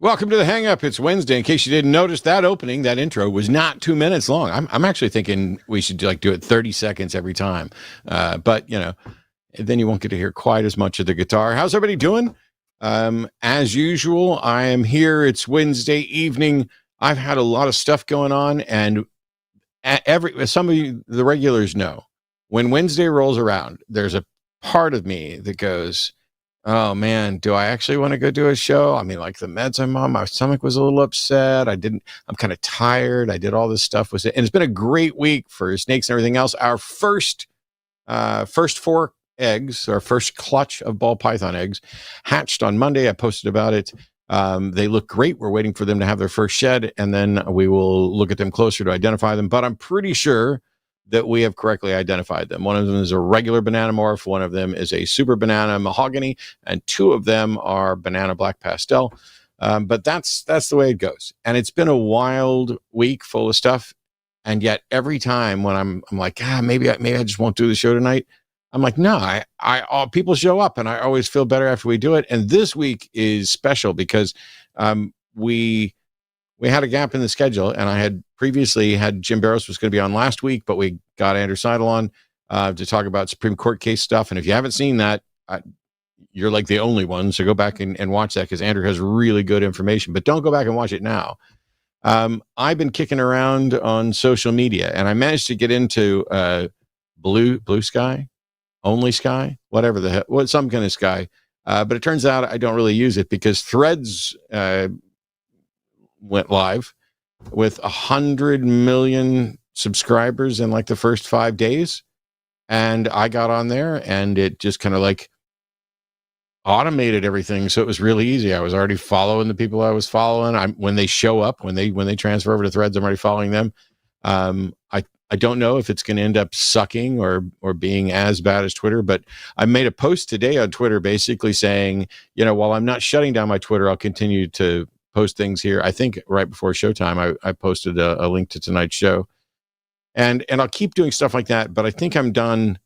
Welcome to the Hang Up. It's Wednesday. In case you didn't notice, that opening, that intro was not 2 minutes long. I'm actually thinking we should do it 30 seconds every time. But then you won't get to hear quite as much of the guitar. How's everybody doing? As usual, I am here. It's Wednesday evening. I've had a lot of stuff going on, and some of you, the regulars, know when Wednesday rolls around, there's a part of me that goes, oh man, do I actually want to go do a show? I mean, like the meds I'm on, my stomach was a little upset. I'm kind of tired. I did all this stuff and it's been a great week for snakes and everything else. Our first 4 eggs, our first clutch of ball python eggs hatched on Monday. I posted about it. They look great. We're waiting for them to have their first shed, and then we will look at them closer to identify them. But I'm pretty sure that we have correctly identified them. One of them is a regular banana morph, one of them is a super banana mahogany, and 2 of them are banana black pastel. But that's the way it goes. And it's been a wild week full of stuff. And yet every time when I'm like, maybe I just won't do the show tonight, I'm like, no, people show up, and I always feel better after we do it. And this week is special because we had a gap in the schedule, and I had previously had Jim Barrows was going to be on last week, but we got Andrew Seidel on to talk about Supreme Court case stuff. And if you haven't seen that, you're like the only one. So go back and watch that, because Andrew has really good information, but don't go back and watch it now. I've been kicking around on social media, and I managed to get into Blue Sky, Only Sky, whatever the hell, some kind of sky. But it turns out I don't really use it because Threads went live with 100 million subscribers in like the first 5 days. And I got on there, and it just kind of like automated everything. So it was really easy. I was already following the people I was following. When they show up, when they transfer over to Threads, I'm already following them. I don't know if it's going to end up sucking or being as bad as Twitter, but I made a post today on Twitter basically saying, while I'm not shutting down my Twitter, I'll continue to post things here. I think right before showtime, I posted a link to tonight's show, and I'll keep doing stuff like that. But I think I'm done.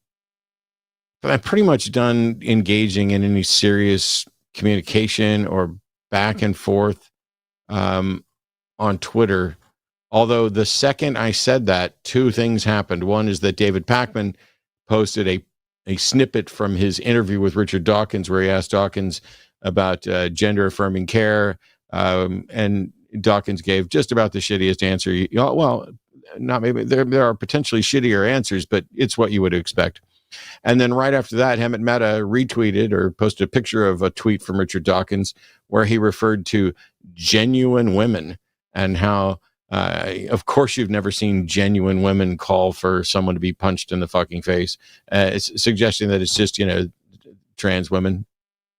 But I'm pretty much done engaging in any serious communication or back and forth on Twitter. Although the second I said that, 2 things happened. One is that David Pakman posted a snippet from his interview with Richard Dawkins, where he asked Dawkins about gender affirming care. And Dawkins gave just about the shittiest answer. Well, not maybe there are potentially shittier answers, but it's what you would expect. And then right after that, Hemant Mehta retweeted or posted a picture of a tweet from Richard Dawkins where he referred to genuine women and how, of course, you've never seen genuine women call for someone to be punched in the fucking face. It's suggesting that it's just, trans women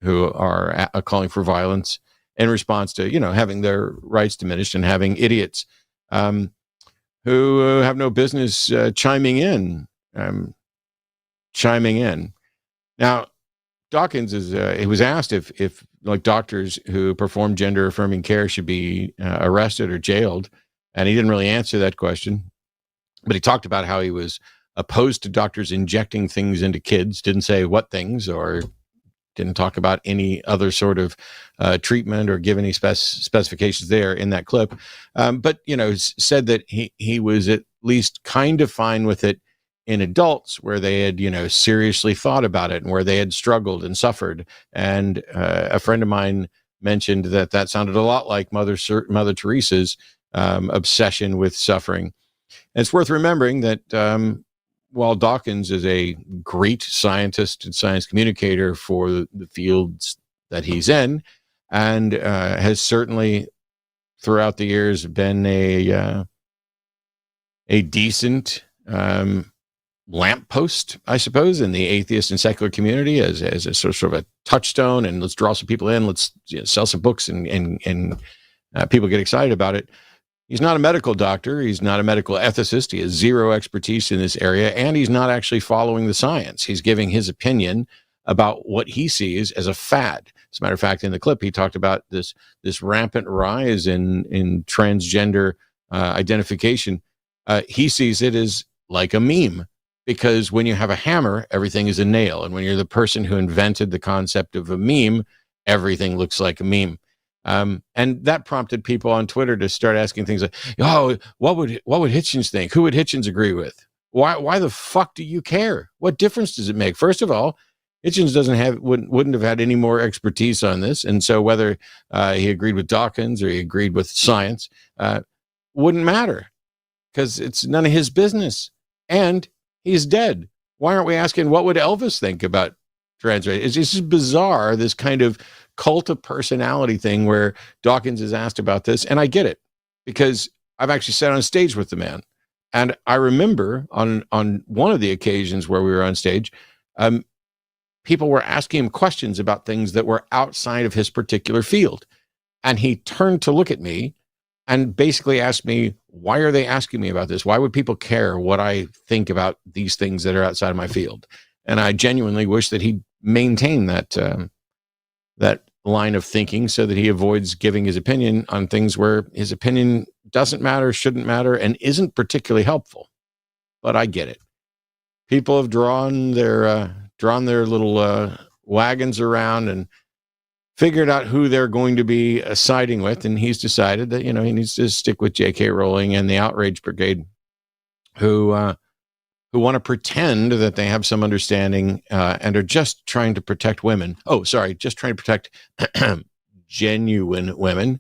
who are calling for violence in response to, having their rights diminished and having idiots who have no business chiming in. Now, Dawkins he was asked if like doctors who perform gender affirming care should be arrested or jailed, and he didn't really answer that question. But he talked about how he was opposed to doctors injecting things into kids. Didn't say what things, or didn't talk about any other sort of treatment or give any specifications there in that clip. But said that he was at least kind of fine with it in adults where they had, seriously thought about it and where they had struggled and suffered. And a friend of mine mentioned that sounded a lot like Mother Teresa's obsession with suffering. And it's worth remembering that while Dawkins is a great scientist and science communicator for the fields that he's in, and has certainly throughout the years been a decent lamppost, I suppose, in the atheist and secular community as a sort of a touchstone, and let's draw some people in, let's sell some books and people get excited about it. He's not a medical doctor. He's not a medical ethicist. He has zero expertise in this area, and he's not actually following the science. He's giving his opinion about what he sees as a fad. As a matter of fact, in the clip, he talked about this rampant rise in transgender identification. He sees it as like a meme, because when you have a hammer, everything is a nail. And when you're the person who invented the concept of a meme, everything looks like a meme. And that prompted people on Twitter to start asking things like, "Oh, what would Hitchens think? Who would Hitchens agree with? Why the fuck do you care? What difference does it make?" First of all, Hitchens wouldn't have had any more expertise on this, and so whether he agreed with Dawkins or he agreed with science wouldn't matter because it's none of his business. And he's dead. Why aren't we asking what would Elvis think about trans rights? It's just bizarre, this kind of cult of personality thing where Dawkins is asked about this. And I get it because I've actually sat on stage with the man. And I remember on one of the occasions where we were on stage, people were asking him questions about things that were outside of his particular field. And he turned to look at me and basically asked me, why are they asking me about this? Why would people care what I think about these things that are outside of my field? And I genuinely wish that he'd maintain that line of thinking so that he avoids giving his opinion on things where his opinion doesn't matter, shouldn't matter, and isn't particularly helpful. But I get it. People have drawn their little wagons around and figured out who they're going to be siding with, and he's decided that he needs to stick with J.K. Rowling and the outrage brigade, who want to pretend that they have some understanding and are just trying to protect women. Oh, sorry, just trying to protect genuine women.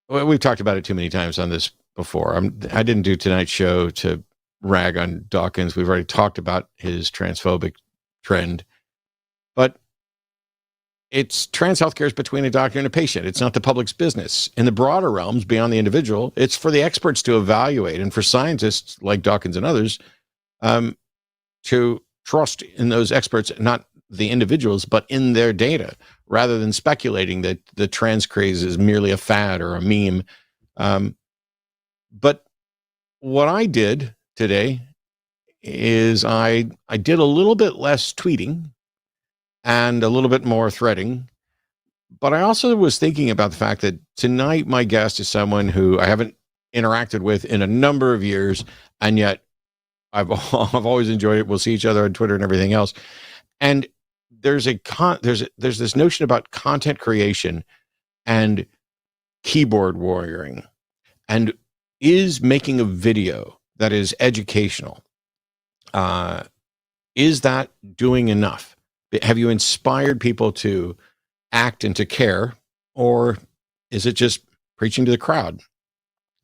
We've talked about it too many times on this before. I didn't do tonight's show to rag on Dawkins. We've already talked about his transphobic trend. But it's trans healthcare is between a doctor and a patient. It's not the public's business. In the broader realms, beyond the individual, it's for the experts to evaluate and for scientists like Dawkins and others to trust in those experts, not the individuals, but in their data, rather than speculating that the trans craze is merely a fad or a meme. But what I did today is I did a little bit less tweeting and a little bit more threading. But I also was thinking about the fact that tonight my guest is someone who I haven't interacted with in a number of years, and yet I've always enjoyed it. We'll see each other on Twitter and everything else. And there's this notion about content creation and keyboard warrioring, and is making a video that is educational. Is that doing enough? Have you inspired people to act and to care, or is it just preaching to the crowd?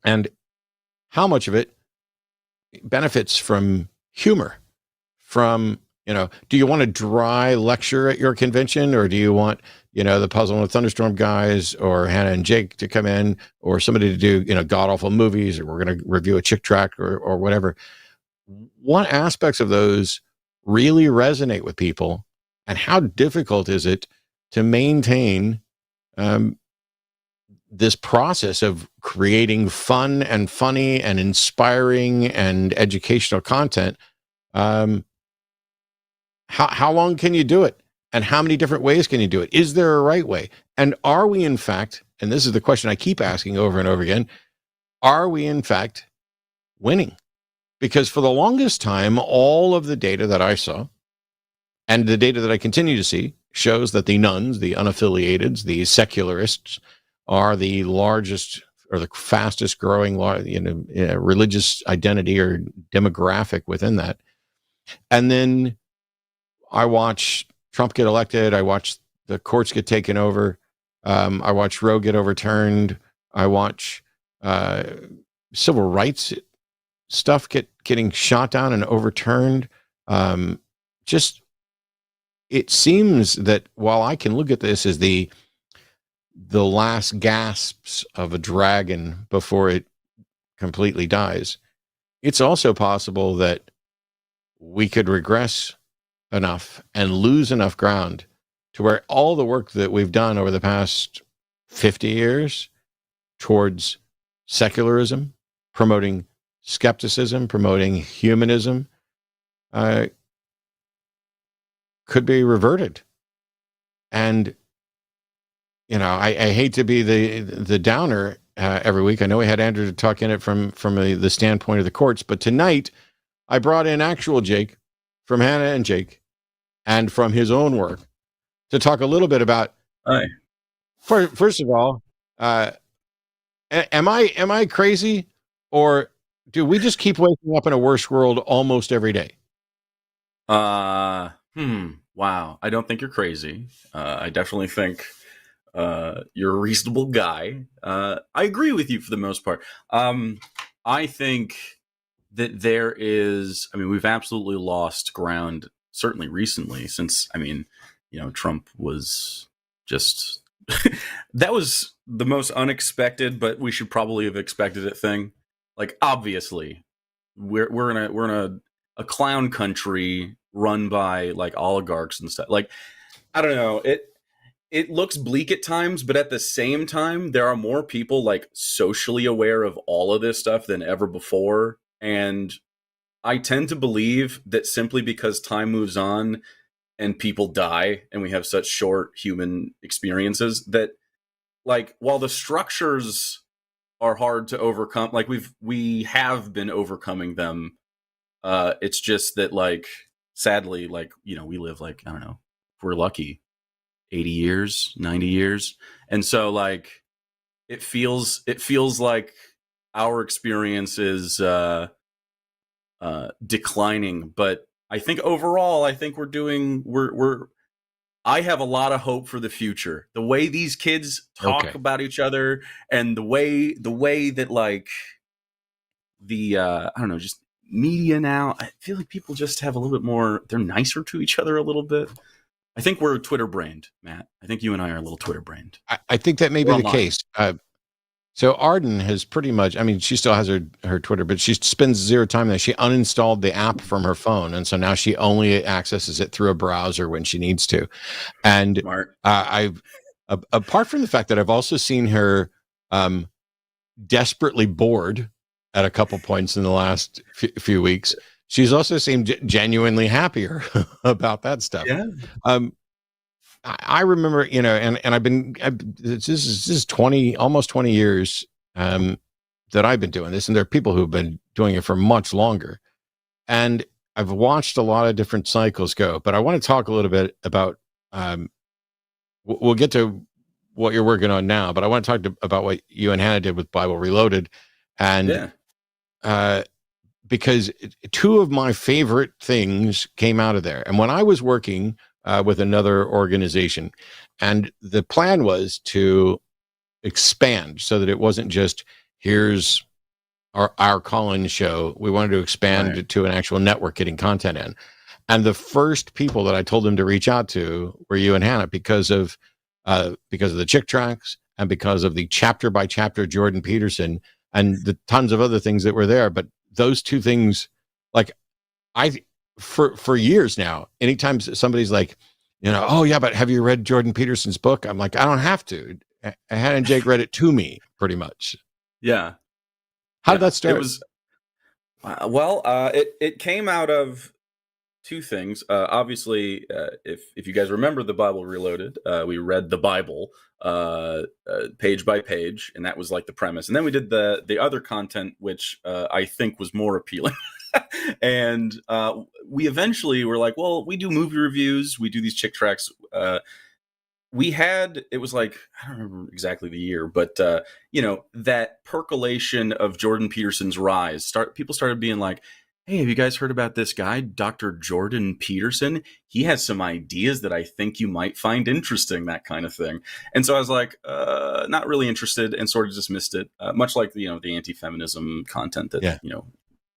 And how much of it benefits from humor? From, do you want a dry lecture at your convention, or do you want, the Puzzle and the Thunderstorm guys or Hannah and Jake to come in, or somebody to do, god-awful movies, or we're going to review a chick track or whatever? What aspects of those really resonate with people? And how difficult is it to maintain this process of creating fun and funny and inspiring and educational content? How long can you do it? And how many different ways can you do it? Is there a right way? And are we in fact, and this is the question I keep asking over and over again, are we in fact winning? Because for the longest time, all of the data that I saw, and the data that I continue to see, shows that the nuns, the unaffiliateds, the secularists are the largest or the fastest growing religious identity or demographic within that. And then I watch Trump get elected. I watch the courts get taken over. I watch Roe get overturned. I watch civil rights stuff getting shot down and overturned. It seems that while I can look at this as the last gasps of a dragon before it completely dies, it's also possible that we could regress enough and lose enough ground to where all the work that we've done over the past 50 years towards secularism, promoting skepticism, promoting humanism, could be reverted. And I hate to be the downer every week. I know we had Andrew to talk in it from the standpoint of the courts, but tonight I brought in actual Jake from Hannah and Jake and from his own work to talk a little bit about Hi. First of all, uh, am I crazy, or do we just keep waking up in a worse world almost every day? Wow. I don't think you're crazy. I definitely think you're a reasonable guy. I agree with you for the most part. I think that there is, I mean, we've absolutely lost ground, certainly recently, since, I mean, Trump was just, that was the most unexpected, but we should probably have expected it thing. Like, obviously, we're in a clown country run by like oligarchs and stuff. Like, I don't know. It looks bleak at times, but at the same time, there are more people like socially aware of all of this stuff than ever before. And I tend to believe that simply because time moves on and people die and we have such short human experiences, that like while the structures are hard to overcome, like we have been overcoming them. It's just that like sadly, like, we live like, I don't know, if we're lucky, 80 years, 90 years. And so like it feels like our experience is declining, but I think overall, I think we're I have a lot of hope for the future. The way these kids talk Okay. about each other, and the way that like the I don't know, just media now, I feel like people just have a little bit more, they're nicer to each other a little bit. I think we're Twitter brained, Matt. I think you and I are a little Twitter brained. I think that may We're be the online. case. So Arden has pretty much, I mean, she still has her Twitter, but she spends zero time there. She uninstalled the app from her phone. And so now she only accesses it through a browser when she needs to. And Smart. I've, apart from the fact that I've also seen her desperately bored at a couple points in the last few weeks, she's also seemed genuinely happier about that stuff. Yeah. I remember, and this is 20, almost 20 years that I've been doing this, and there are people who've been doing it for much longer. And I've watched a lot of different cycles go, but I want to talk a little bit about, we'll get to what you're working on now, but I want to talk about what you and Hannah did with Bible Reloaded. And because two of my favorite things came out of there. And when I was working with another organization, and the plan was to expand so that it wasn't just here's our call-in show. We wanted to expand to an actual network getting content in. And the first people that I told them to reach out to were you and Hannah because of the Chick Tracks and because of the chapter by chapter Jordan Peterson and the tons of other things that were there. But those two things, like for years now, anytime somebody's like, oh yeah, but have you read Jordan Peterson's book? I'm like, I don't have to. Hannah and Jake read it to me pretty much. Yeah. How did that start? It was, it came out of two things. Obviously, if you guys remember the Bible Reloaded, we read the Bible page by page, and that was like the premise. And then we did the other content, which I think was more appealing. And we eventually were like, well, we do movie reviews, we do these Chick Tracks. It was like, I don't remember exactly the year, but that percolation of Jordan Peterson's rise. People started being like, hey, have you guys heard about this guy, Dr. Jordan Peterson? He has some ideas that I think you might find interesting, that kind of thing. And so I was like, not really interested, and sort of dismissed it, much like the anti-feminism content that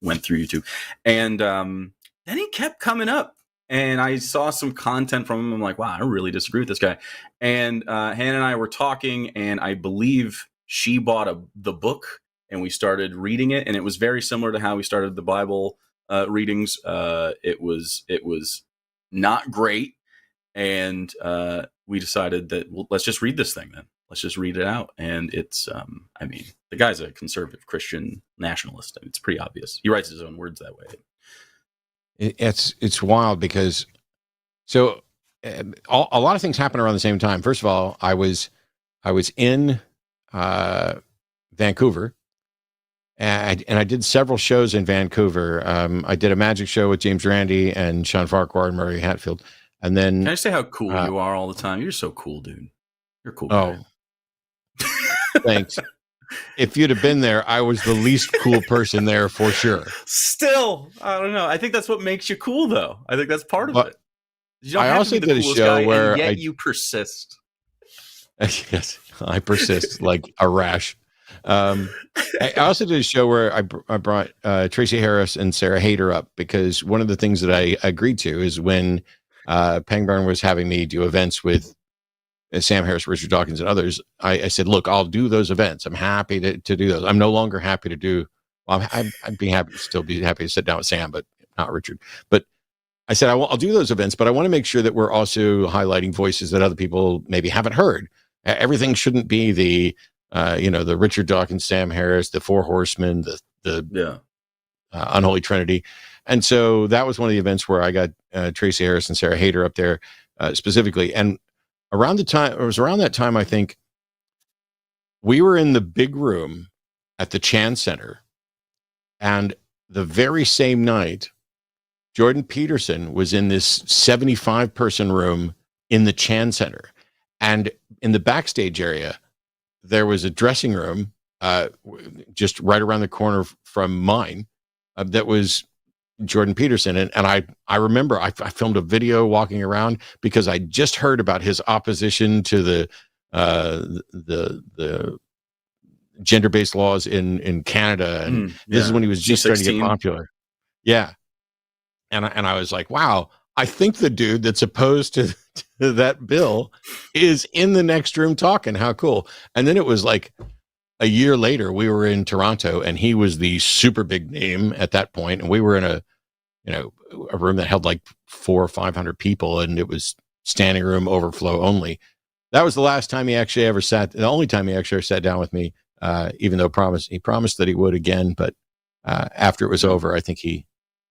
went through YouTube. And then he kept coming up. And I saw some content from him. I'm like, wow, I really disagree with this guy. And Hannah and I were talking, and I believe she bought the book, and we started reading it. And it was very similar to how we started the Bible readings. It was not great. And we decided that, well, let's just read this thing then. Let's just read it out. And it's, I mean, the guy's a conservative Christian nationalist. I mean, it's pretty obvious. He writes his own words that way. It's wild because a lot of things happen around the same time. First of all, I was in Vancouver, and I did several shows in Vancouver. I did a magic show with James Randi and Sean Farquhar and Murray Hatfield, and then can I say how cool you are all the time? You're so cool, dude. You're a cool guy. Thanks. If you'd have been there, I was the least cool person there for sure. Still, I don't know. I think that's what makes you cool, though. I think that's part of But it. You don't I have also to be did the a coolest show guy, where and yet you persist. Yes, I persist like a rash. I also did a show where I brought Tracy Harris and Sarah Hayter up because one of the things that I agreed to is when Pangburn was having me do events with Sam Harris, Richard Dawkins, and others, I said, look, I'll do those events. I'm happy to do those. I'm no longer happy to do, well, I'd be happy, still be happy to sit down with Sam, but not Richard. But I said, I'll do those events, but I want to make sure that we're also highlighting voices that other people maybe haven't heard. Everything shouldn't be the, the Richard Dawkins, Sam Harris, the Four Horsemen, the Unholy Trinity. And so that was one of the events where I got Tracy Harris and Sarah Hayter up there specifically. And it was around that time, I think, we were in the big room at the Chan Center. And the very same night, Jordan Peterson was in this 75-person room in the Chan Center. And in the backstage area, there was a dressing room just right around the corner from mine that was Jordan Peterson. And I remember I filmed a video walking around because I just heard about his opposition to the gender-based laws in Canada. And this is when he was just starting to get popular. Yeah. And I was like, wow, I think the dude that's opposed to that bill is in the next room talking. How cool. And then it was like a year later, we were in Toronto and he was the super big name at that point. And we were in a room that held like 400 or 500 people, and it was standing room overflow only. That was the last time he actually ever the only time he actually sat down with me, even though he promised that he would again. But after it was over, I think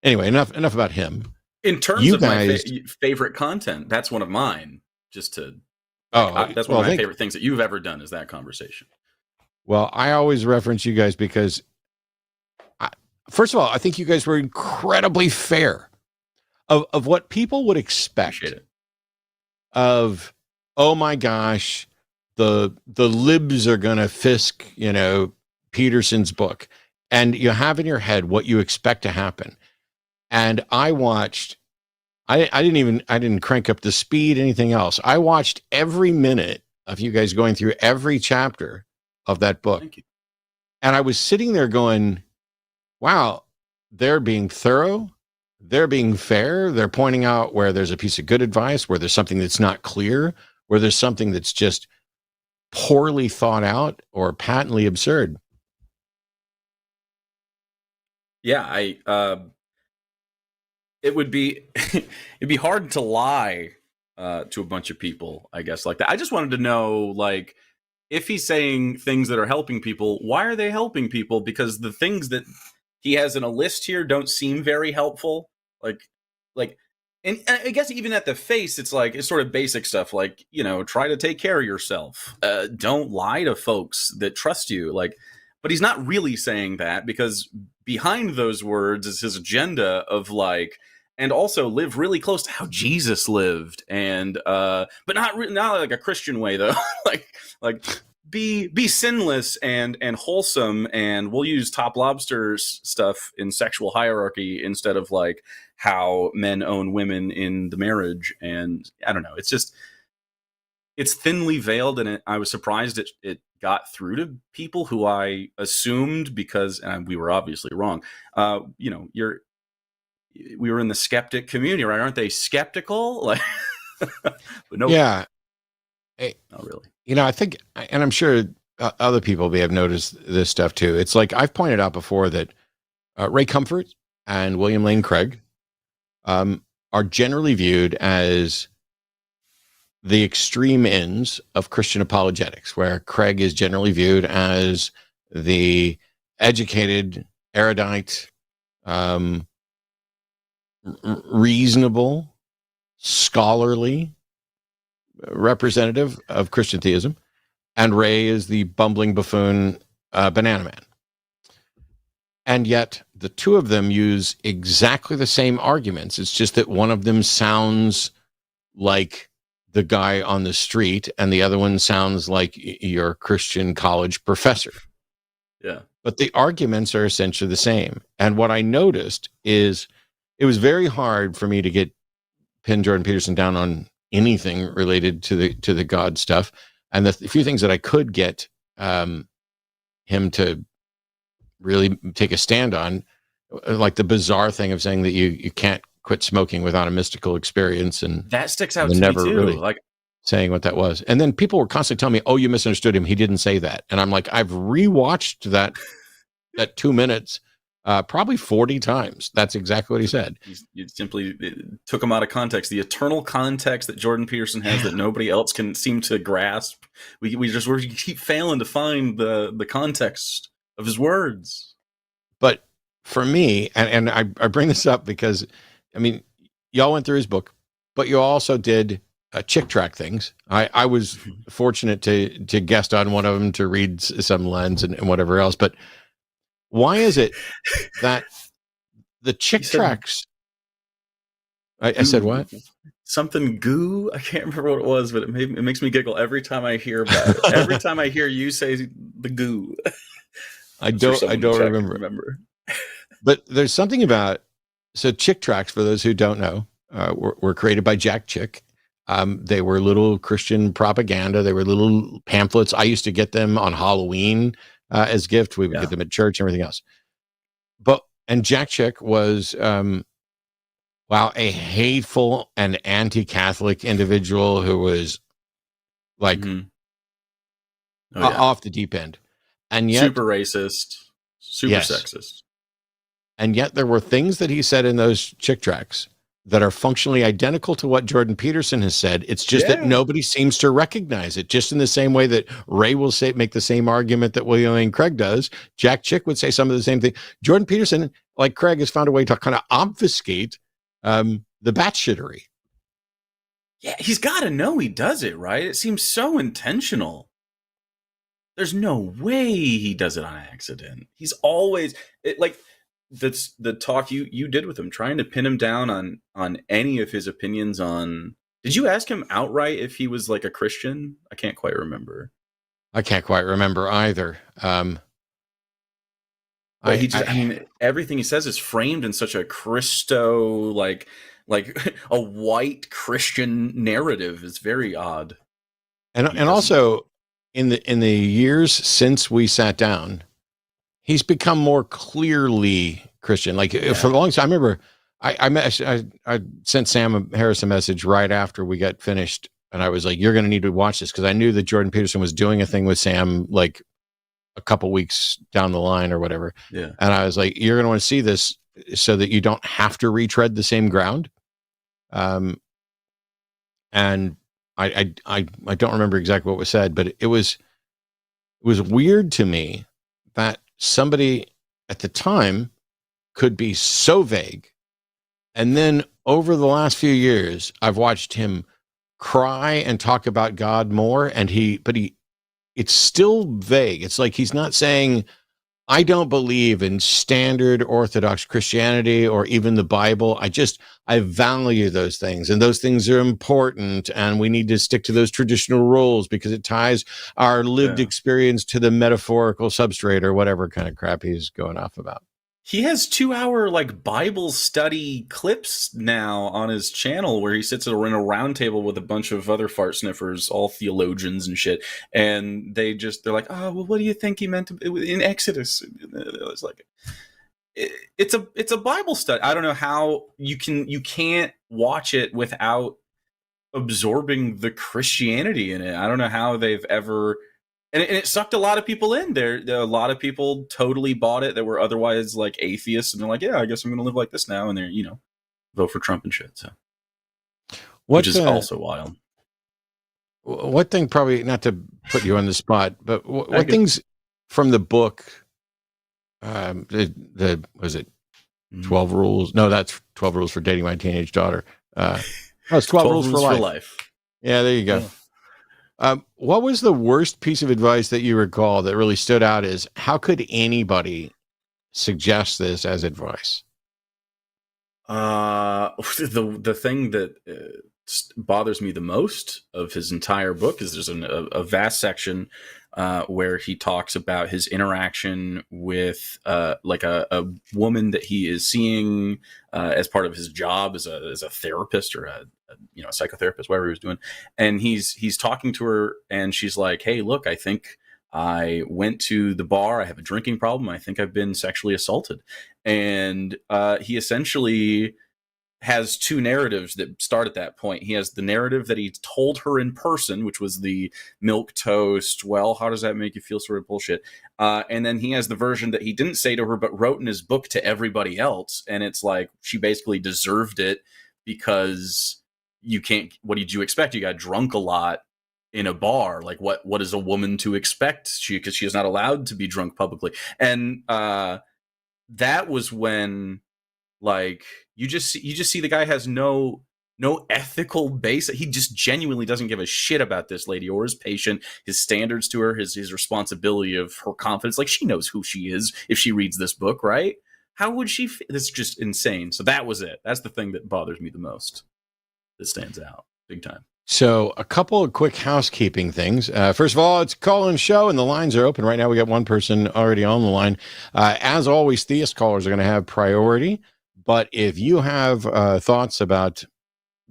anyway, enough about him. In terms of my favorite content, that's one of mine. That's one of my favorite things that you've ever done is that conversation. Well, I always reference you guys because, first of all, I think you guys were incredibly fair of what people would expect of, oh my gosh, the libs are going to Fisk, Peterson's book, and you have in your head what you expect to happen. And I watched, I didn't crank up the speed, anything else. I watched every minute of you guys going through every chapter of that book. Thank you. And I was sitting there going, wow, they're being thorough. They're being fair. They're pointing out where there's a piece of good advice, where there's something that's not clear, where there's something that's just poorly thought out or patently absurd. Yeah, it'd be hard to lie to a bunch of people, I guess, like that. I just wanted to know, like, if he's saying things that are helping people, why are they helping people? Because the things that he has in a list here don't seem very helpful. And I guess even at the face, it's sort of basic stuff, like, try to take care of yourself. Don't lie to folks that trust you. But he's not really saying that, because behind those words is his agenda of and also live really close to how Jesus lived, and but not like a Christian way though. Be sinless and wholesome, and we'll use Top Lobster's stuff in sexual hierarchy instead of how men own women in the marriage. And I don't know, it's thinly veiled, and I was surprised it got through to people who I assumed, because we were obviously wrong. We were in the skeptic community, right? Aren't they skeptical? But no. Yeah. Not really. I think, and I'm sure other people may have noticed this stuff too. It's like I've pointed out before that Ray Comfort and William Lane Craig are generally viewed as the extreme ends of Christian apologetics, where Craig is generally viewed as the educated, erudite, reasonable, scholarly representative of Christian theism, and Ray is the bumbling buffoon banana man. And yet the two of them use exactly the same arguments. It's just that one of them sounds like the guy on the street, and the other one sounds like your Christian college professor. Yeah. But the arguments are essentially the same. And what I noticed is it was very hard for me to pin Jordan Peterson down on anything related to the God stuff. And the few things that I could get him to really take a stand on, like the bizarre thing of saying that you can't quit smoking without a mystical experience, and that sticks out to never me too. really Like saying what that was. And then people were constantly telling me, "Oh, you misunderstood him. He didn't say that." And I'm like, I've rewatched that 2 minutes probably 40 times. That's exactly what he said. You simply took him out of context. The eternal context that Jordan Peterson has that nobody else can seem to grasp. We keep failing to find the context of his words. But for me, and I bring this up because, I mean, y'all went through his book, but you also did chick track things. I was fortunate to guest on one of them, to read some lens and whatever else. But why is it that the chick tracks? I said what? Something goo? I can't remember what it was, but it makes me giggle every time I hear about it. Every time I hear you say the goo. I don't remember. But there's something about, so chick tracks, for those who don't know, were created by Jack Chick. They were little Christian propaganda. They were little pamphlets. I used to get them on Halloween as gift. We would get them at church and everything else. And Jack Chick was, a hateful and anti-Catholic individual who was like off the deep end. And yet, super racist, super sexist. And yet there were things that he said in those chick tracks that are functionally identical to what Jordan Peterson has said. It's just that nobody seems to recognize it. Just in the same way that Ray will make the same argument that William Lane Craig does, Jack Chick would say some of the same thing. Jordan Peterson, like Craig, has found a way to kind of obfuscate the batshittery. Yeah, he's got to know he does it, right? It seems so intentional. There's no way he does it on accident. He's always like that's the talk you did with him, trying to pin him down on any of his opinions on. Did you ask him outright if he was like a Christian? I can't quite remember. I can't quite remember either. I mean, everything he says is framed in such a Christo like a white Christian narrative. It's very odd. And also, in the years since we sat down, he's become more clearly Christian. Like for the longest time, I remember I sent Sam Harris a message right after we got finished, and I was like, "You're going to need to watch this," because I knew that Jordan Peterson was doing a thing with Sam like a couple weeks down the line or whatever. Yeah, and I was like, "You're going to want to see this so that you don't have to retread the same ground." And I don't remember exactly what was said, but it was weird to me that somebody at the time could be so vague. And then over the last few years, I've watched him cry and talk about God more. And it's still vague. It's like, he's not saying, I don't believe in standard Orthodox Christianity or even the Bible. I value those things, and those things are important, and we need to stick to those traditional rules because it ties our lived experience to the metaphorical substrate or whatever kind of crap he's going off about. He has 2-hour like Bible study clips now on his channel where he sits in a round table with a bunch of other fart sniffers, all theologians and shit. And they're like, "Oh, well, what do you think he meant in Exodus?" It's like, it's a Bible study. I don't know how you can't watch it without absorbing the Christianity in it. I don't know how they've ever. And it sucked a lot of people in there. A lot of people totally bought it that were otherwise like atheists, and they're like, "Yeah, I guess I'm going to live like this now." And they're, vote for Trump and shit. So, which is also wild. What thing, probably not to put you on the spot, but what things from the book? Was it 12 Rules? No, that's 12 Rules for Dating My Teenage Daughter. It's 12 Rules for Life. Yeah, there you go. Yeah. What was the worst piece of advice that you recall that really stood out as how could anybody suggest this as advice? The thing that bothers me the most of his entire book is there's a vast section where he talks about his interaction with like a woman that he is seeing as part of his job as a therapist or a psychotherapist, whatever he was doing. And he's talking to her and she's like, hey, look, I think I went to the bar. I have a drinking problem. I think I've been sexually assaulted. And he essentially has two narratives that start at that point. He has the narrative that he told her in person, which was the milk toast, well, how does that make you feel, sort of bullshit. And then he has the version that he didn't say to her, but wrote in his book to everybody else. And it's like, she basically deserved it because you can't, what did you expect? You got drunk a lot in a bar. Like what is a woman to expect? Because she is not allowed to be drunk publicly. And that was when, like, you just see the guy has no ethical base. He just genuinely doesn't give a shit about this lady or his patient, his standards to her, his responsibility of her confidence. Like, she knows who she is if she reads this book, right? How would she? This is just insane. So that was it. That's the thing that bothers me the most. That stands out big time. So a couple of quick housekeeping things. First of all, it's a call-in show, and the lines are open right now. We got one person already on the line. As always, theist callers are going to have priority. But if you have thoughts about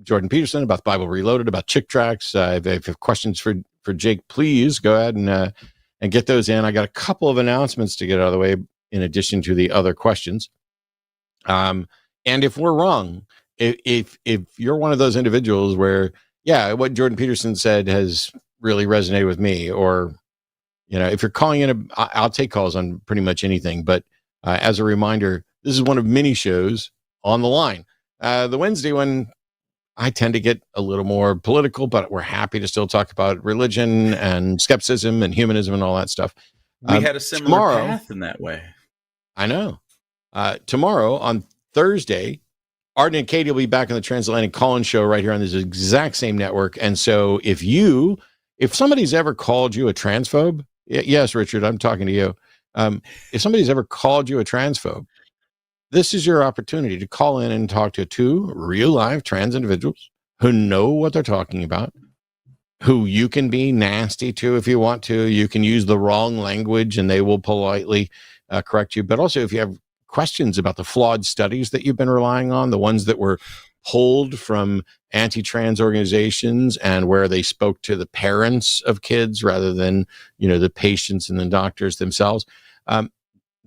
Jordan Peterson, about the Bible Reloaded, about Chick Tracts, if you have questions for Jake, please go ahead and get those in. I got a couple of announcements to get out of the way in addition to the other questions. And if we're wrong, if you're one of those individuals where, yeah, what Jordan Peterson said has really resonated with me, or, if you're calling in, I'll take calls on pretty much anything. But as a reminder, this is one of many shows on the line. The Wednesday one, I tend to get a little more political, but we're happy to still talk about religion and skepticism and humanism and all that stuff. We had a similar path in that way. I know. Tomorrow, on Thursday, Aron and Katy will be back on the Transatlantic Call-In Show right here on this exact same network. And so if somebody's ever called you a transphobe, yes, Richard, I'm talking to you. If somebody's ever called you a transphobe, this is your opportunity to call in and talk to two real live trans individuals who know what they're talking about, who you can be nasty to if you want to. You can use the wrong language and they will politely correct you. But also, if you have questions about the flawed studies that you've been relying on, the ones that were pulled from anti-trans organizations and where they spoke to the parents of kids rather than, the patients and the doctors themselves,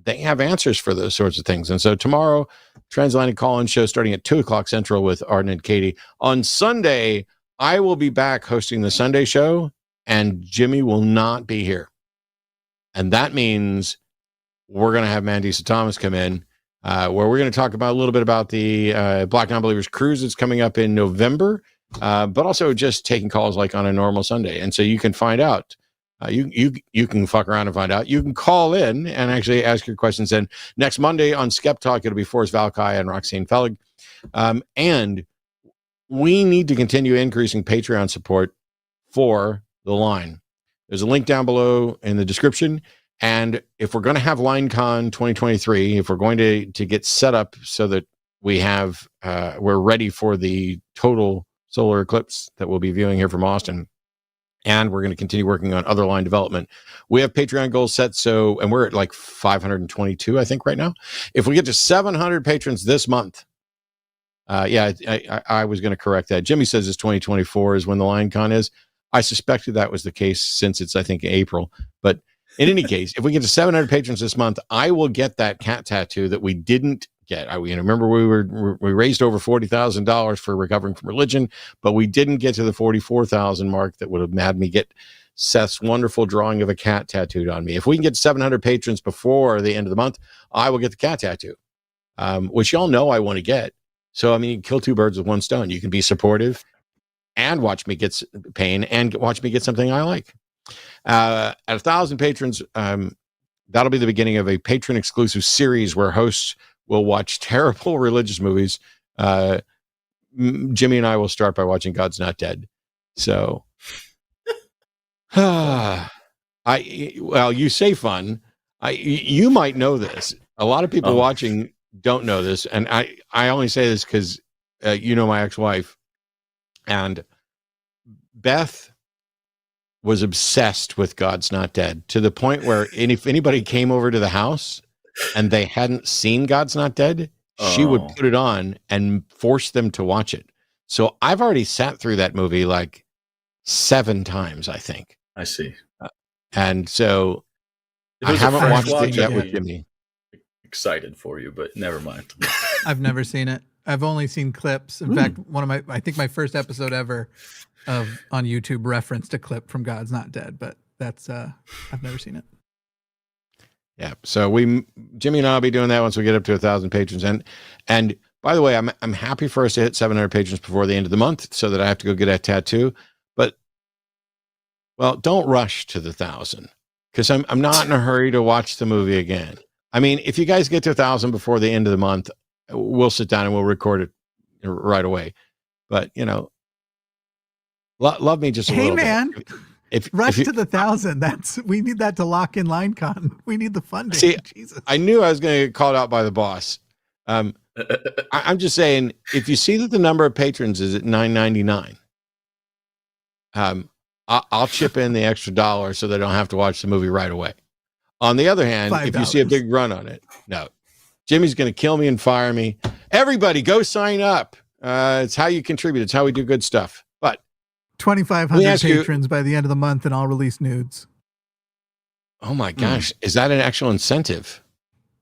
they have answers for those sorts of things. And so tomorrow, Transatlantic Call-In Show starting at 2:00 Central with Aron and Katy. On Sunday, I will be back hosting the Sunday show, and Jimmy will not be here. And that means we're going to have Mandisa Thomas come in, where we're going to talk about a little bit about the Black Nonbelievers Cruise that's coming up in November, but also just taking calls like on a normal Sunday. And so you can find out. You can fuck around and find out. You can call in and actually ask your questions. And next Monday on Skeptalk, it'll be Forrest Valkai and Roxane Fellig. And we need to continue increasing Patreon support for the line. There's a link down below in the description. And if we're going to have LineCon 2023, if we're going to get set up so that we're ready for the total solar eclipse that we'll be viewing here from Austin, and we're going to continue working on other line development, we have Patreon goals set. And we're at like 522, I think, right now. If we get to 700 patrons this month, I was going to correct that. Jimmy says it's 2024 is when the LineCon is. I suspected that was the case since it's, I think, April. But in any case, if we get to 700 patrons this month, I will get that cat tattoo that we didn't get. Remember we raised over $40,000 for recovering from religion, but we didn't get to the 44,000 mark that would have made me get Seth's wonderful drawing of a cat tattooed on me. If we can get 700 patrons before the end of the month, I will get the cat tattoo, which y'all know I want to get. So, you can kill two birds with one stone. You can be supportive and watch me get pain and watch me get something I like. At 1,000 patrons, that'll be the beginning of a patron exclusive series where hosts will watch terrible religious movies. Jimmy and I will start by watching God's Not Dead. So, you say fun. You might know this. A lot of people watching don't know this. And I only say this because, my ex-wife, And Beth was obsessed with God's Not Dead to the point where if anybody came over to the house and they hadn't seen God's Not Dead, she would put it on and force them to watch it. So I've already sat through that movie like 7 times, I think. I see. And so I haven't watched it yet with Jimmy. Excited for you, but never mind. I've never seen it. I've only seen clips. In fact, I think my first episode ever on YouTube referenced a clip from God's Not Dead, but that's I've never seen it. Yeah. So Jimmy and I'll be doing that once we get up to 1,000 patrons. And by the way, I'm happy for us to hit 700 patrons before the end of the month so that I have to go get a tattoo. But well, don't rush to the 1,000 because I'm not in a hurry to watch the movie again. I mean, if you guys get to 1,000 before the end of the month, we'll sit down and we'll record it right away. But love me just a little bit. Hey man, rush to the 1,000. We need that to lock in LineCon. We need the funding. See, Jesus. I knew I was going to get called out by the boss. I'm just saying, if you see that the number of patrons is at 9.99, I'll chip in the extra $1 so they don't have to watch the movie right away. On the other hand, $5. If you see a big run on it, no, Jimmy's going to kill me and fire me. Everybody go sign up. It's how you contribute. It's how we do good stuff. But 2,500 patrons by the end of the month, and I'll release nudes. Oh my gosh. Is that an actual incentive?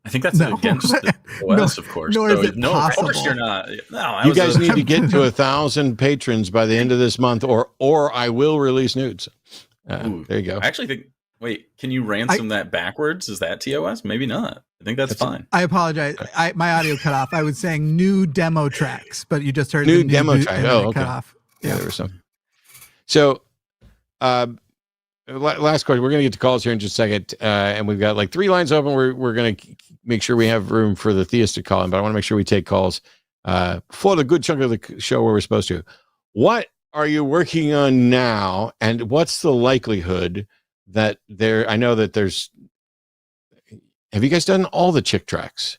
I think that's against the OS, of course. Nor is it possible. Of course you're not. No, you guys need to get to 1,000 patrons by the end of this month, or I will release nudes. There you go. I actually think. Wait, can you ransom that backwards? Is that TOS? Maybe not. I think that's fine. I apologize. My audio cut off. I was saying new demo tracks, but you just heard new demo track. Oh, okay. Cut off. Yeah, there was some. So, last question. We're going to get to calls here in just a second, and we've got like 3 lines open. We're going to make sure we have room for the theist to call in, but I want to make sure we take calls for the good chunk of the show where we're supposed to. What are you working on now, and what's the likelihood that I know that have you guys done all the chick tracks?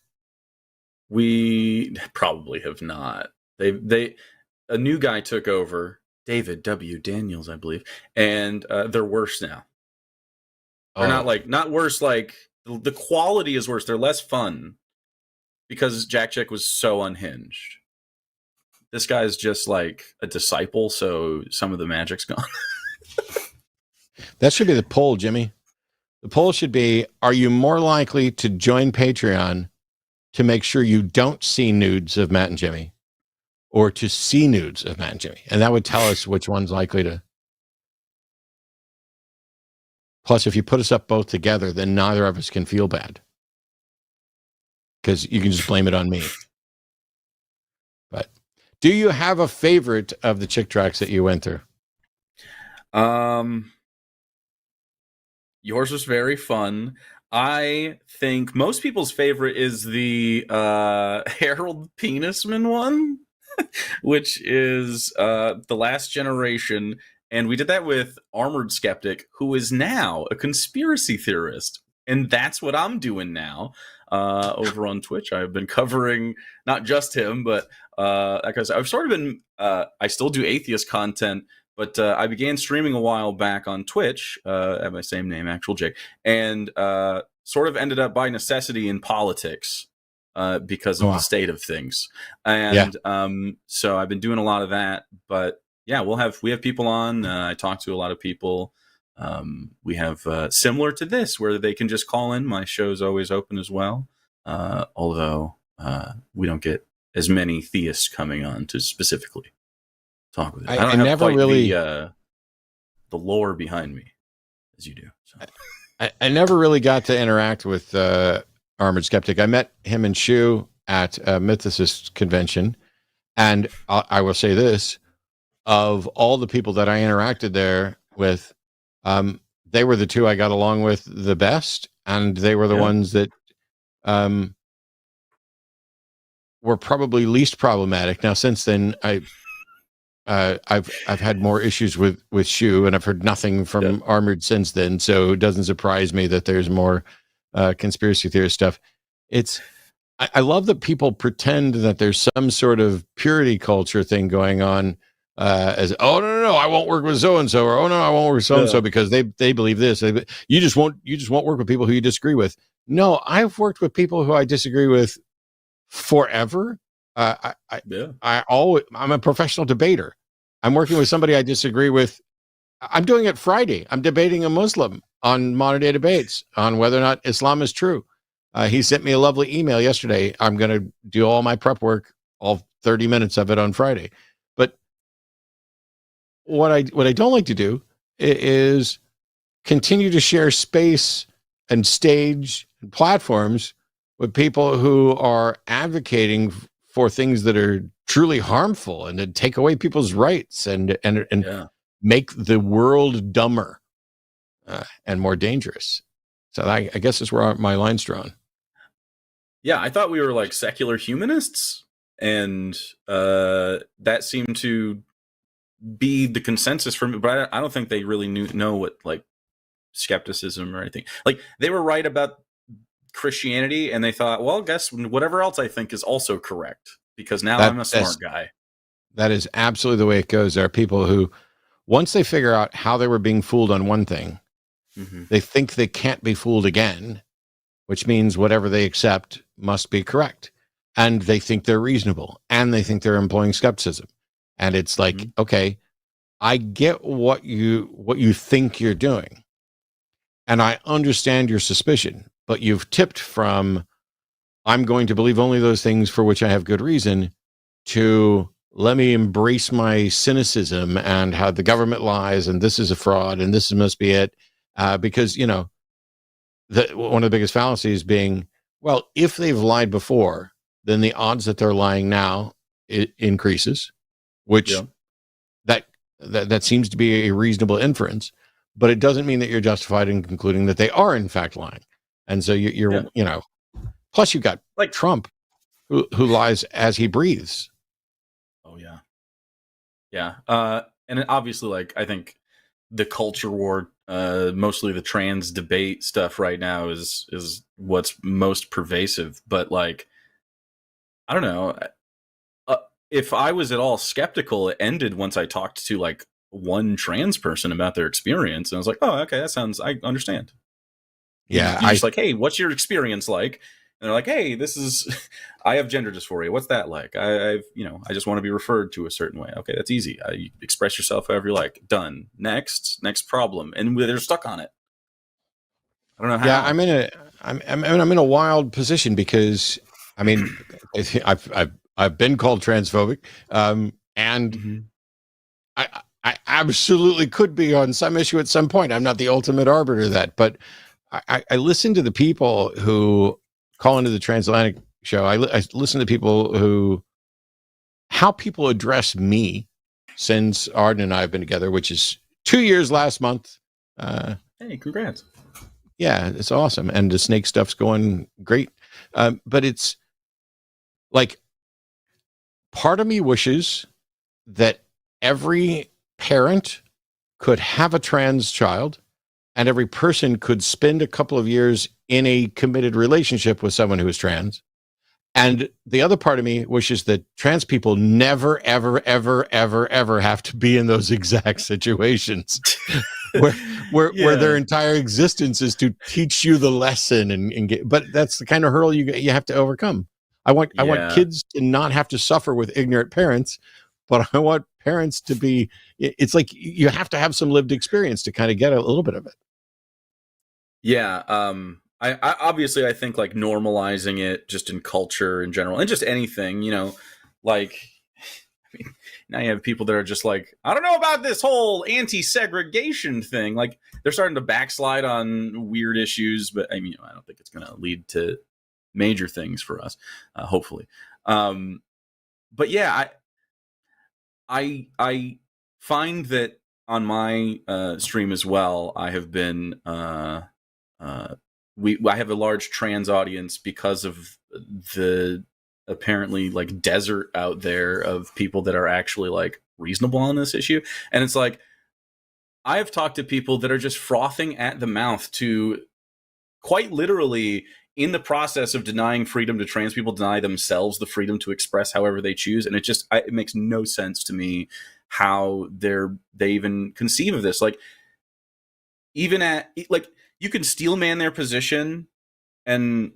We probably have not. A new guy took over, David W. Daniels, I believe, and they're worse now. They're not worse, like the quality is worse. They're less fun because Jack Chick was so unhinged. This guy's just like a disciple, so some of the magic's gone. That should be the poll, Jimmy. The poll should be, are you more likely to join Patreon to make sure you don't see nudes of Matt and Jimmy, or to see nudes of Matt and Jimmy? And that would tell us which one's likely to. Plus, if you put us up both together, then neither of us can feel bad. Because you can just blame it on me. But do you have a favorite of the chick tracks that you went through? Yours was very fun. I think most people's favorite is the Harold Penisman one, which is The Last Generation. And we did that with Armored Skeptic, who is now a conspiracy theorist. And that's what I'm doing now over on Twitch. I've been covering not just him, but because I've sort of been, I still do atheist content, but I began streaming a while back on Twitch at my same name, Actual Jake, and sort of ended up by necessity in politics because of the state of things. And so I've been doing a lot of that. But yeah, we have people on. I talk to a lot of people. We have similar to this where they can just call in. My show's always open as well. Although we don't get as many theists coming on to specifically talk with it. I don't have never quite really the lore behind me as you do. So. I never really got to interact with Armored Skeptic. I met him and Shu at a Mythicist convention, and I will say this: of all the people that I interacted there with, they were the 2 I got along with the best, and they were the ones that were probably least problematic. Now, since then, I've had more issues with Shu, and I've heard nothing from Armored since then. So it doesn't surprise me that there's more conspiracy theorist stuff. I love that people pretend that there's some sort of purity culture thing going on as, oh no, I won't work with so and so, or oh no, I won't work with so and so because they believe this. You just won't work with people who you disagree with. No, I've worked with people who I disagree with forever. I'm a professional debater. I'm working with somebody I disagree with. I'm doing it Friday. I'm debating a Muslim on Modern Day Debates on whether or not Islam is true. He sent me a lovely email yesterday. I'm going to do all my prep work, all 30 minutes of it on Friday. But what I don't like to do is continue to share space and stage and platforms with people who are advocating for things that are truly harmful and to take away people's rights and make the world dumber and more dangerous. So I guess that's where my line's drawn. Yeah, I thought we were like secular humanists, and that seemed to be the consensus for me. But I don't think they really know what like skepticism or anything. Like they were right about Christianity, and they thought, well, guess whatever else I think is also correct because now I'm a smart guy. That is absolutely the way it goes. There are people who, once they figure out how they were being fooled on one thing, they think they can't be fooled again, which means whatever they accept must be correct. And they think they're reasonable, and they think they're employing skepticism. And it's like, okay, I get what you think you're doing, and I understand your suspicion, but you've tipped from, I'm going to believe only those things for which I have good reason, to let me embrace my cynicism and how the government lies and this is a fraud and this must be it. Because, one of the biggest fallacies being, well, if they've lied before, then the odds that they're lying now increases, which that seems to be a reasonable inference, but it doesn't mean that you're justified in concluding that they are in fact lying. And so you're plus you've got like Trump who lies as he breathes. Oh yeah. Yeah. And obviously, like, I think the culture war, mostly the trans debate stuff right now is what's most pervasive. But like, I don't know, if I was at all skeptical, it ended once I talked to like one trans person about their experience. And I was like, oh, okay, I understand. Yeah. You're just like, hey, what's your experience like? And they're like, hey, I have gender dysphoria. What's that like? I just want to be referred to a certain way. Okay, that's easy. You express yourself however you like. Done. Next problem. And they're stuck on it. I don't know how. Yeah, I'm in a wild position because, I mean, I've been called transphobic, and I absolutely could be on some issue at some point. I'm not the ultimate arbiter of that, but I listen to the people who call into the Transatlantic show. I listen to people how people address me since Arden and I have been together, which is 2 years last month. Hey, congrats. Yeah, it's awesome. And the snake stuff's going great. But it's like, part of me wishes that every parent could have a trans child and every person could spend a couple of years in a committed relationship with someone who is trans. And the other part of me wishes that trans people never, ever, ever, ever, ever have to be in those exact situations where their entire existence is to teach you the lesson and get, but that's the kind of hurdle you have to overcome. I want kids to not have to suffer with ignorant parents, but I want parents to be, it's like you have to have some lived experience to kind of get a little bit of it. Yeah. I obviously, I think like normalizing it just in culture in general and just anything, like, I mean, now you have people that are just like, I don't know about this whole anti-segregation thing. Like they're starting to backslide on weird issues, but I mean, I don't think it's going to lead to major things for us, hopefully. But yeah, I find that on my stream as well, I have been I have a large trans audience because of the apparently like desert out there of people that are actually like reasonable on this issue. And it's like, I have talked to people that are just frothing at the mouth to quite literally, in the process of denying freedom to trans people, deny themselves the freedom to express however they choose. And it makes no sense to me how they even conceive of this. Like, even you can steel man their position, and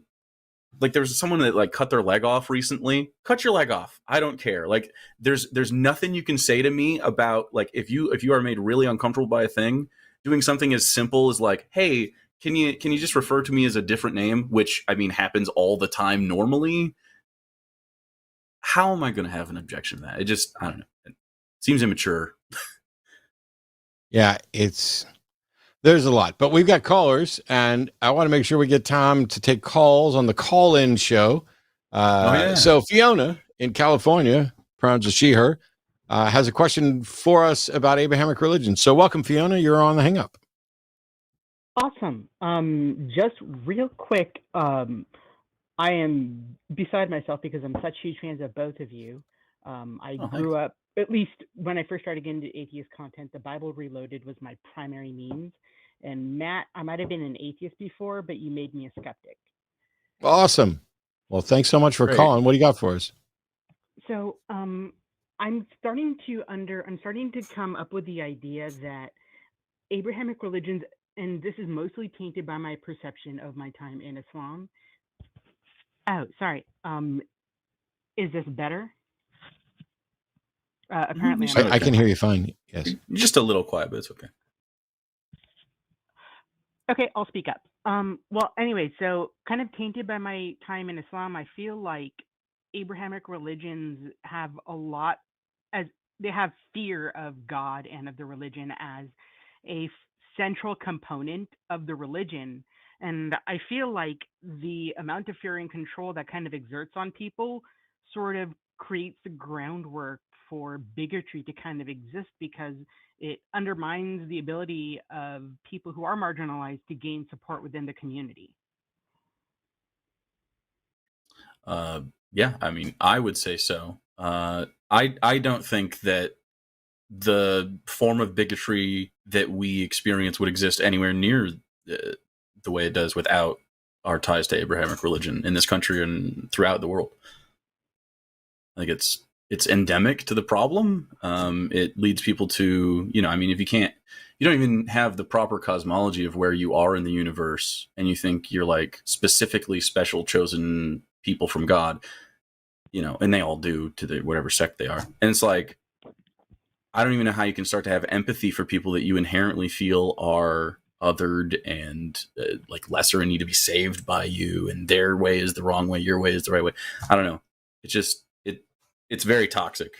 like there's someone that like cut their leg off recently. Cut your leg off. I don't care. Like there's nothing you can say to me about like if you are made really uncomfortable by a thing, doing something as simple as like, hey, can you just refer to me as a different name, which I mean happens all the time normally. How am I going to have an objection to that? I don't know. It seems immature. Yeah, there's a lot, but we've got callers, and I want to make sure we get time to take calls on the call-in show. So Fiona in California, pronouns as she, her, has a question for us about Abrahamic religion. So welcome, Fiona. You're on the Hang Up. Awesome. Just real quick, I am beside myself because I'm such huge fans of both of you. I grew up, at least when I first started getting into atheist content, the Bible Reloaded was my primary means. And Matt, I might have been an atheist before, but you made me a skeptic. Awesome. Well, thanks so much for calling. What do you got for us? So I'm starting to come up with the idea that Abrahamic religions, and this is mostly tainted by my perception of my time in Islam. Oh, sorry. Is this better? Apparently, I can hear you fine. Yes. Just a little quiet, but it's okay. Okay, I'll speak up. Well, anyway, so kind of tainted by my time in Islam, I feel like Abrahamic religions have they have fear of God and of the religion as a central component of the religion. And I feel like the amount of fear and control that kind of exerts on people sort of creates the groundwork for bigotry to kind of exist, because it undermines the ability of people who are marginalized to gain support within the community. Yeah, I mean, I would say so. I don't think that the form of bigotry that we experience would exist anywhere near the way it does without our ties to Abrahamic religion in this country and throughout the world. I think it's endemic to the problem. It leads people to, I mean, if you don't even have the proper cosmology of where you are in the universe, and you think you're like specifically special chosen people from God, and they all do to whatever sect they are. And it's like, I don't even know how you can start to have empathy for people that you inherently feel are othered and like lesser and need to be saved by you, and their way is the wrong way, your way is the right way. I don't know. It's just, it's very toxic.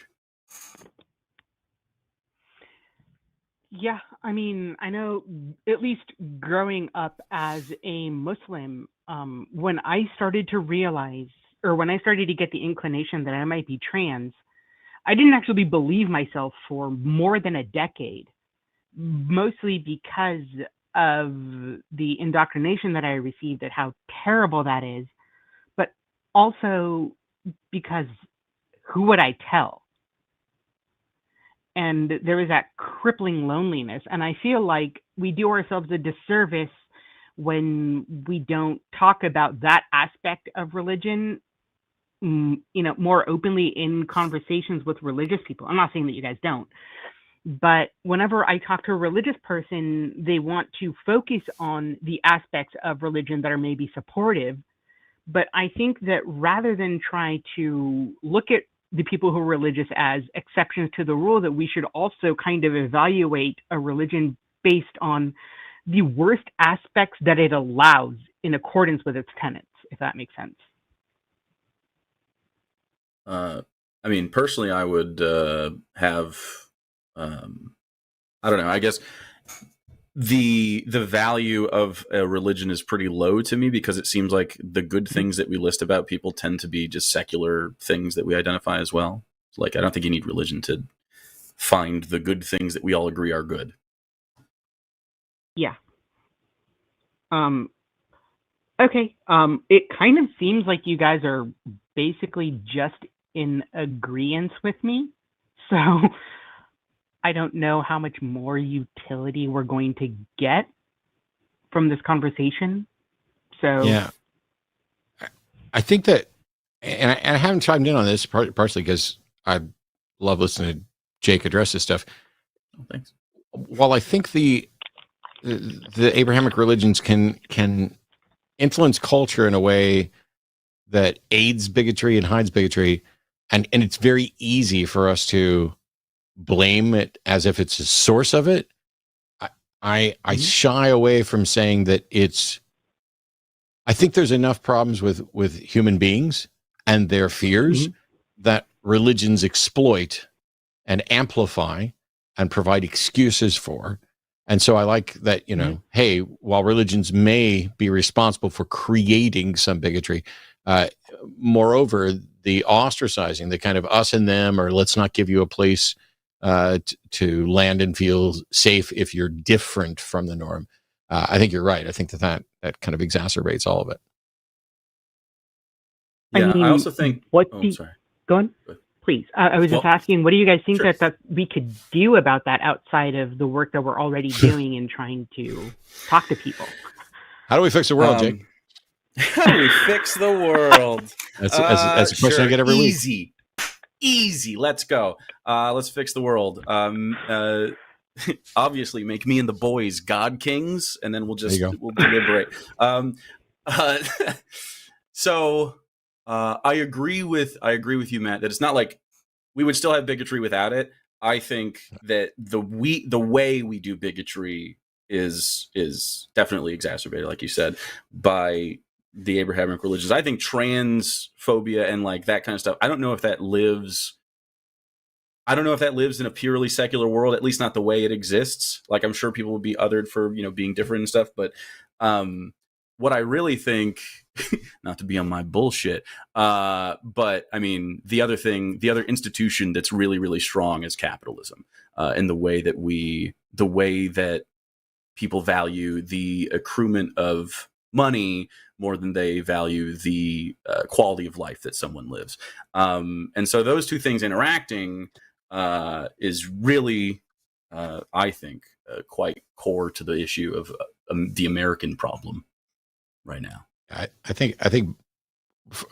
Yeah, I mean, I know, at least growing up as a Muslim, when I started to realize, or when I started to get the inclination that I might be trans, I didn't actually believe myself for more than a decade, mostly because of the indoctrination that I received at how terrible that is, but also because who would I tell? And there was that crippling loneliness. And I feel like we do ourselves a disservice when we don't talk about that aspect of religion, more openly in conversations with religious people. I'm not saying that you guys don't, but whenever I talk to a religious person, they want to focus on the aspects of religion that are maybe supportive. But I think that rather than try to look at the people who are religious as exceptions to the rule, that we should also kind of evaluate a religion based on the worst aspects that it allows in accordance with its tenets, if that makes sense. I mean, personally, I would have, I don't know, I guess the value of a religion is pretty low to me, because it seems like the good things that we list about people tend to be just secular things that we identify as well. Like, I don't think you need religion to find the good things that we all agree are good. Yeah. Okay. It kind of seems like you guys are basically just in agreement with me. So I don't know how much more utility we're going to get from this conversation. So yeah, I think that, and I haven't chimed in on this partially because I love listening to Jake address this stuff. Oh, thanks. While I think the Abrahamic religions can influence culture in a way that aids bigotry and hides bigotry, and it's very easy for us to blame it as if it's a source of it. I shy away from saying that it's. I think there's enough problems with human beings and their fears that religions exploit and amplify and provide excuses for. And so I like that, hey, while religions may be responsible for creating some bigotry, moreover, the ostracizing, the kind of us and them, or let's not give you a place to land and feel safe if you're different from the norm. I think you're right. I think that kind of exacerbates all of it. Yeah, I mean, I also think. Sorry. Go on. Please. I was just asking, what do you guys think that we could do about that outside of the work that we're already doing in trying to talk to people? How do we fix the world, Jake? How do we fix the world? That's a question I get every week. Easy. Let's go. Let's fix the world. Obviously, make me and the boys God kings, and then we'll deliberate. So. I agree with you, Matt, that it's not like we would still have bigotry without it. I think that the way we do bigotry is definitely exacerbated, like you said, by the Abrahamic religions. I think transphobia and like that kind of stuff, I don't know if that lives in a purely secular world, at least not the way it exists. Like, I'm sure people would be othered for, being different and stuff, but what I really think, not to be on my bullshit, but I mean, the other institution that's really, really strong is capitalism, and the way that people value the accruement of money more than they value the quality of life that someone lives. And so those two things interacting is really, I think, quite core to the issue of the American problem right now. I think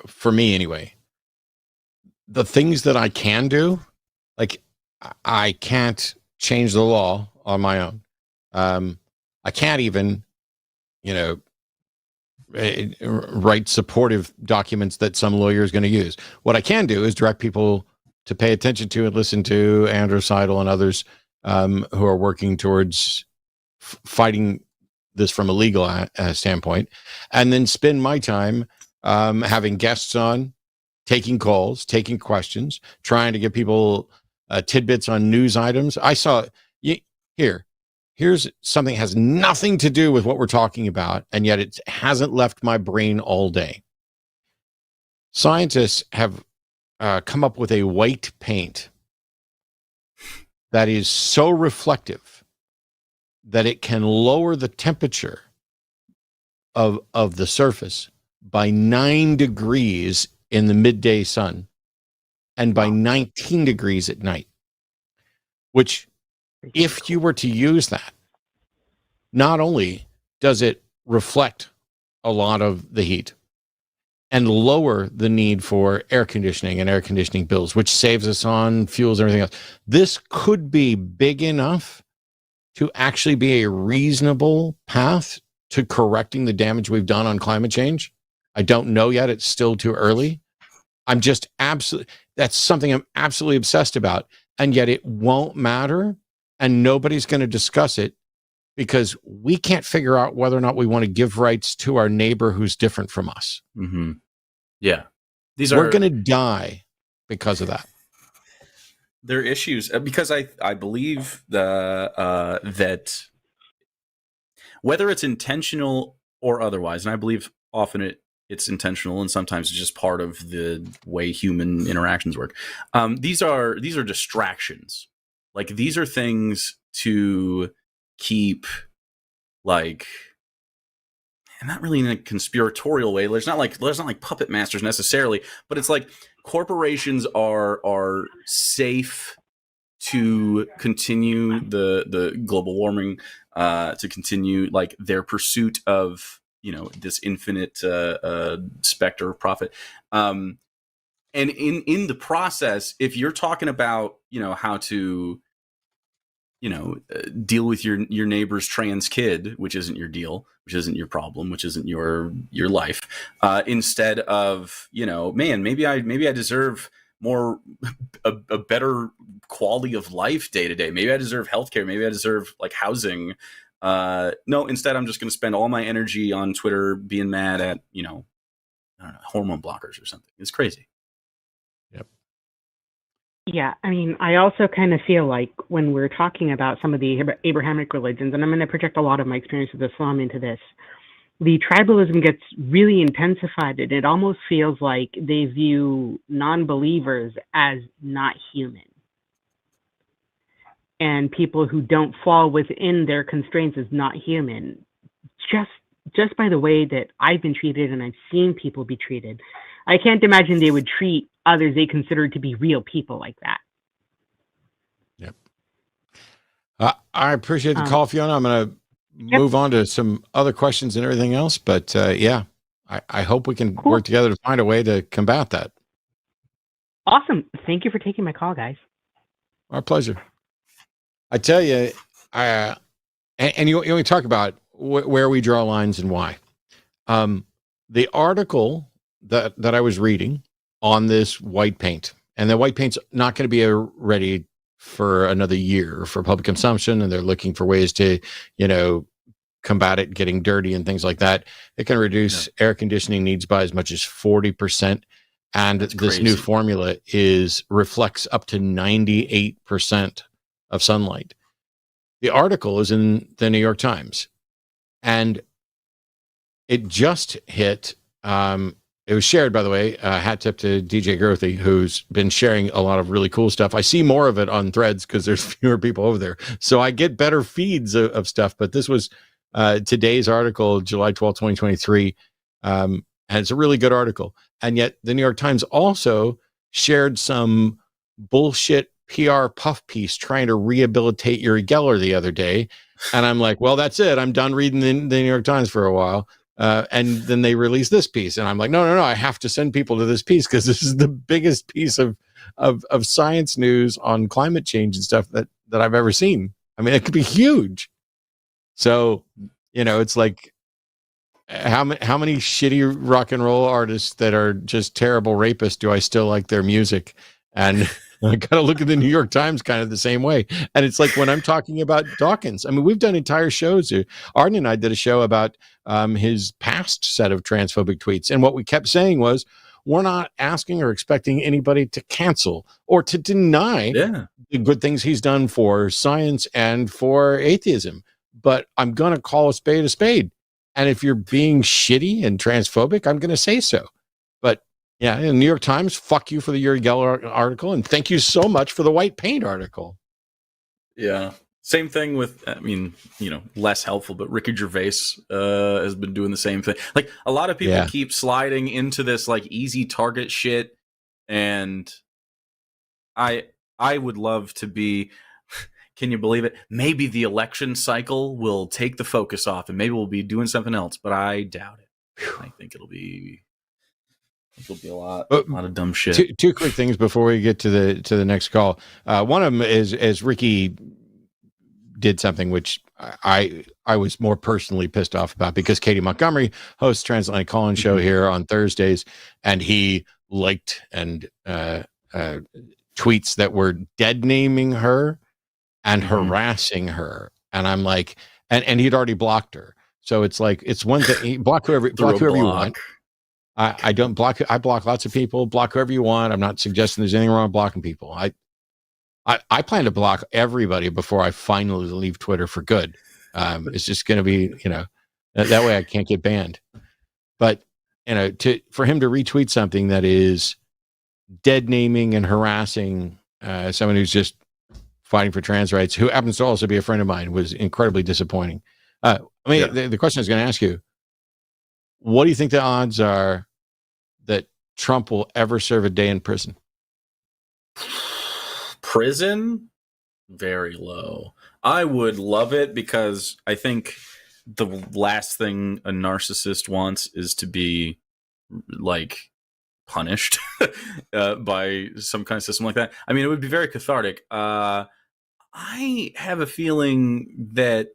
for me anyway, the things that I can do, like I can't change the law on my own. I can't even, write supportive documents that some lawyer is going to use. What I can do is direct people to pay attention to and listen to Andrew Seidel and others who are working towards fighting this from a legal standpoint, and then spend my time having guests on, taking calls, taking questions, trying to give people tidbits on news items. I saw here's something that has nothing to do with what we're talking about, and yet it hasn't left my brain all day. Scientists have come up with a white paint that is so reflective that it can lower the temperature of the surface by 9 degrees in the midday sun and by 19 degrees at night, which if you were to use that, not only does it reflect a lot of the heat and lower the need for air conditioning and air conditioning bills, which saves us on fuels and everything else, this could be big enough to actually be a reasonable path to correcting the damage we've done on climate change. I don't know yet. It's still too early. That's something I'm absolutely obsessed about. And yet it won't matter. And nobody's going to discuss it because we can't figure out whether or not we want to give rights to our neighbor who's different from us. Mm-hmm. Yeah. We're going to die because of that. There are issues because I believe that whether it's intentional or otherwise, and I believe often it's intentional and sometimes it's just part of the way human interactions work. These are distractions. Like, these are things to keep, like, and not really in a conspiratorial way. There's not like puppet masters necessarily, but it's like corporations are safe to continue the global warming, to continue like their pursuit of this infinite specter of profit, And in the process, if you're talking about, how to, deal with your neighbor's trans kid, which isn't your deal, which isn't your problem, which isn't your life, instead of, man, maybe I deserve more, a better quality of life day to day. Maybe I deserve healthcare. Maybe I deserve like housing. No, instead I'm just going to spend all my energy on Twitter being mad at, I don't know, hormone blockers or something. It's crazy. Yep. Yeah, I mean, I also kind of feel like when we're talking about some of the Abrahamic religions, and I'm going to project a lot of my experience with Islam into this, the tribalism gets really intensified, and it almost feels like they view non-believers as not human. And people who don't fall within their constraints as not human, just by the way that I've been treated and I've seen people be treated, I can't imagine they would treat others they consider to be real people like that. Yep. I appreciate the call, Fiona. I'm going to move on to some other questions and everything else. But yeah, I hope we can work together to find a way to combat that. Awesome. Thank you for taking my call, guys. Our pleasure. I tell you, and you talk about where we draw lines and why. The article that I was reading on this white paint, and the white paint's not going to be ready for another year for public consumption, and they're looking for ways to, combat it getting dirty and things like that. It can reduce air conditioning needs by as much as 40%. And this new formula reflects up to 98% of sunlight. The article is in the New York Times, and it just hit. It was shared, by the way. Hat tip to DJ Grothy, who's been sharing a lot of really cool stuff. I see more of it on Threads because there's fewer people over there, so I get better feeds of stuff. But this was today's article, July 12th, 2023, and it's a really good article. And yet, the New York Times also shared some bullshit PR puff piece trying to rehabilitate Uri Geller the other day. And I'm like, well, that's it. I'm done reading the New York Times for a while. And then they released this piece. And I'm like, no, I have to send people to this piece because this is the biggest piece of science news on climate change and stuff that I've ever seen. I mean, it could be huge. So, it's like, how many shitty rock and roll artists that are just terrible rapists do I still like their music? And I gotta look at the New York Times kind of the same way. And it's like when I'm talking about Dawkins, I mean, we've done entire shows. Arden and I did a show about his past set of transphobic tweets. And what we kept saying was, we're not asking or expecting anybody to cancel or to deny the good things he's done for science and for atheism. But I'm going to call a spade a spade. And if you're being shitty and transphobic, I'm going to say so. But yeah, in the New York Times, fuck you for the Uri Geller article. And thank you so much for the white paint article. Yeah. Same thing with, less helpful, but Ricky Gervais has been doing the same thing. Like, a lot of people keep sliding into this like easy target shit. And I would love to be, can you believe it? Maybe the election cycle will take the focus off and maybe we'll be doing something else, but I doubt it. I think it'll be a lot of dumb shit. Two quick things before we get to the next call. One of them is Ricky did something which I was more personally pissed off about because Katy Montgomerie hosts Transatlantic Call-In Show here on Thursdays, and he liked and tweets that were dead naming her and harassing her. And I'm like, and he'd already blocked her. So it's like, it's one thing, block whoever you want. I don't block. I block lots of people. Block whoever you want. I'm not suggesting there's anything wrong with blocking people. I plan to block everybody before I finally leave Twitter for good. It's just going to be, that way I can't get banned. But for him to retweet something that is dead naming and harassing someone who's just fighting for trans rights, who happens to also be a friend of mine, was incredibly disappointing. The question I was going to ask you, what do you think the odds are that Trump will ever serve a day in prison? Prison? Very low. I would love it because I think the last thing a narcissist wants is to be like punished by some kind of system like that. I mean, it would be very cathartic. I have a feeling that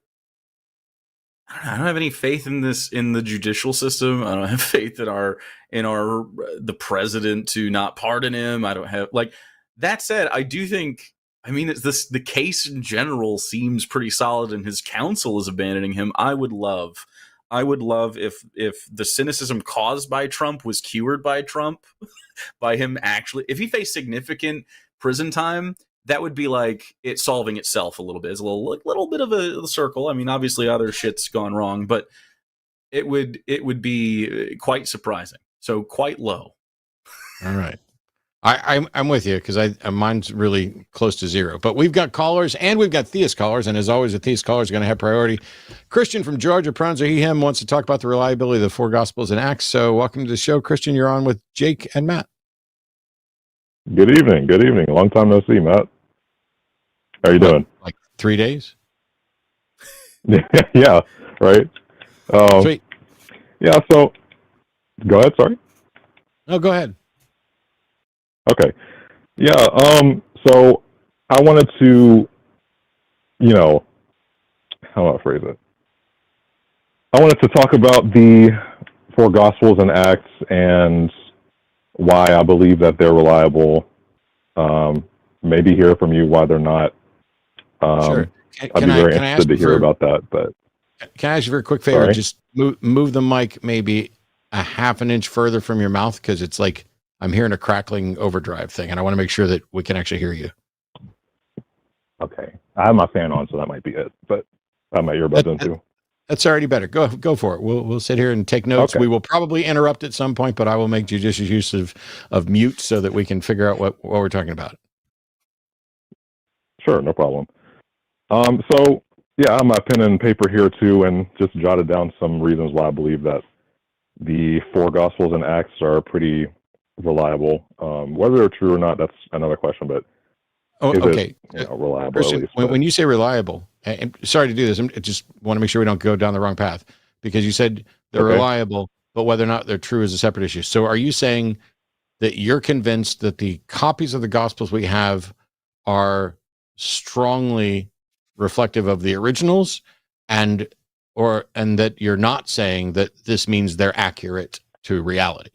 I don't have any faith in the judicial system. I don't have faith in the president to not pardon him. I don't have, like, that said, I do think, I mean, the case in general seems pretty solid, and his counsel is abandoning him. I would love if the cynicism caused by Trump was cured by Trump, by him actually, if he faced significant prison time, that would be like it solving itself a little bit. It's a little bit of a circle. I mean, obviously other shit's gone wrong, but it would be quite surprising. So quite low. All right. I'm with you because mine's really close to zero. But we've got callers and we've got theist callers, and as always, the theist callers are going to have priority. Christian from Georgia, pronouns are he, him, wants to talk about the reliability of the four Gospels and Acts. So welcome to the show, Christian. You're on with Jake and Matt. Good evening. Good evening. Long time no see, Matt. How are you doing? Like 3 days? Yeah, right. Sweet. Yeah, so go ahead, sorry. No, go ahead. Okay. Yeah, so I wanted to, how do I phrase it? I wanted to talk about the four Gospels and Acts and why I believe that they're reliable. Maybe hear from you why they're not. Sure. I'd be very interested to hear about that. But can I ask you for a quick favor? Sorry? Just move the mic maybe a half an inch further from your mouth, because it's like I'm hearing a crackling overdrive thing, and I want to make sure that we can actually hear you. Okay. I have my fan on, so that might be it. But I have my earbuds in too. That's already better. Go for it. We'll sit here and take notes. Okay. We will probably interrupt at some point, but I will make judicious use of mute so that we can figure out what we're talking about. Sure, no problem. So yeah, I have my pen and paper here too, and just jotted down some reasons why I believe that the four Gospels and Acts are pretty reliable. Whether they're true or not, that's another question. But okay, reliable. Christian, at least, when you say reliable, and sorry to do this, I just want to make sure we don't go down the wrong path, because you said they're reliable, but whether or not they're true is a separate issue. So are you saying that you're convinced that the copies of the Gospels we have are strongly reflective of the originals, and that you're not saying that this means they're accurate to reality?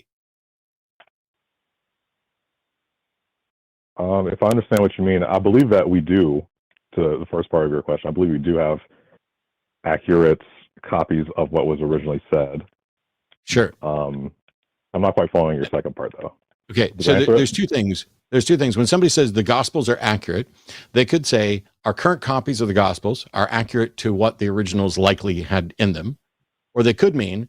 If I understand what you mean, I believe that we do, to the first part of your question, I believe we do have accurate copies of what was originally said. Sure. I'm not quite following your second part, though. Okay, so there's two things. There's two things. When somebody says the Gospels are accurate, they could say our current copies of the Gospels are accurate to what the originals likely had in them. Or they could mean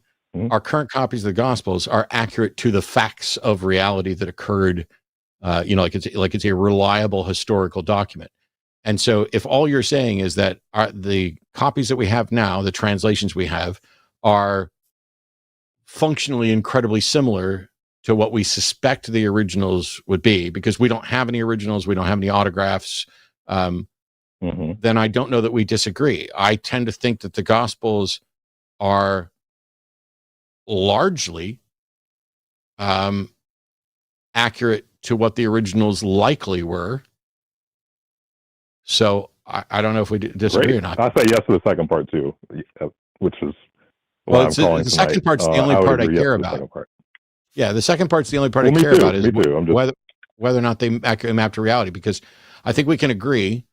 our current copies of the Gospels are accurate to the facts of reality that occurred, like it's a reliable historical document. And so if all you're saying is that the copies that we have now, the translations we have, are functionally incredibly similar to what we suspect the originals would be, because we don't have any originals, we don't have any autographs, then I don't know that we disagree. I tend to think that the Gospels are largely accurate to what the originals likely were. So I don't know if we disagree or not. I'll say yes to the second part too, which is the second part's the only part I care about. Yeah, the second part's the only part I care about is whether or not they map to reality, because I think we can agree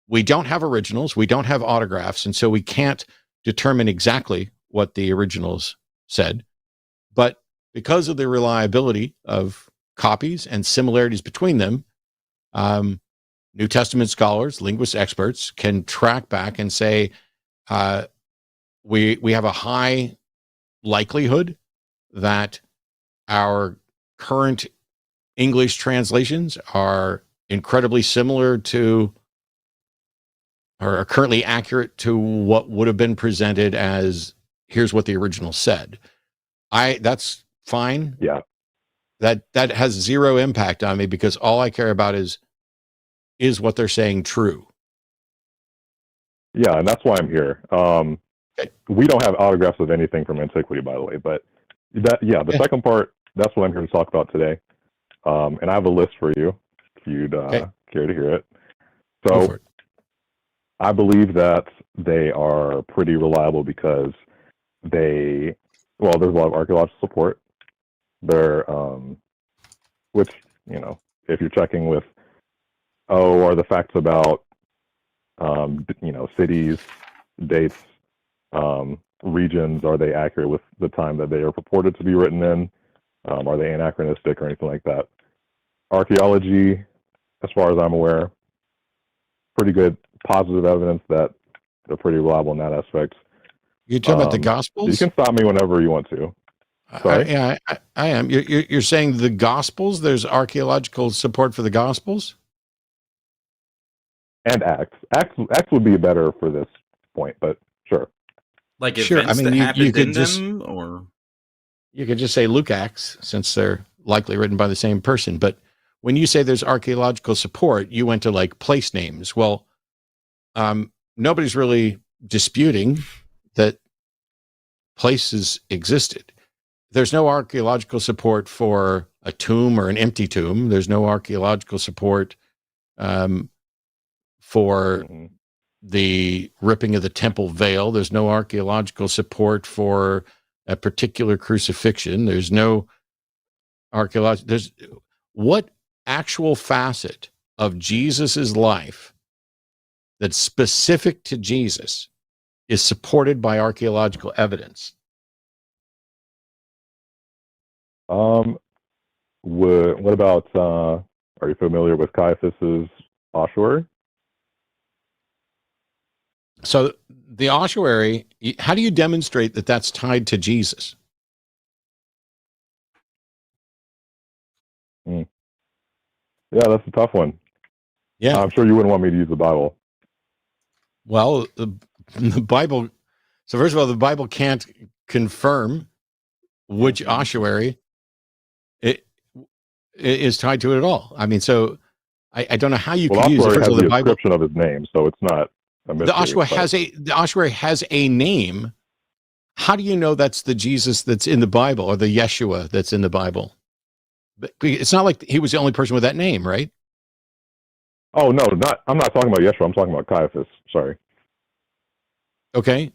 we don't have originals, we don't have autographs, and so we can't determine exactly what the originals said. But because of the reliability of copies and similarities between them, New Testament scholars, linguist experts can track back and say we have a high likelihood that our current English translations are incredibly similar to, or are currently accurate to, what would have been presented as here's what the original said. That's fine. Yeah. That has zero impact on me, because all I care about is what they're saying true? Yeah, and that's why I'm here. We don't have autographs of anything from antiquity, by the way, but the second part, that's what I'm here to talk about today. And I have a list for you if you'd Okay. care to hear it. Go So for it. I believe that they are pretty reliable because there's a lot of archaeological support. Which, if you're checking with, are the facts about, cities, dates, regions, are they accurate with the time that they are purported to be written in? Are they anachronistic or anything like that? Archaeology, as far as I'm aware, pretty good positive evidence that they're pretty reliable in that aspect. You talking about the You Gospels? can stop me whenever you want to. Sorry? I am. You're saying the Gospels? There's archaeological support for the Gospels? And Acts. Acts would be better for this point, but sure. Like Sure, events I mean, that you happened could in just- them, or You could just say Luke Acts, since they're likely written by the same person. But when you say there's archaeological support, you went to like place names. Well, nobody's really disputing that places existed. There's no archaeological support for a tomb or an empty tomb. There's no archaeological support for Mhm. the ripping of the temple veil. There's no archaeological support for a particular crucifixion. There's no what actual facet of Jesus's life that's specific to Jesus is supported by archaeological evidence? What about, are you familiar with Caiaphas's ossuary? So the ossuary, how do you demonstrate that that's tied to Jesus? Yeah, that's a tough one. Yeah. I'm sure you wouldn't want me to use the Bible. Well, the Bible. So first of all, the Bible can't confirm which ossuary it is tied to it at all. I mean, so I don't know how you could use it. Ossuary First has of all, the the Bible. description of his name, so it's not a mystery. The ossuary has a name. How do you know that's the Jesus that's in the Bible or the Yeshua that's in the Bible? It's not like he was the only person with that name, right? Oh no, I'm not talking about Yeshua. I'm talking about Caiaphas. Sorry. Okay.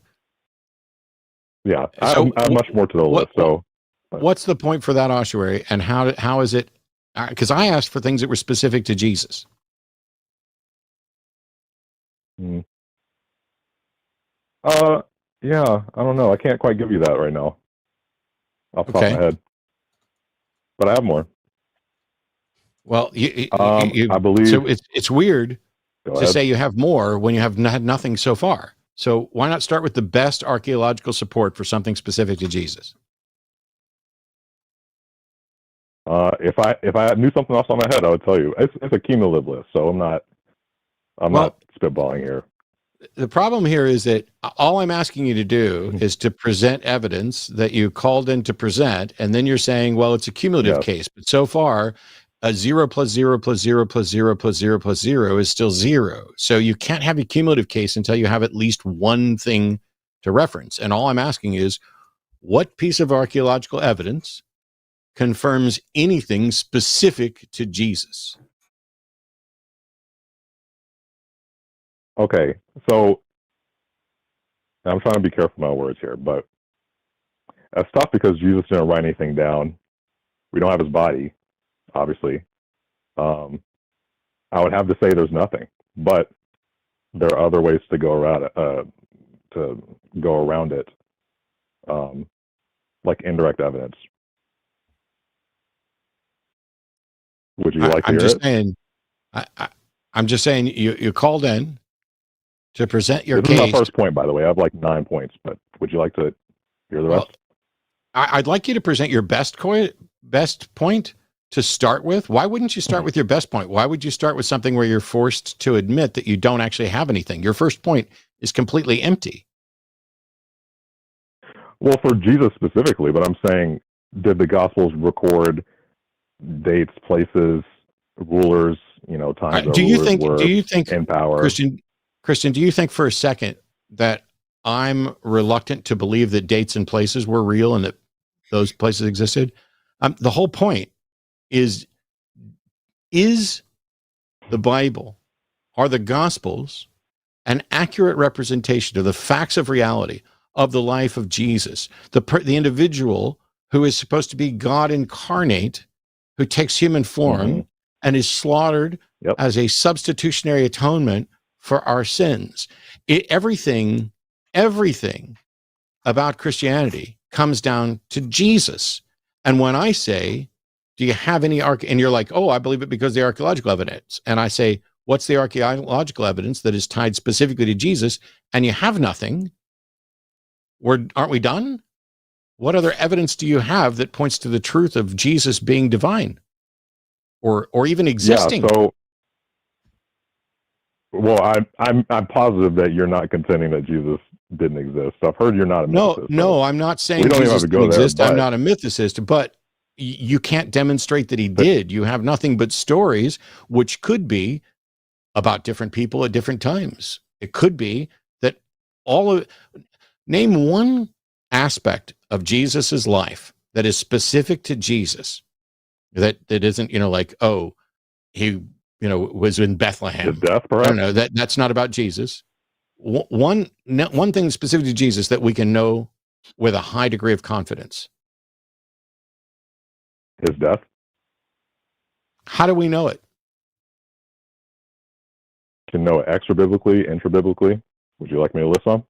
Yeah, So I have much more to the list. So, what's the point for that ossuary, and how is it? Because I asked for things that were specific to Jesus. yeah, I don't know. I can't quite give you that right now, off the top of my head. But I have more. Well, I believe. So it's weird Go to ahead. say you have more when you have had nothing so far. So why not start with the best archaeological support for something specific to Jesus? If I knew something else on my head, I would tell you. It's a cumulative list, so I'm not spitballing here. The problem here is that all I'm asking you to do is to present evidence that you called in to present, and then you're saying, well, it's a cumulative case. But so far, a 0 plus 0 plus 0 plus 0 plus 0 plus 0 is still 0. So you can't have a cumulative case until you have at least one thing to reference. And all I'm asking is, what piece of archaeological evidence confirms anything specific to Jesus? Okay, so I'm trying to be careful with my words here, but that's tough because Jesus didn't write anything down. We don't have his body, obviously. I would have to say there's nothing, but there are other ways to go around it, like indirect evidence. Would you like to hear it? I'm just saying you called in to present your case. This is my first point, by the way. I have like 9 points, but would you like to hear the rest? I'd like you to present your best point to start with. Why wouldn't you start with your best point? Why would you start with something where you're forced to admit that you don't actually have anything? Your first point is completely empty. Well, for Jesus specifically, but I'm saying, did the Gospels record dates, places, rulers, times that rulers were in power? Christian, do you think for a second that I'm reluctant to believe that dates and places were real and that those places existed? The whole point is Is the Bible, are the Gospels, an accurate representation of the facts of reality of the life of Jesus, the individual who is supposed to be God incarnate, who takes human form and is slaughtered as a substitutionary atonement for our sins? Everything about Christianity comes down to Jesus. And when I say, do you have any and you're like, oh, I believe it because of the archaeological evidence. And I say, what's the archaeological evidence that is tied specifically to Jesus? And you have nothing. Aren't we done? What other evidence do you have that points to the truth of Jesus being divine or even existing? Yeah, so, well, I'm positive that you're not contending that Jesus didn't exist. So I've heard you're not a mythicist. No, I'm not saying Jesus didn't exist. I'm not a mythicist, but you can't demonstrate that he did. You have nothing but stories, which could be about different people at different times. It could be that name one aspect of Jesus's life that is specific to Jesus, that isn't, like, oh, he, was in Bethlehem. His death, perhaps? I don't know. That's not about Jesus. One thing specific to Jesus that we can know with a high degree of confidence. His death. How do we know it? Can know it extra biblically, intra biblically. Would you like me to list some?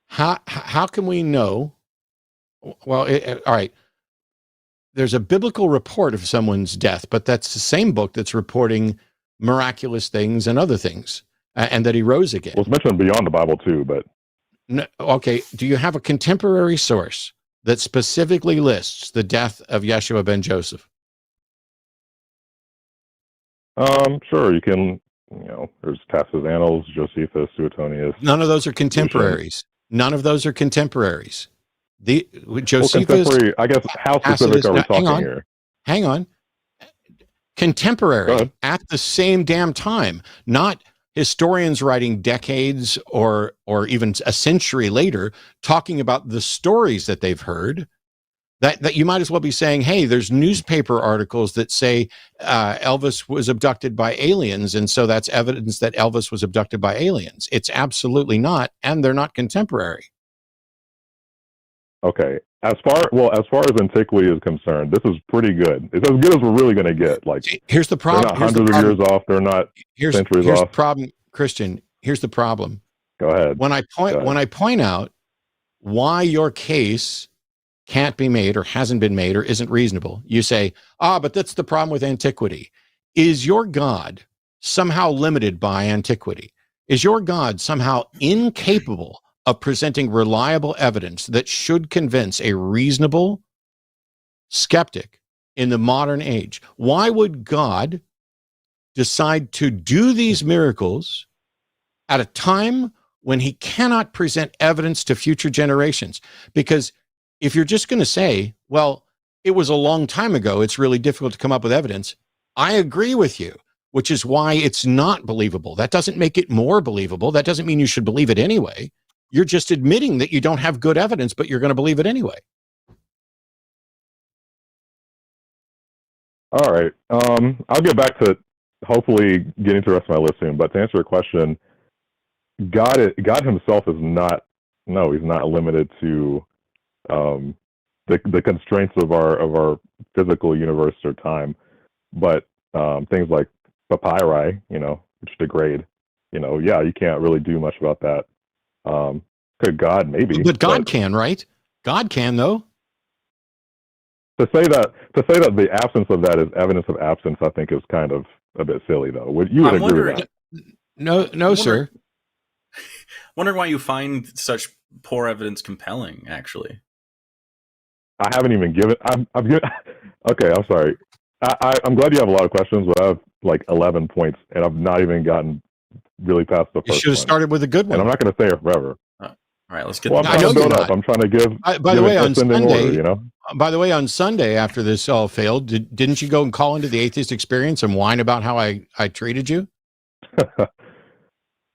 How can we know? Well, all right. There's a biblical report of someone's death, but that's the same book that's reporting miraculous things and other things, and that he rose again. Well, it's mentioned beyond the Bible too, but no, okay. Do you have a contemporary source that specifically lists the death of Yeshua ben Joseph? Sure. You can. There's TACIS Annals, Josephus, Suetonius. None of those are contemporaries. None of those are contemporaries. Josephus, I guess, how specific are we talking here? Hang on. Contemporary at the same damn time, not historians writing decades or even a century later talking about the stories that they've heard. That you might as well be saying, hey, there's newspaper articles that say Elvis was abducted by aliens, and so that's evidence that Elvis was abducted by aliens. It's absolutely not, and they're not contemporary. Okay. As far as antiquity is concerned, this is pretty good. It's as good as we're really going to get. Like, here's the problem. They're not hundreds of years off. They're not centuries off. Here's the problem, Christian. Here's the problem. Go ahead. When I point out why your case can't be made or hasn't been made or isn't reasonable, you say, but that's the problem with antiquity. Is your God somehow limited by antiquity? Is your God somehow incapable of presenting reliable evidence that should convince a reasonable skeptic in the modern age? Why would God decide to do these miracles at a time when he cannot present evidence to future generations? Because if you're just going to say, well, it was a long time ago, it's really difficult to come up with evidence, I agree with you, which is why it's not believable. That doesn't make it more believable. That doesn't mean you should believe it anyway. You're just admitting that you don't have good evidence, but you're going to believe it anyway. All right. I'll get back to hopefully getting to the rest of my list soon. But to answer your question, God himself is not. No, he's not limited to the constraints of our physical universe or time. But things like papyri, which degrade, you can't really do much about that. Could God maybe? But God can, right? God can, though. To say that the absence of that is evidence of absence, I think is kind of a bit silly, though. Would agree with that? No, sir. Wondering why you find such poor evidence compelling, actually. I haven't even given. Okay, I'm sorry. I'm glad you have a lot of questions, but I have like 11 points, and I've not even gotten really past the first one. You should have started with a good one. And I'm not going to stay here forever. All right, let's get. Well, I'm trying to build up. I'm trying to give. By the way, on Sunday, order, By the way, on Sunday, after this all failed, didn't you go and call into the Atheist Experience and whine about how I treated you?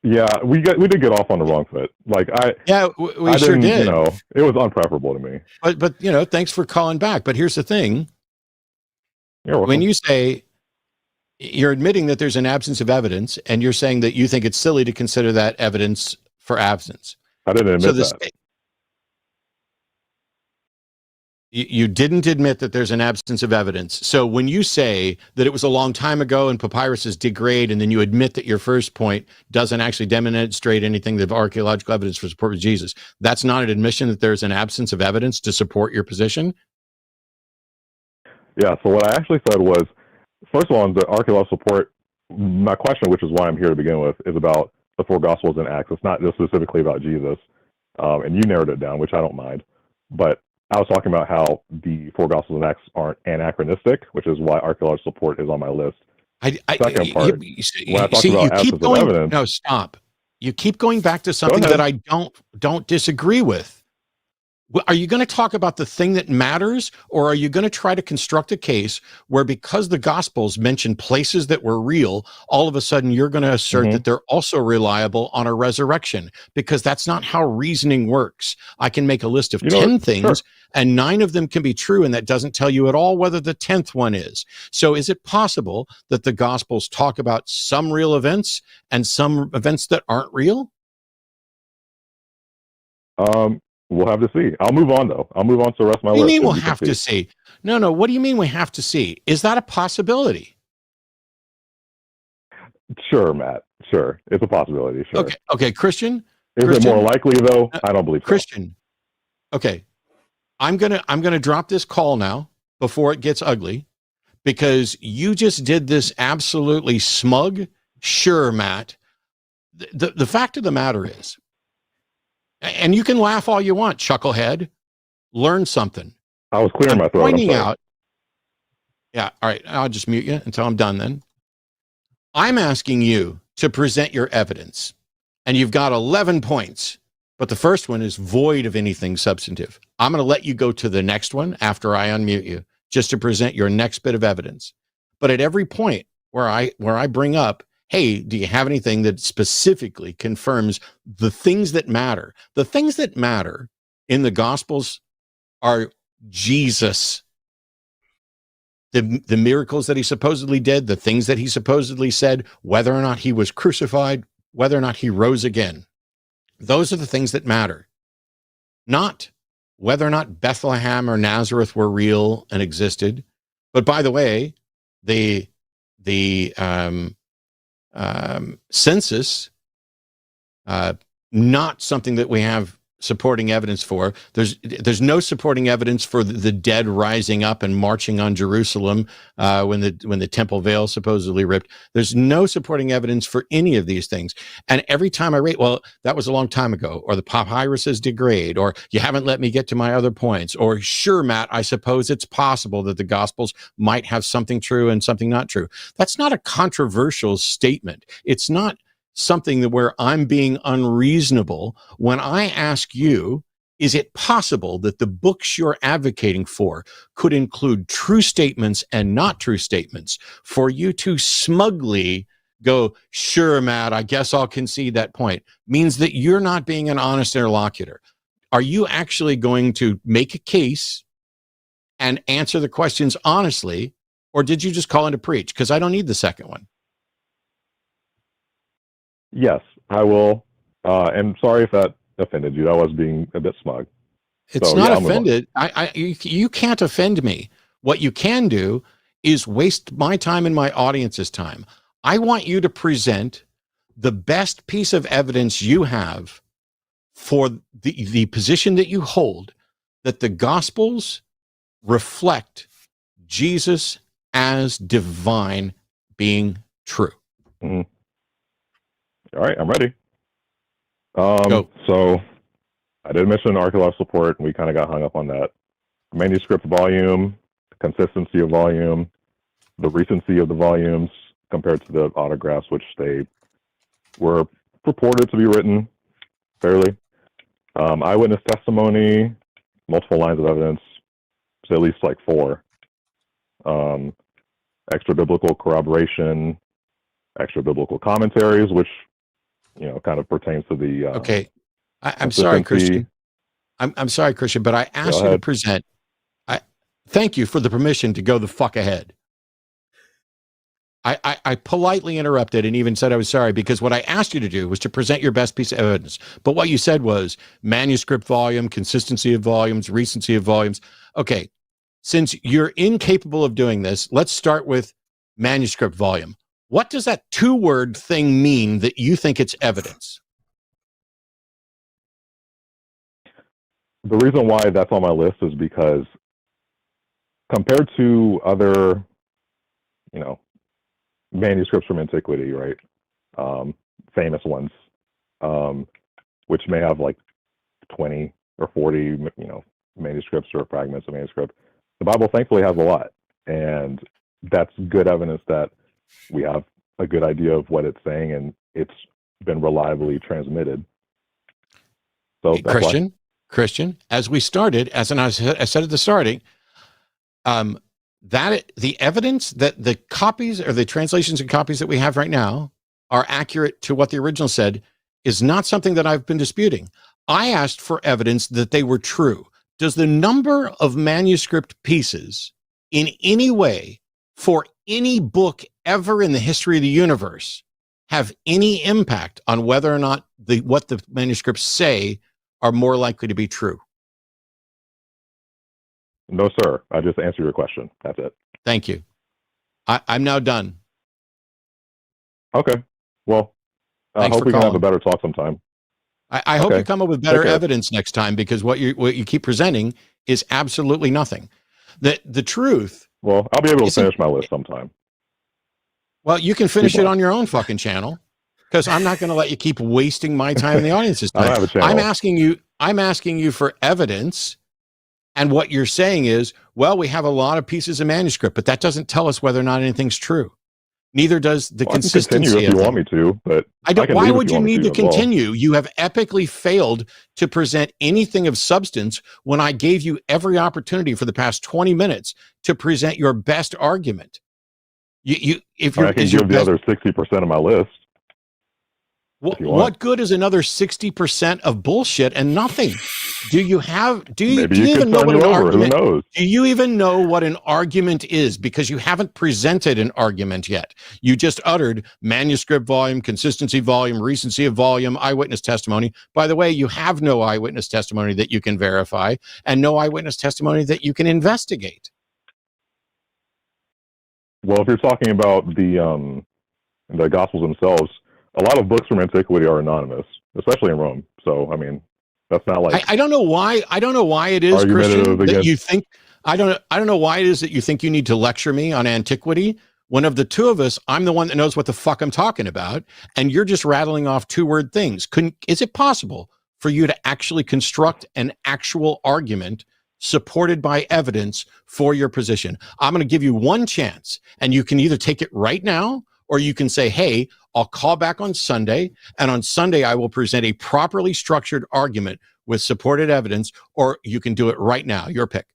Yeah, we did get off on the wrong foot. Like we sure did. It was unpreferable to me. But thanks for calling back. But here's the thing: You're welcome. When you say you're admitting that there's an absence of evidence, and you're saying that you think it's silly to consider that evidence for absence. I didn't So admit that. You didn't admit that there's an absence of evidence. So when you say that it was a long time ago and papyruses degrade, and then you admit that your first point doesn't actually demonstrate anything of archaeological evidence for support of Jesus, that's not an admission that there's an absence of evidence to support your position? Yeah, so what I actually said was, first of all, on the archaeological support, my question, which is why I'm here to begin with, is about the four Gospels and Acts. It's not just specifically about Jesus. And you narrowed it down, which I don't mind. But I was talking about how the four Gospels and Acts aren't anachronistic, which is why archaeological support is on my list. Second part, when I talk about absence of evidence. No, stop. You keep going back to something that I don't disagree with. Are you going to talk about the thing that matters, or are you going to try to construct a case where, because the Gospels mention places that were real, all of a sudden you're going to assert that they're also reliable on a resurrection? Because that's not how reasoning works. I can make a list of 10 things, and 9 of them can be true, and that doesn't tell you at all whether the 10th one is. So is it possible that the Gospels talk about some real events and some events that aren't real? We'll have to see. I'll move on, though. I'll move on to the rest of my list. What do you mean we'll have to see? No. What do you mean we have to see? Is that a possibility? Sure, Matt. Sure. It's a possibility. Sure. Okay. Christian? Is it more likely, though? I don't believe so. Christian. Okay. I'm gonna drop this call now before it gets ugly, because you just did this absolutely smug. Sure, Matt. The fact of the matter is, and you can laugh all you want, chucklehead, learn something. I was clearing my throat. Pointing out. Yeah. All right. I'll just mute you until I'm done then. I'm asking you to present your evidence, and you've got 11 points, but the first one is void of anything substantive. I'm going to let you go to the next one after I unmute you, just to present your next bit of evidence. But at every point where I bring up, hey, do you have anything that specifically confirms the things that matter? The things that matter in the Gospels are Jesus, the miracles that he supposedly did, the things that he supposedly said, whether or not he was crucified, whether or not he rose again. Those are the things that matter, not whether or not Bethlehem or Nazareth were real and existed. But by the way, the census, not something that we have supporting evidence for. There's no supporting evidence for the dead rising up and marching on Jerusalem when the temple veil supposedly ripped. There's no supporting evidence for any of these things. And every time I rate, well, that was a long time ago, or the papyruses degrade, or you haven't let me get to my other points, or sure, Matt, I suppose it's possible that the Gospels might have something true and something not true. That's not a controversial statement. It's not something that where I'm being unreasonable when I ask you, is it possible that the books you're advocating for could include true statements and not true statements? For you to smugly go, sure, Matt, I guess I'll concede that point, means that you're not being an honest interlocutor. Are you actually going to make a case and answer the questions honestly, or did you just call in to preach? Because I don't need the second one. Yes, I will. And sorry if that offended you. I was being a bit smug. It's not offended. You can't offend me. What you can do is waste my time and my audience's time. I want you to present the best piece of evidence you have for the position that you hold, that the Gospels reflect Jesus as divine being true. Mm-hmm. All right, I'm ready. Go. So I did mention archaeological support, and we kind of got hung up on that. Manuscript volume, consistency of volume, the recency of the volumes compared to the autographs, which they were purported to be written fairly. Eyewitness testimony, multiple lines of evidence, so at least like 4. Extra biblical corroboration, extra biblical commentaries, which kind of pertains to the okay. I'm sorry, Christian. I'm sorry, Christian, but I asked you to present. Thank you for the permission to go the fuck ahead. I politely interrupted and even said I was sorry because what I asked you to do was to present your best piece of evidence. But what you said was manuscript volume, consistency of volumes, recency of volumes. Okay, since you're incapable of doing this, let's start with manuscript volume. What does that 2-word thing mean that you think it's evidence? The reason why that's on my list is because compared to other, manuscripts from antiquity, right? Famous ones, which may have like 20 or 40, manuscripts or fragments of manuscript. The Bible thankfully has a lot, and that's good evidence that we have a good idea of what it's saying, and it's been reliably transmitted. So that's Christian, as we started, I said at the starting, that the evidence that the copies or the translations and copies that we have right now are accurate to what the original said is not something that I've been disputing. I asked for evidence that they were true. Does the number of manuscript pieces in any way for any book ever in the history of the universe have any impact on whether or not what the manuscripts say are more likely to be true? No, sir. I just answered your question. That's it. Thank you. I'm now done. Okay. Well, I hope we can have a better talk sometime. I hope you come up with better evidence next time, because what you keep presenting is absolutely nothing. The truth. Well, I'll be able to finish my list sometime. Well, you can finish it on your own fucking channel, because I'm not going to let you keep wasting my time and the audience's time. I don't have a channel. I'm asking you for evidence. And what you're saying is, well, we have a lot of pieces of manuscript, but that doesn't tell us whether or not anything's true. Neither does the consistency. I can continue if you want me to, but why would you need to continue? You have epically failed to present anything of substance when I gave you every opportunity for the past 20 minutes to present your best argument. I can give the other 60% of my list. What good is another 60% of bullshit and nothing? Do you even know what an argument? Who knows? Do you even know what an argument is? Because you haven't presented an argument yet. You just uttered manuscript volume, consistency volume, recency of volume, eyewitness testimony. By the way, you have no eyewitness testimony that you can verify, and no eyewitness testimony that you can investigate. Well, if you're talking about the Gospels themselves, a lot of books from antiquity are anonymous, especially in Rome. So, I mean, that's not like I don't know why it is, Christian, that you think I don't know why it is that you think you need to lecture me on antiquity. When of the two of us, I'm the one that knows what the fuck I'm talking about, and you're just rattling off 2-word things. Is it possible for you to actually construct an actual argument supported by evidence for your position? I'm going to give you one chance, and you can either take it right now, or you can say, hey, I'll call back on Sunday, and on Sunday I will present a properly structured argument with supported evidence, or you can do it right now. Your pick.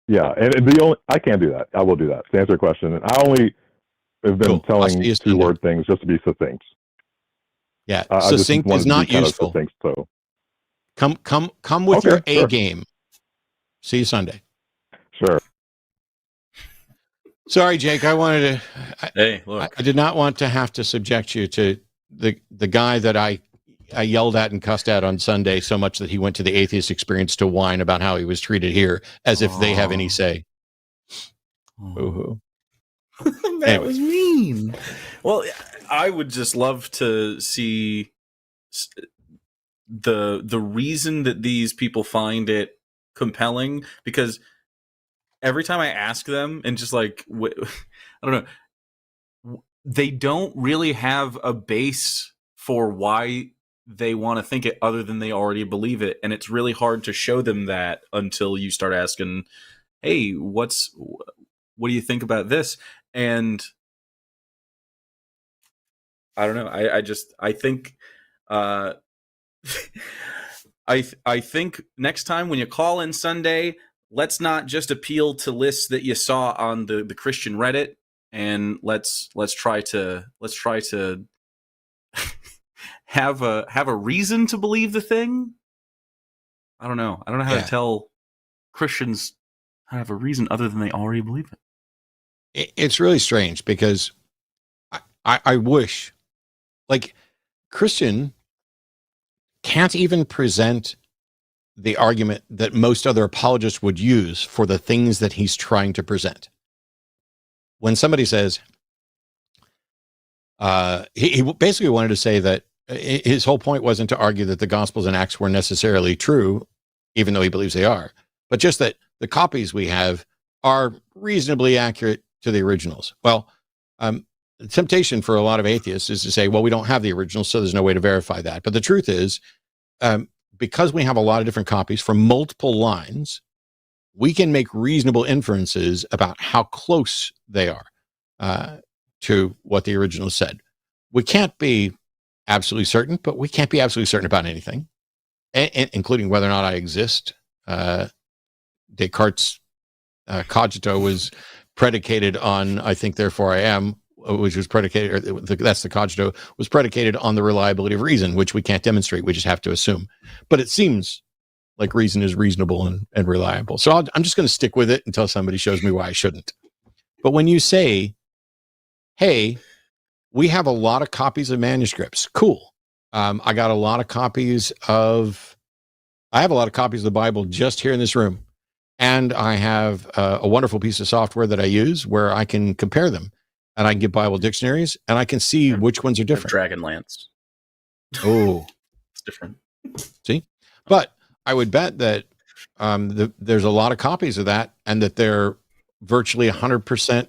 Yeah, and I can't do that. I will do that. To answer your question, and I only have been telling 2-word things just to be succinct. Yeah, succinct is not useful. Succinct, so come with your A game. See you Sunday. Sure. Sorry, Jake. I did not want to have to subject you to the guy that I yelled at and cussed at on Sunday so much that he went to the Atheist Experience to whine about how he was treated here, as if they have any say. Boo-hoo. That was mean. Well, I would just love to see the reason that these people find it compelling, because every time I ask them, and just like, I don't know, they don't really have a base for why they want to think it other than they already believe it. And it's really hard to show them that until you start asking, hey, what do you think about this? And I don't know. I think, I think next time when you call in Sunday, let's not just appeal to lists that you saw on the Christian Reddit, and let's try to have a reason to believe the thing. I don't know how to tell Christians how to have a reason other than they already believe it. it's really strange because I wish, like, Christian can't even present the argument that most other apologists would use for the things that he's trying to present. When somebody says, he basically wanted to say that his whole point wasn't to argue that the Gospels and Acts were necessarily true, even though he believes they are, but just that the copies we have are reasonably accurate to the originals. Well, the temptation for a lot of atheists is to say, well, we don't have the originals, so there's no way to verify that. But the truth is, because we have a lot of different copies from multiple lines, we can make reasonable inferences about how close they are to what the original said. We can't be absolutely certain, but we can't be absolutely certain about anything, including whether or not I exist. Descartes' cogito was predicated on, I think, therefore I am, which was predicated, that's the cogito, was predicated on the reliability of reason, which we can't demonstrate. We just have to assume. But it seems like reason is reasonable and reliable. So I'm just going to stick with it until somebody shows me why I shouldn't. But when you say, hey, we have a lot of copies of manuscripts, cool. I have a lot of copies of the Bible just here in this room. And I have a wonderful piece of software that I use where I can compare them. And I can get Bible dictionaries, and I can see which ones are different. Dragonlance. Oh, It's different. See? But I would bet that there's a lot of copies of that, and that they're virtually 100%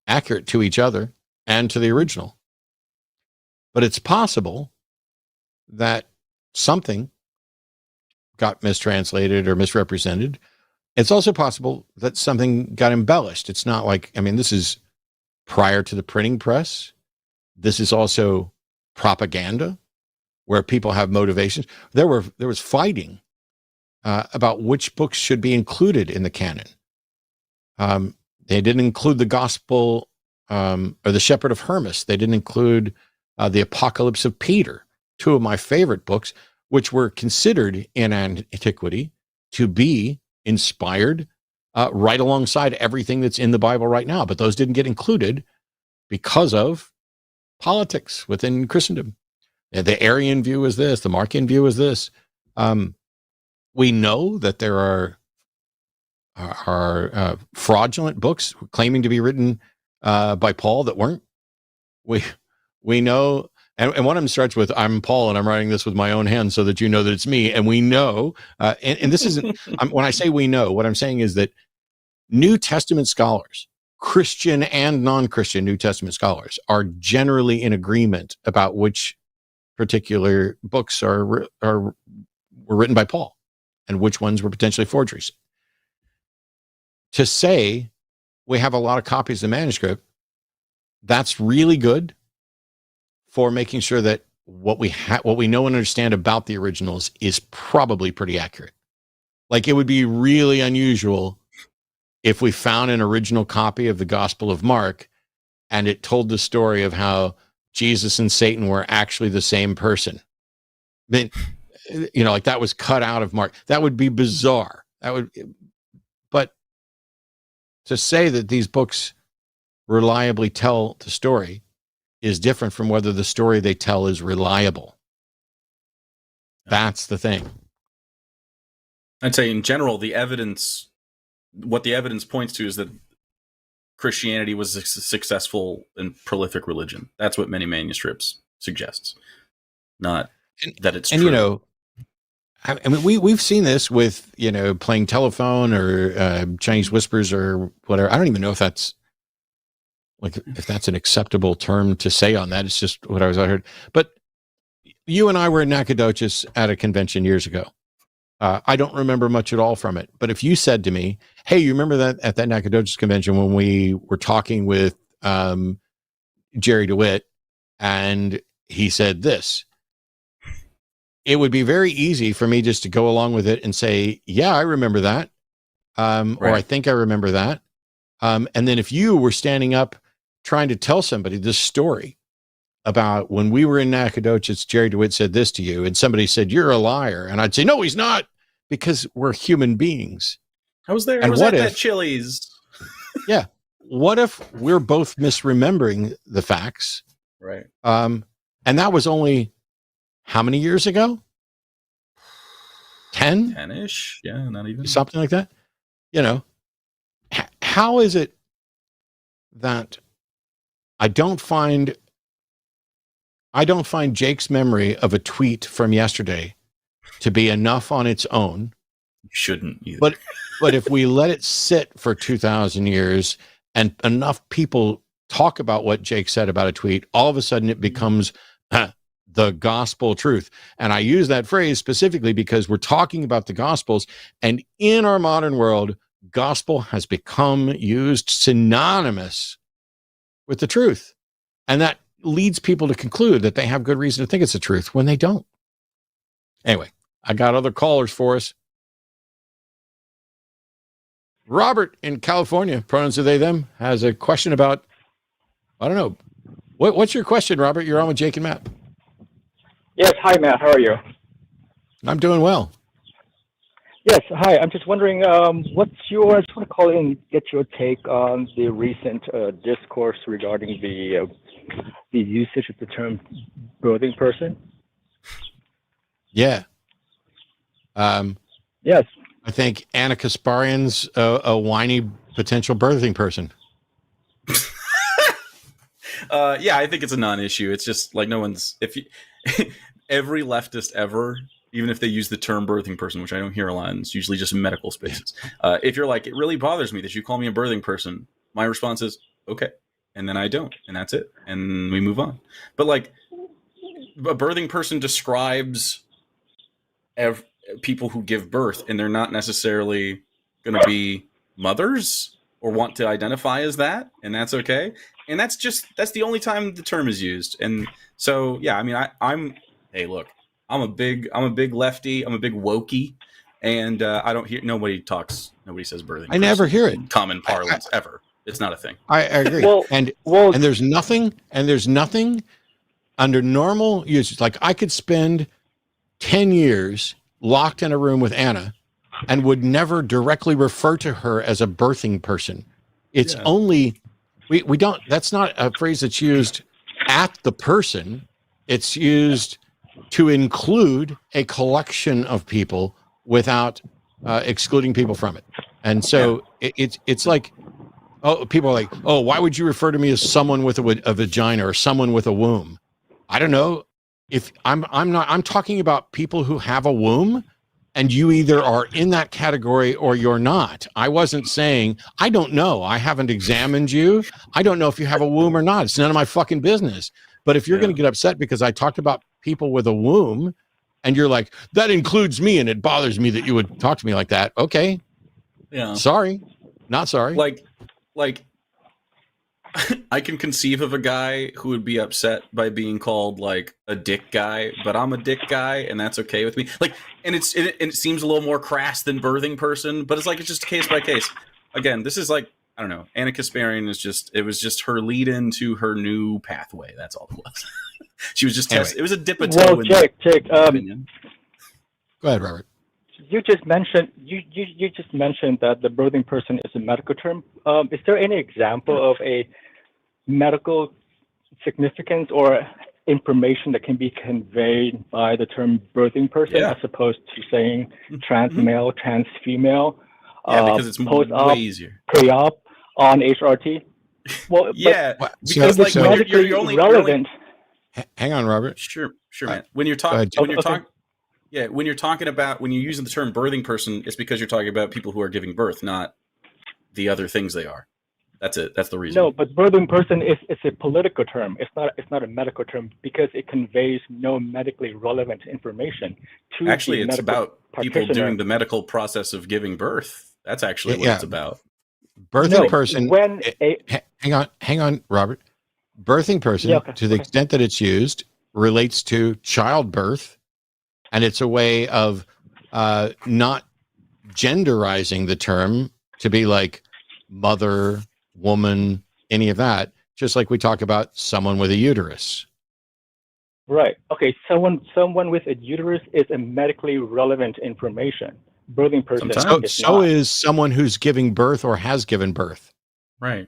accurate to each other and to the original. But it's possible that something got mistranslated or misrepresented. It's also possible that something got embellished. It's not like, I mean, this is prior to the printing press. This is also propaganda where people have motivations. There was fighting about which books should be included in the canon. They didn't include the Gospel or the Shepherd of Hermas. They didn't include the Apocalypse of Peter, two of my favorite books, which were considered in antiquity to be inspired right alongside everything that's in the Bible right now. But those didn't get included because of politics within Christendom. The Arian view is this, the Marcion view is this. We know that there are fraudulent books claiming to be written by Paul that weren't. We know, and one of them starts with, I'm Paul and I'm writing this with my own hand so that you know that it's me. And we know, and this isn't, when I say we know, what I'm saying is that New Testament scholars, Christian and non-Christian New Testament scholars, are generally in agreement about which particular books were written by Paul and which ones were potentially forgeries. To say we have a lot of copies of the manuscript, that's really good for making sure that what we know and understand about the originals is probably pretty accurate. Like, it would be really unusual if we found an original copy of the Gospel of Mark and it told the story of how Jesus and Satan were actually the same person. I mean, like that was cut out of Mark. That would be bizarre. But to say that these books reliably tell the story is different from whether the story they tell is reliable. That's the thing. I'd say in general, what the evidence points to is that Christianity was a successful and prolific religion. That's what many manuscripts suggests, not that it's true. I mean, we've seen this with, playing telephone or Chinese whispers or whatever. I don't even know if that's an acceptable term to say on that. It's just what I heard. But you and I were in Nacogdoches at a convention years ago. I don't remember much at all from it. But if you said to me, hey, you remember that at that Nacogdoches convention when we were talking with Jerry DeWitt and he said this, it would be very easy for me just to go along with it and say, yeah, I remember that. Or I think I remember that. And then if you were standing up trying to tell somebody this story about when we were in Nacogdoches, Jerry DeWitt said this to you, and somebody said, you're a liar. And I'd say, no, he's not, because we're human beings. I was there. And I was at that Chili's. Yeah. what if we're both misremembering the facts? Right. And that was only how many years ago? 10? 10-ish? Yeah, not even. Something like that. You know, how is it that I don't find Jake's memory of a tweet from yesterday to be enough on its own? You shouldn't either. But if we let it sit for 2,000 years and enough people talk about what Jake said about a tweet, all of a sudden it becomes the gospel truth. And I use that phrase specifically because we're talking about the gospels, and in our modern world, gospel has become used synonymous with the truth. And that leads people to conclude that they have good reason to think it's the truth when they don't. Anyway, I got other callers for us. Robert in California, pronouns are they, them, has a question about, I don't know. What's your question, Robert? You're on with Jake and Matt. Yes. Hi, Matt. How are you? I'm doing well. Yes. Hi. I'm just wondering, I just want to call in and get your take on the recent discourse regarding the usage of the term birthing person. Yeah. Yes. I think Anna Kasparian's a whiny potential birthing person. Yeah, I think it's a non-issue. It's just like every leftist ever, even if they use the term birthing person, which I don't hear a lot, and it's usually just in medical spaces. If you're like, it really bothers me that you call me a birthing person, my response is, okay. And then I don't, and that's it. And we move on. But like, a birthing person describes people who give birth, and they're not necessarily going to be mothers or want to identify as that, and that's okay. And that's the only time the term is used. And so, yeah, I mean, hey, look, I'm a big lefty. I'm a big wokey. And I don't hear, nobody says birthing. I never hear it. In common parlance ever. It's not a thing. I agree. And there's nothing under normal usage. Like, I could spend 10 years locked in a room with Anna and would never directly refer to her as a birthing person. It's only, we don't, that's not a phrase that's used at the person. It's used to include a collection of people without excluding people from it. And so it's like, oh, people are like, oh, why would you refer to me as someone with a vagina or someone with a womb? I don't know. If I'm talking about people who have a womb, and you either are in that category or you're not. I wasn't saying, I don't know. I haven't examined you. I don't know if you have a womb or not. It's none of my fucking business. But if you're going to get upset because I talked about people with a womb and you're like, that includes me and it bothers me that you would talk to me like that. Okay. Yeah. Sorry. Not sorry. Like I can conceive of a guy who would be upset by being called like a dick guy, but I'm a dick guy and that's okay with me. Like, and it seems a little more crass than birthing person, but it's just case by case. Again, this is like, I don't know. Anna Kasparian it was just her lead into her new pathway. That's all it was. She was just testing. It was a dip a toe in Jake, opinion. Go ahead, Robert. You just mentioned that the birthing person is a medical term. Is there any example of a medical significance or information that can be conveyed by the term birthing person as opposed to saying trans male, trans female? Yeah, because it's way easier. Pre-op on HRT. Well, yeah, because like you're only relevant. Hang on, Robert. Sure, man. When you're talking about, when you're using the term birthing person, it's because you're talking about people who are giving birth, not the other things they are. That's it. That's the reason. No, but birthing person is a political term. It's not a medical term because it conveys no medically relevant information to actually, it's about people doing the medical process of giving birth. That's actually what it's about. Birthing person. Hang on, Robert. Birthing person, to the extent that it's used, relates to childbirth. And it's a way of not genderizing the term to be like mother, woman, any of that, just like we talk about someone with a uterus. Right. Okay. Someone with a uterus is a medically relevant information. Birthing person. So is someone who's giving birth or has given birth. Right.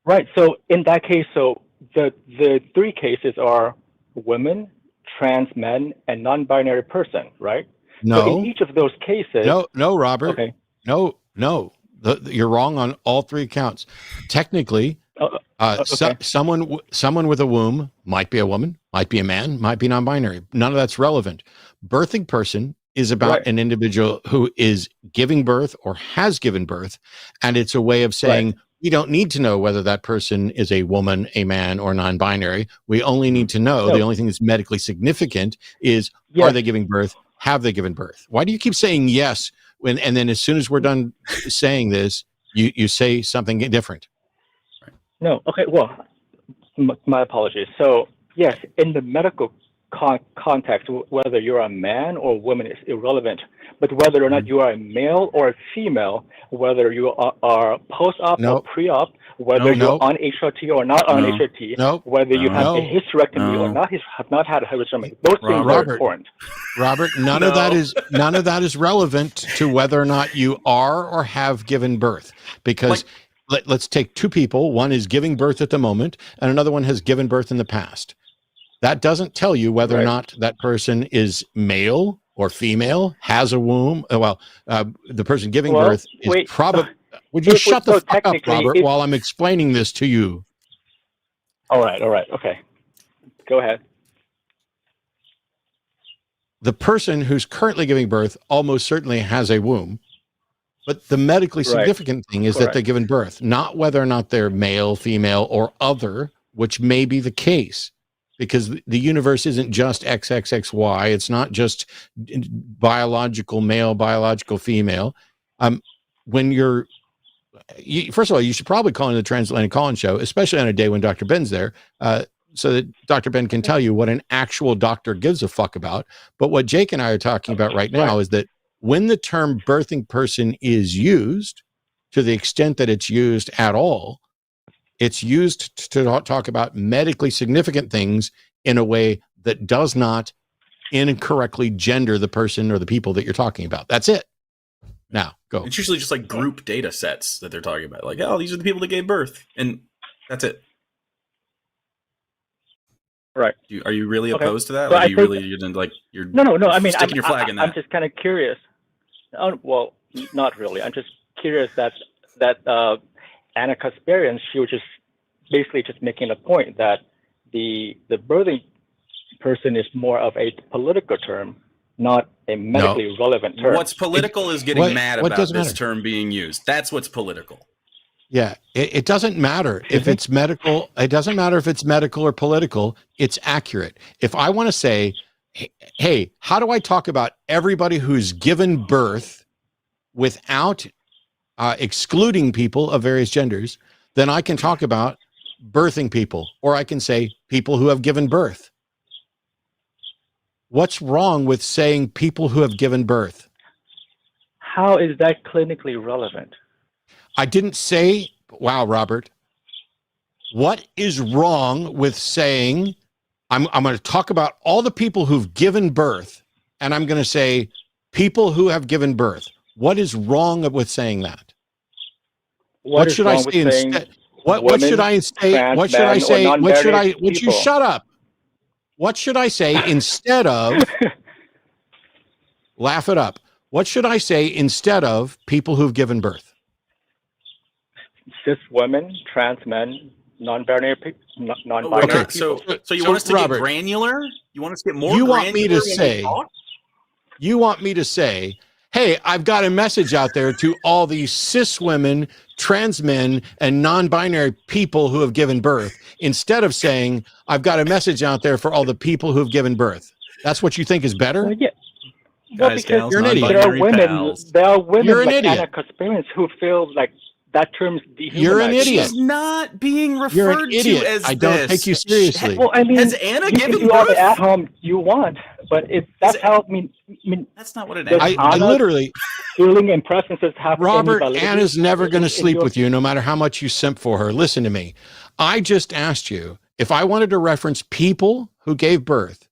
Right. So in that case, so the three cases are women, trans men, and non-binary person, right? So in No, each of those cases, no, Robert. okay. No. You're wrong on all three accounts. Technically, Okay. someone with a womb might be a woman, might be a man, might be non-binary. None of that's relevant. Birthing person is about Right. an individual who is giving birth or has given birth, and it's a way of saying we don't need to know whether that person is a woman, a man, or non-binary. We only need to know. No. The only thing that's medically significant is are Yes. they giving birth? Have they given birth? Why do you keep saying yes and then as soon as we're done saying this, you say something different? No. Okay. Well, my apologies. So yes, in the medical context, whether you're a man or a woman is irrelevant. But whether or not you are a male or a female, whether you are post-op or pre-op, whether you're on HRT or not on HRT, whether you have a hysterectomy or not have not had a hysterectomy, those things are important. Robert, none of that is relevant to whether or not you are or have given birth, because let's take two people. One is giving birth at the moment, and another one has given birth in the past. That doesn't tell you whether or not that person is male or female, has a womb. The person giving birth is probably. Would you shut the fuck up, Robert, while I'm explaining this to you? All right. Okay. Go ahead. The person who's currently giving birth almost certainly has a womb, but the medically significant thing is that they're given birth, not whether or not they're male, female, or other, which may be the case. Because the universe isn't just XXXY. It's not just biological male, biological female. First of all, you should probably call in the Transatlantic Call-In Show, especially on a day when Dr. Ben's there, so that Dr. Ben can tell you what an actual doctor gives a fuck about. But what Jake and I are talking about right now is that when the term birthing person is used, to the extent that it's used at all, it's used to talk about medically significant things in a way that does not incorrectly gender the person or the people that you're talking about. That's it. Now, go. It's usually just like group data sets that they're talking about. Like, oh, these are the people that gave birth. And that's it. Right. Are you really opposed to that? So like, No. I mean, sticking your flag in that. I'm just kind of curious. Well, not really. I'm just curious that Anna Kasparian, she was just basically just making a point that the birthing person is more of a political term, not a medically relevant term. What's political is getting mad about this term being used. That's what's political. Yeah, it doesn't matter if it's medical. It doesn't matter if it's medical or political. It's accurate. If I want to say, hey, how do I talk about everybody who's given birth without excluding people of various genders, then I can talk about birthing people, or I can say people who have given birth. What's wrong with saying people who have given birth? How is that clinically relevant? I didn't say, wow, Robert. What is wrong with saying, I'm going to talk about all the people who've given birth, and I'm going to say people who have given birth. What is wrong with saying that? What should I say instead? What should I say? What should I say? Would you shut up? What should I say instead of laugh it up? What should I say instead of people who've given birth? Cis women, trans men, non-binary people. Okay, so you want us to get granular? You want us to get more granular? You want me to say, hey, I've got a message out there to all these cis women, trans men, and non-binary people who have given birth, instead of saying, I've got a message out there for all the people who have given birth. That's what you think is better? Well, yeah. Guys, gals, you're an idiot. There are women You're an like idiot. Anna Kasparian who feel like that term's dehumanizing. You're an idiot. She's not being You're an referred idiot. to as I don't take you seriously. Well, I mean, has Anna you given can do all birth? the at home you want, but that's how. I mean, that's not what it is. I literally, feeling and preferences have. Robert, Anna's never going to sleep with you, no matter how much you simp for her. Listen to me. I just asked you if I wanted to reference people who gave birth.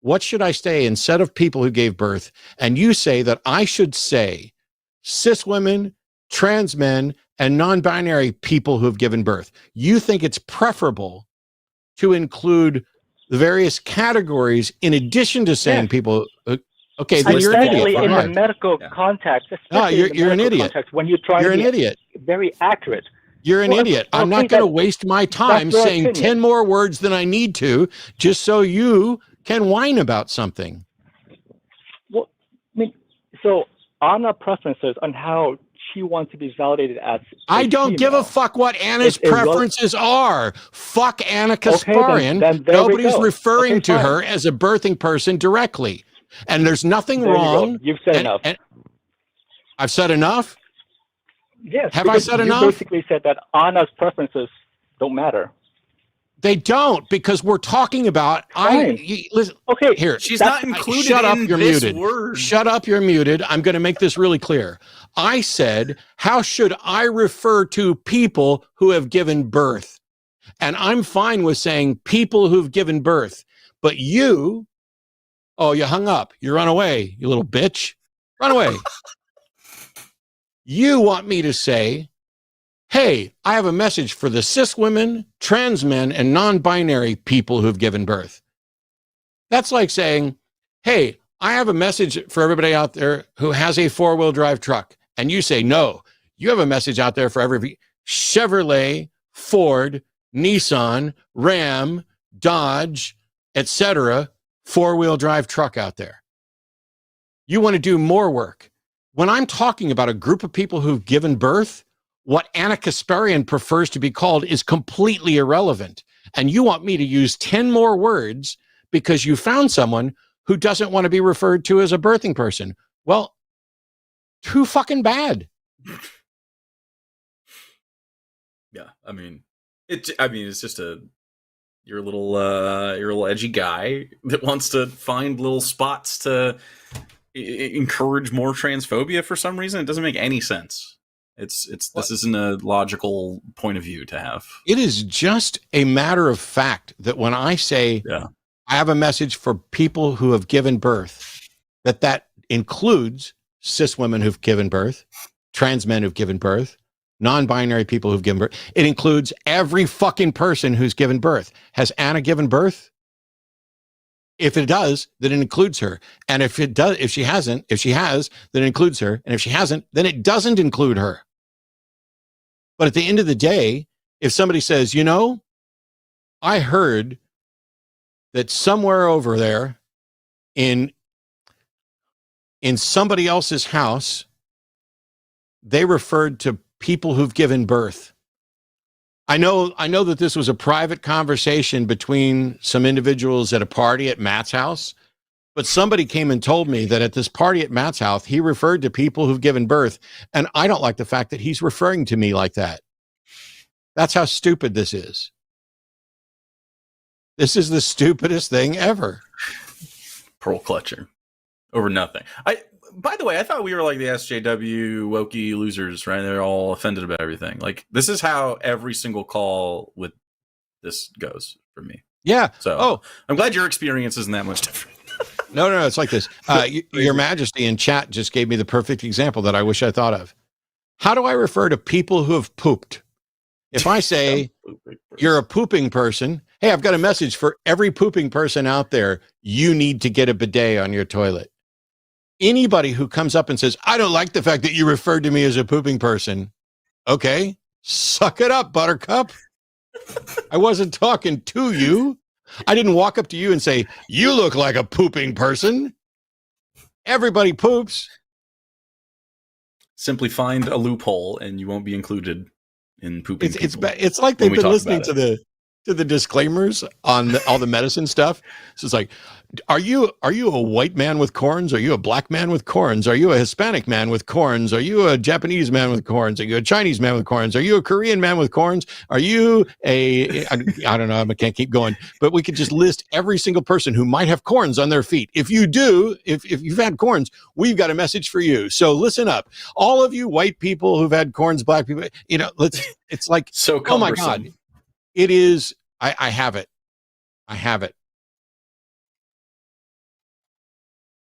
What should I say instead of people who gave birth? And you say that I should say cis women, trans men, and non-binary people who have given birth. You think it's preferable to include the various categories in addition to saying Yes. people. Okay, then you're an Especially idiot. in the Right. medical Yeah. context. No, Especially in the you're an medical idiot. context, when you try You're to an be idiot. very accurate. You're an Well, idiot. I'm okay, not going to that- waste my time your saying opinion. 10 more words than I need to just so you can whine about something. Well, I mean, so Anna preferences on how she wants to be validated as I don't give a female. fuck what Anna's It's irrele- preferences are. Fuck Anna Okay, Kasparian. then there we Nobody's go. referring Okay, to fine. her as a birthing person directly. And there's nothing There you go. wrong. You've said and- enough. and I've said enough? Yes. Have I because said you enough? basically said that Anna's preferences don't matter. They don't, because we're talking about Fine. listen, Okay. here. She's That's- not included Shut up, in you're this muted. word. Shut up, you're muted. I'm going to make this really clear. I said, how should I refer to people who have given birth? And I'm fine with saying people who've given birth. But you hung up. You run away, you little bitch. Run away. You want me to say, hey, I have a message for the cis women, trans men, and non-binary people who've given birth. That's like saying, hey, I have a message for everybody out there who has a four-wheel drive truck. And you say, no, you have a message out there for every Chevrolet, Ford, Nissan, Ram, Dodge, etc., four-wheel drive truck out there. You want to do more work. When I'm talking about a group of people who've given birth, what Anna Kasparian prefers to be called is completely irrelevant. And you want me to use 10 more words because you found someone who doesn't want to be referred to as a birthing person. Well, too fucking bad. Yeah, I mean, it's just you're a little edgy guy that wants to find little spots to encourage more transphobia for some reason. It doesn't make any sense. This isn't a logical point of view to have. It is just a matter of fact that when I say I have a message for people who have given birth, that includes cis women who've given birth, trans men who've given birth, non-binary people who've given birth. It includes every fucking person who's given birth. Has Anna given birth? If it does, then it includes her. And if she has, then it includes her. And if she hasn't, then it doesn't include her. But at the end of the day, if somebody says, I heard that somewhere over there in somebody else's house, they referred to people who've given birth. I know that this was a private conversation between some individuals at a party at Matt's house, but somebody came and told me that at this party at Matt's house, he referred to people who've given birth, and I don't like the fact that he's referring to me like that. That's how stupid this is. This is the stupidest thing ever. Pearl clutcher over nothing. By the way, I thought we were like the SJW wokey losers, right? They're all offended about everything. Like, this is how every single call with this goes for me. Yeah. So, I'm glad your experience isn't that much different. No, it's like this. Your Majesty in chat just gave me the perfect example that I wish I thought of. How do I refer to people who have pooped? If I say you're a pooping person, hey, I've got a message for every pooping person out there. You need to get a bidet on your toilet. Anybody who comes up and says, I don't like the fact that you referred to me as a pooping person. Okay, suck it up, Buttercup. I wasn't talking to you. I didn't walk up to you and say, you look like a pooping person. Everybody poops. Simply find a loophole and you won't be included in pooping. It's like they've been listening to the disclaimers on all the medicine stuff. So it's like, are you a white man with corns? Are you a black man with corns? Are you a Hispanic man with corns? Are you a Japanese man with corns? Are you a Chinese man with corns? Are you a Korean man with corns? Are you I don't know, I can't keep going, but we could just list every single person who might have corns on their feet. If you do, if you've had corns, we've got a message for you. So listen up. All of you white people who've had corns, black people, it's like, so oh my God. It is, I have it.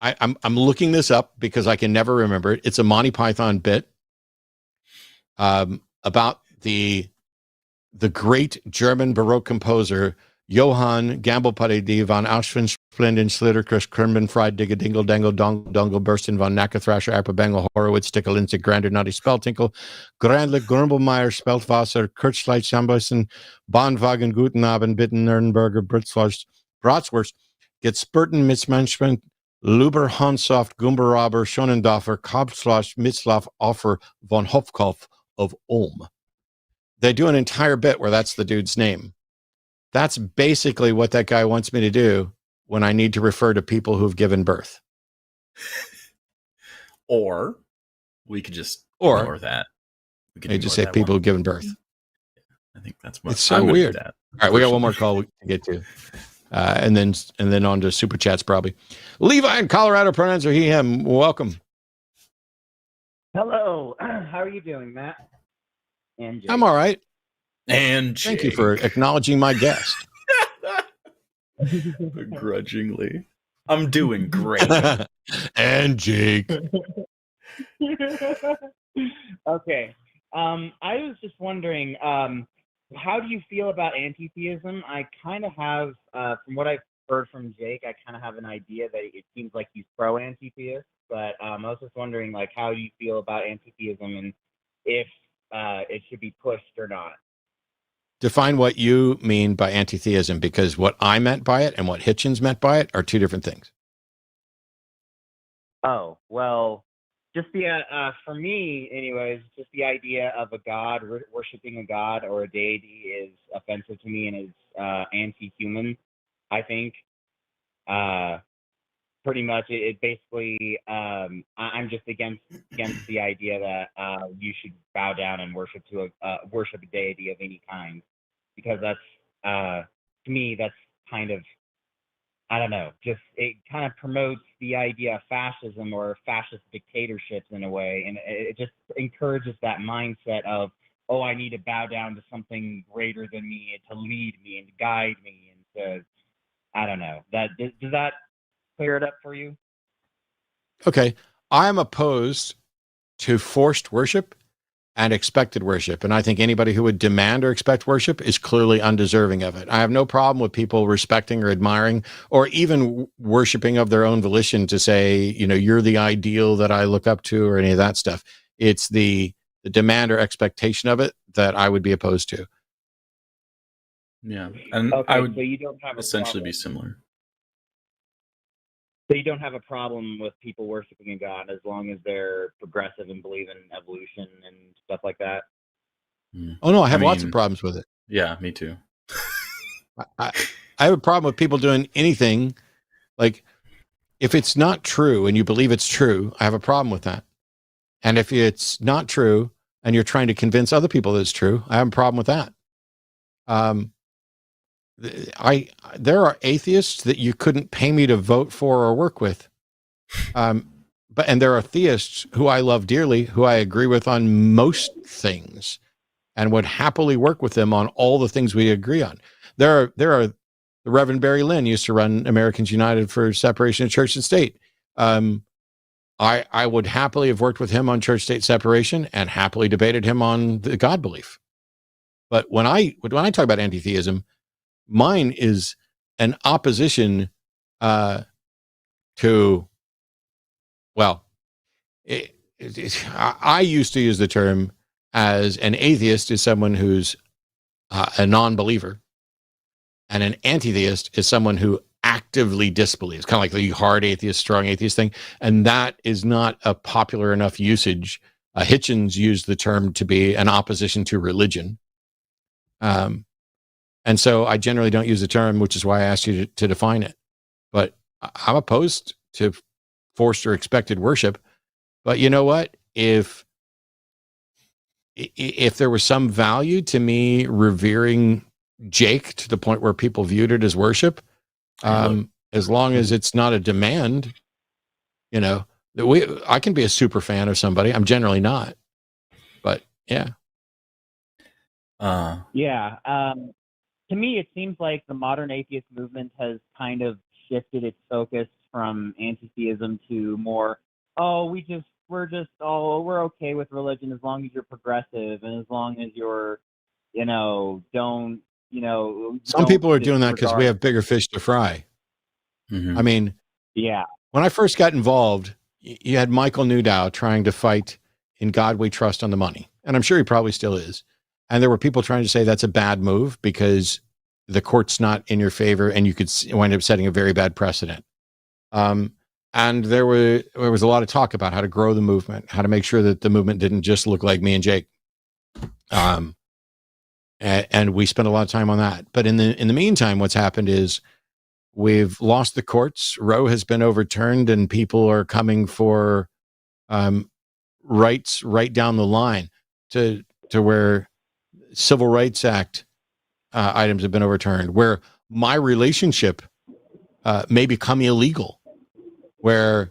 I'm looking this up because I can never remember it. It's a Monty Python bit. about the great German Baroque composer Johann Gambelparady von Auschwitz, Splendin, Slitterkirch, Krimben, Fried, Digga, Dingle, Dangle, Dongle, Bursten, von Nackerthrasher, Apperbengel, Horowitz, Stickelinze, Grander, Naughty, Speltinkle, Grandlich, Grumbelmeier, Speltwasser, Kirchleit, Schambussen, Bahnwagen, Guten Abend, Bitten, Nürnberger, Bratwurst, Getspurten, Mitzmanagement, Luber, Hansoft, Gumberraber, Schonendorfer, Kopfschloss, Mitzlaff, Offer, von Hopfkopf of Ulm. They do an entire bit where that's the dude's name. That's basically what that guy wants me to do when I need to refer to people who've given birth. Or we could just ignore that. We could just say people who've given birth. I think that's what it's so weird. All right, we got one more call to get to. And then on to super chats probably. Levi in Colorado, pronouns are he, him. Welcome. Hello. How are you doing, Matt? And Jake? I'm all right. And Thank you for acknowledging my guest. Begrudgingly. I'm doing great. And Jake. Okay. I was just wondering, how do you feel about anti-theism? I kind of have, from what I've heard from Jake, I kind of have an idea that it seems like he's pro-anti-theist, but I was just wondering, like, how do you feel about anti-theism and if it should be pushed or not? Define what you mean by anti-theism, because what I meant by it and what Hitchens meant by it are two different things. Oh, well, just the, for me, anyways, just the idea of a god, worshiping a god or a deity is offensive to me and is anti-human, I think. Pretty much, it basically, I'm just against the idea that you should bow down and worship a deity of any kind, because that's to me that's kind of, I don't know, just it kind of promotes the idea of fascism or fascist dictatorships in a way, and it just encourages that mindset of, oh, I need to bow down to something greater than me and to lead me and to guide me and to, I don't know. Does that clear it up for you? Okay. I'm opposed to forced worship and expected worship. And I think anybody who would demand or expect worship is clearly undeserving of it. I have no problem with people respecting or admiring or even worshiping of their own volition to say, you know, you're the ideal that I look up to or any of that stuff. It's the demand or expectation of it that I would be opposed to. Yeah. And okay, I would so you don't have essentially be similar. So you don't have a problem with people worshiping a god as long as they're progressive and believe in evolution and stuff like that? Oh, no, I have lots of problems with it. Yeah, me too. I have a problem with people doing anything. Like, if it's not true and you believe it's true, I have a problem with that. And if it's not true and you're trying to convince other people that it's true, I have a problem with that. There are atheists that you couldn't pay me to vote for or work with. And there are theists who I love dearly, who I agree with on most things and would happily work with them on all the things we agree on. There are the Reverend Barry Lynn used to run Americans United for Separation of Church and State. I would happily have worked with him on church-state separation and happily debated him on the God belief. But when I talk about anti-theism, mine is an opposition to, well, I used to use the term as an atheist is someone who's a non-believer, and an anti-theist is someone who actively disbelieves, kind of like the hard atheist, strong atheist thing. And that is not a popular enough usage. Hitchens used the term to be an opposition to religion. And so I generally don't use the term, which is why I asked you to define it. But I'm opposed to forced or expected worship. But you know what? If there was some value to me revering Jake to the point where people viewed it as worship, as long as it's not a demand, you know, I can be a super fan of somebody. I'm generally not, but yeah. To me, it seems like the modern atheist movement has kind of shifted its focus from anti-theism to more, we just we're okay with religion as long as you're progressive and as long as you're, don't, Some people are doing that because we have bigger fish to fry. I mean, yeah. when I first got involved, you had Michael Newdow trying to fight in God We Trust on the money. And I'm sure he probably still is. And there were people trying to say that's a bad move because the court's not in your favor and you could wind up setting a very bad precedent. And there was a lot of talk about how to grow the movement, how to make sure that the movement didn't just look like me and Jake. And we spent a lot of time on that. But in the meantime, what's happened is we've lost the courts. Roe has been overturned, and people are coming for rights right down the line to where Civil Rights Act items have been overturned, where my relationship may become illegal, where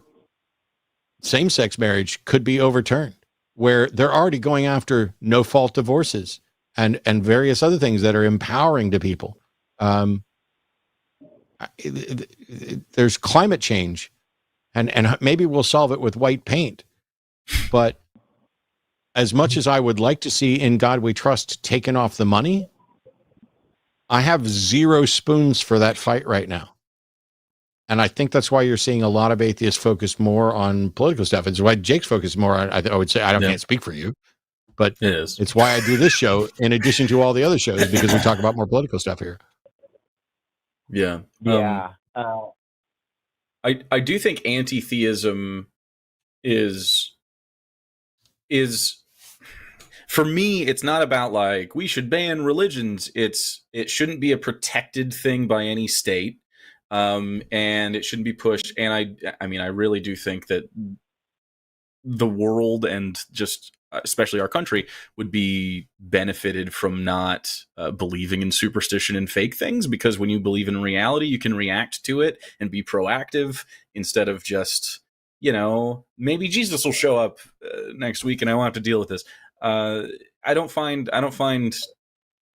same-sex marriage could be overturned, where they're already going after no-fault divorces and various other things that are empowering to people. There's climate change, and maybe we'll solve it with white paint. But as much as I would like to see In God We Trust taken off the money, I have zero spoons for that fight right now. And I think that's why you're seeing a lot of atheists focus more on political stuff. It's why Jake's focused more on, I would say, can't speak for you, but it's why I do this show in addition to all the other shows, because we talk about more political stuff here. Yeah. Yeah. I do think anti-theism is for me, it's not about like we should ban religions. It shouldn't be a protected thing by any state. And it shouldn't be pushed. And I mean, I really do think that the world and just especially our country would be benefited from not believing in superstition and fake things, because when you believe in reality, you can react to it and be proactive instead of just, maybe Jesus will show up next week and I won't have to deal with this. I don't find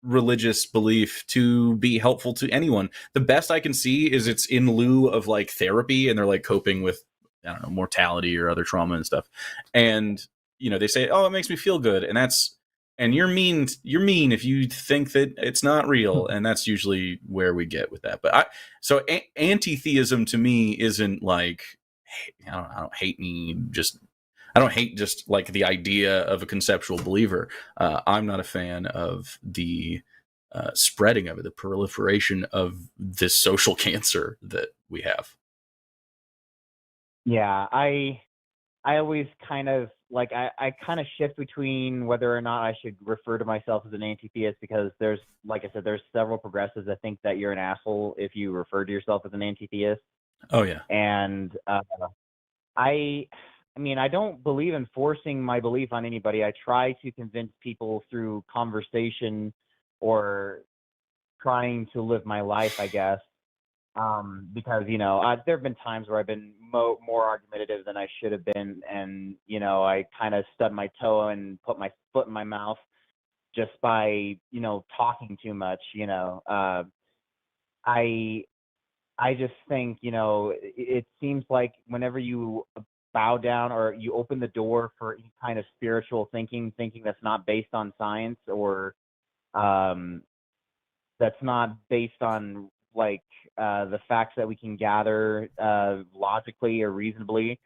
religious belief to be helpful to anyone. The best I can see is it's in lieu of like therapy, and they're like coping with, I don't know, mortality or other trauma and stuff. And, they say, oh, it makes me feel good. And you're mean if you think that it's not real. And that's usually where we get with that. But anti-theism to me isn't like, I don't hate just like the idea of a conceptual believer. I'm not a fan of the spreading of it, the proliferation of this social cancer that we have. Yeah, I always kind of like I kind of shift between whether or not I should refer to myself as an anti-theist, because there's, like I said, there's several progressives that think that you're an asshole if you refer to yourself as an anti-theist. Oh yeah. And I mean, I don't believe in forcing my belief on anybody. I try to convince people through conversation or trying to live my life, I guess. Because, there have been times where I've been more argumentative than I should have been. And, I kind of stubbed my toe and put my foot in my mouth just by, talking too much, I just think, it seems like whenever you bow down or you open the door for any kind of spiritual thinking that's not based on science, or that's not based on like the facts that we can gather logically or reasonably,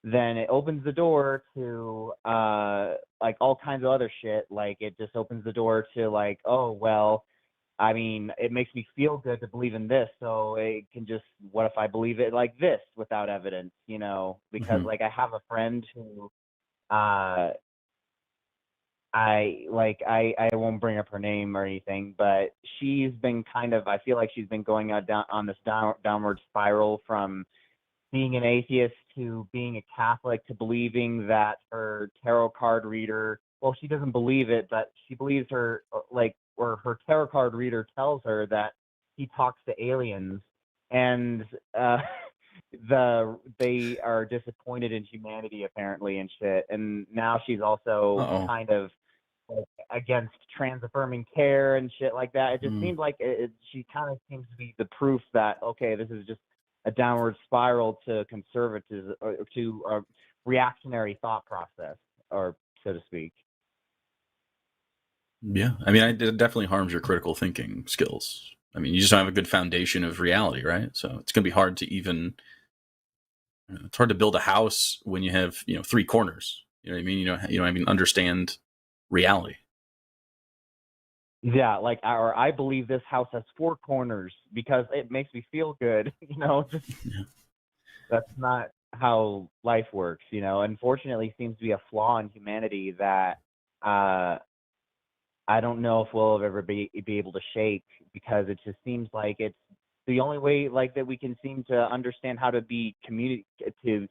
then it opens the door to like all kinds of other shit. Like it just opens the door to like, oh, well, I mean, it makes me feel good to believe in this, so it can just, what if I believe it like this without evidence, because like I have a friend who I won't bring up her name or anything, but she's been I feel like she's been going on this downward spiral from being an atheist to being a Catholic to believing that her tarot card reader, well, she doesn't believe it, but she believes her her tarot card reader tells her that he talks to aliens, and they are disappointed in humanity apparently and shit. And now she's also kind of against trans affirming care and shit like that. It just seems like she kind of seems to be the proof that, okay, this is just a downward spiral to conservatism, or to reactionary thought process, or so to speak. Yeah, I mean, it definitely harms your critical thinking skills. I mean, you just don't have a good foundation of reality, right? So it's going to be hard to even. It's hard to build a house when you have 3 corners. You know what I mean? You don't even understand reality. Yeah, like, or I believe this house has 4 corners because it makes me feel good. Just Yeah. that's not how life works. Unfortunately, seems to be a flaw in humanity that I don't know if we'll ever be able to shake, because it just seems like it's the only way like that we can seem to understand how to be to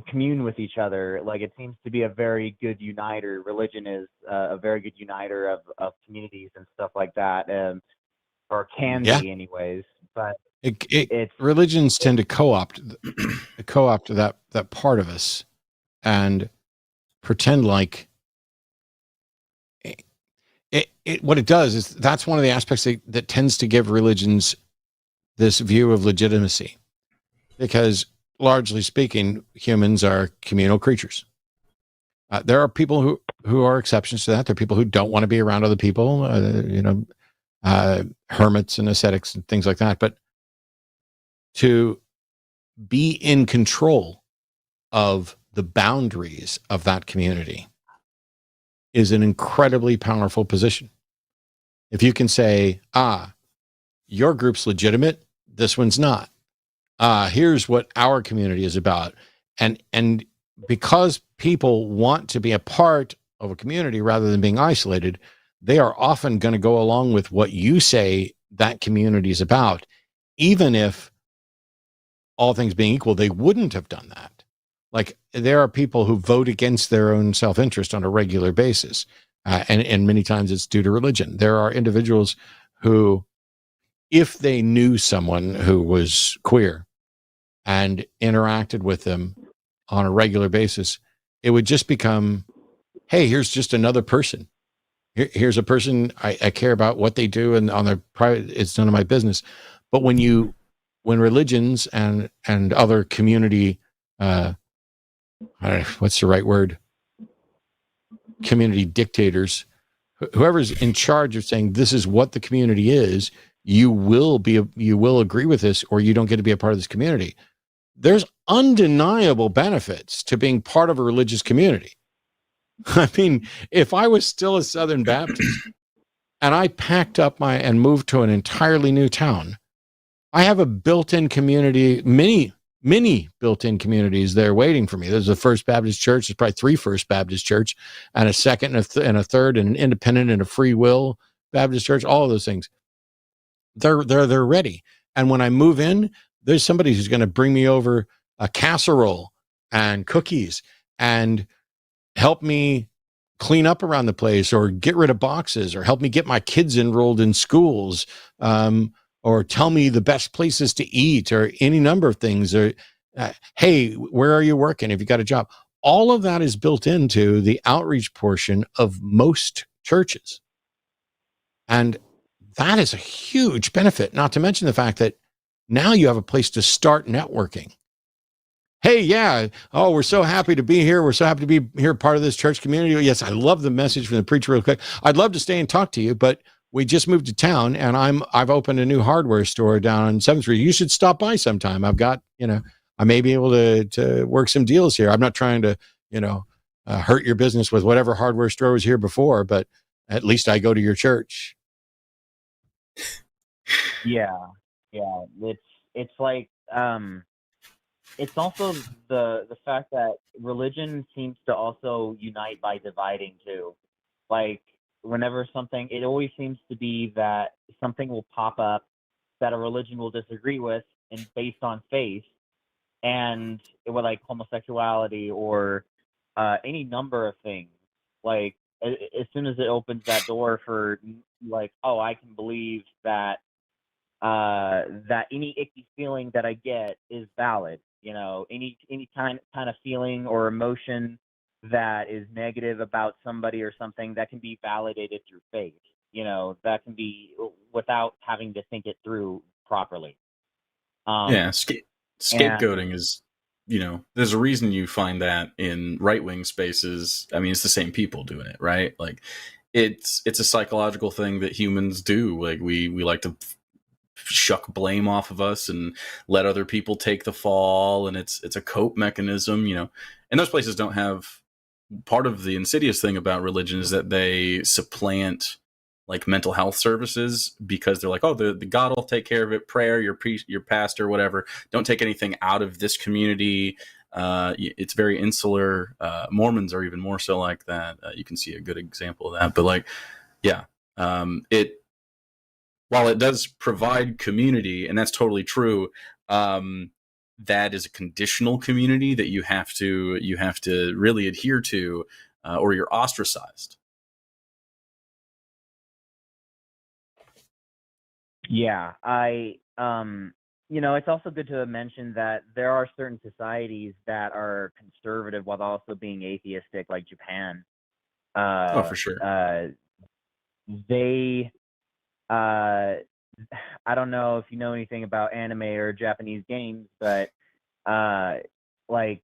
commune with each other. Like, it seems to be a very good uniter. Religion is a very good uniter of communities and stuff like that, or can Yeah. be anyways. But religions tend to co-opt that part of us and pretend like what it does is that's one of the aspects that tends to give religions this view of legitimacy, because largely speaking, humans are communal creatures. There are people who are exceptions to that. There are people who don't want to be around other people, hermits and ascetics and things like that. But to be in control of the boundaries of that community is an incredibly powerful position. If you can say, your group's legitimate, this one's not. Here's what our community is about. And because people want to be a part of a community rather than being isolated, they are often going to go along with what you say that community is about, even if, all things being equal, they wouldn't have done that. Like, there are people who vote against their own self-interest on a regular basis. And many times it's due to religion. There are individuals who, if they knew someone who was queer and interacted with them on a regular basis, it would just become, hey, here's just another person. Here's a person I care about what they do, and on their private, it's none of my business. But when religions and other community, what's the right word? Community dictators, whoever's in charge of saying this is what the community is, you will agree with this, or you don't get to be a part of this community. There's undeniable benefits to being part of a religious community. I mean, if I was still a Southern Baptist and I packed up and moved to an entirely new town, I have a built-in community, many built-in communities there waiting for me. There's a First Baptist Church. There's probably 3 First Baptist Church, and a second and a third, and an independent and a free will Baptist Church. All of those things. They're ready. And when I move in, there's somebody who's going to bring me over a casserole and cookies and help me clean up around the place, or get rid of boxes, or help me get my kids enrolled in schools, or tell me the best places to eat, or any number of things, or hey, where are you working? Have you got a job? All of that is built into the outreach portion of most churches. And that is a huge benefit, not to mention the fact that now you have a place to start networking. Hey, yeah. Oh, we're so happy to be here. We're so happy to be here, part of this church community. Yes, I love the message from the preacher real quick. I'd love to stay and talk to you, but we just moved to town, and I've opened a new hardware store down on 7th Street. You should stop by sometime. I've got, I may be able to work some deals here. I'm not trying to, hurt your business with whatever hardware store was here before, but at least I go to your church. Yeah. It's like, it's also the fact that religion seems to also unite by dividing too. Like, whenever it always seems to be that something will pop up that a religion will disagree with, and based on faith, and with like homosexuality or any number of things. Like, as soon as it opens that door for, like, oh, I can believe that that any icky feeling that I get is valid. Any kind of feeling or emotion that is negative about somebody or something, that can be validated through faith. That can be without having to think it through properly. Scapegoating is there's a reason you find that in right-wing spaces. I mean, it's the same people doing it, right? Like, it's a psychological thing that humans do. Like, we like to shuck blame off of us and let other people take the fall, and it's a cope mechanism, and those places don't have. Part of the insidious thing about religion is that they supplant like mental health services, because they're like, oh, the God will take care of it. Prayer, your pastor, whatever. Don't take anything out of this community. It's very insular. Mormons are even more so like that. You can see a good example of that. But like, yeah, while it does provide community, and that's totally true, that is a conditional community that you have to really adhere to, or you're ostracized. Yeah, it's also good to mention that there are certain societies that are conservative while also being atheistic, like Japan. For sure. I don't know if you know anything about anime or Japanese games, but like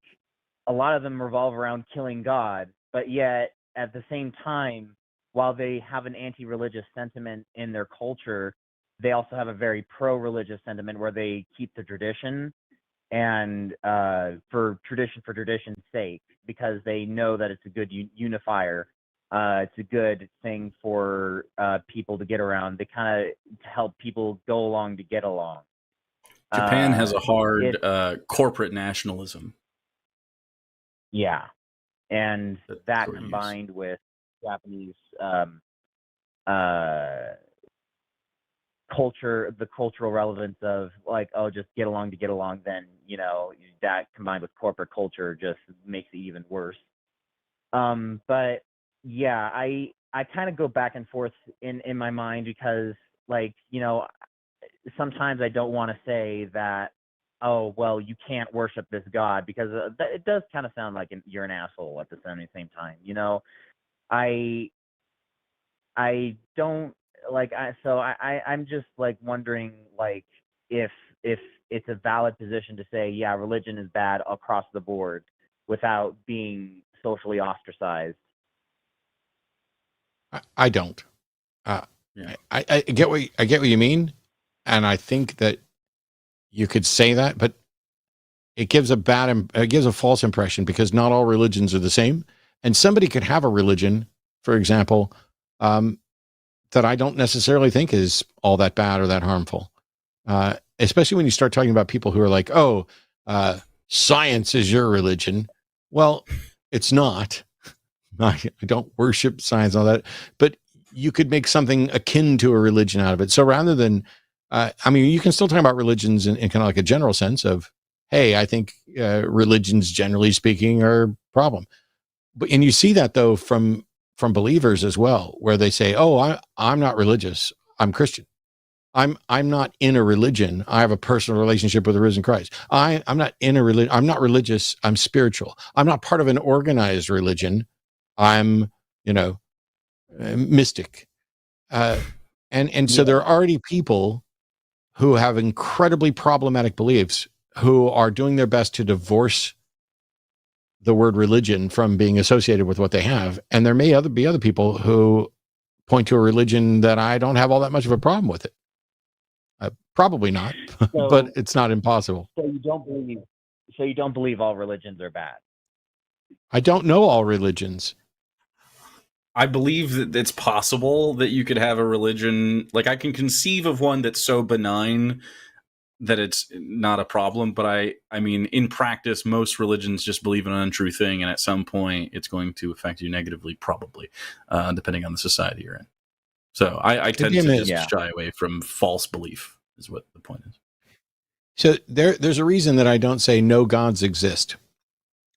a lot of them revolve around killing God, but yet at the same time, while they have an anti-religious sentiment in their culture, they also have a very pro-religious sentiment where they keep the tradition, and for tradition's sake, because they know that it's a good unifier. It's a good thing for people to get around. They kind of help people go along to get along. Japan has a hard corporate nationalism. Yeah, and that sort of combined with Japanese culture, the cultural relevance of like, oh, just get along to get along, then that combined with corporate culture just makes it even worse. But yeah, I kind of go back and forth in my mind, because like, sometimes I don't want to say that, oh, well, you can't worship this God, because it does kind of sound like you're an asshole at the same time. I don't like, I'm just like wondering, like, if it's a valid position to say, yeah, religion is bad across the board without being socially ostracized. I don't. Yeah. I get what you mean, and I think that you could say that, but it gives a false impression, because not all religions are the same, and somebody could have a religion, for example, that I don't necessarily think is all that bad or that harmful. Especially when you start talking about people who are like, oh, science is your religion. Well, it's not. I don't worship science and all that, but you could make something akin to a religion out of it. So rather than, you can still talk about religions in kind of like a general sense of, hey, I think religions, generally speaking, are a problem. And you see that though from believers as well, where they say, oh, I'm not religious, I'm Christian. I'm not in a religion. I have a personal relationship with the risen Christ. I'm not in a religion. I'm not religious. I'm spiritual. I'm not part of an organized religion. I'm, mystic. And so there are already people who have incredibly problematic beliefs who are doing their best to divorce the word religion from being associated with what they have. And there may be other people who point to a religion that I don't have all that much of a problem with it. Probably not, but it's not impossible. So you don't believe all religions are bad? I don't know all religions. I believe that it's possible that you could have a religion, like I can conceive of one that's so benign that it's not a problem. But I mean, in practice, most religions just believe in an untrue thing, and at some point it's going to affect you negatively, probably, depending on the society you're in. So I tend to just shy away from false belief, is what the point is. So there's a reason that I don't say no gods exist,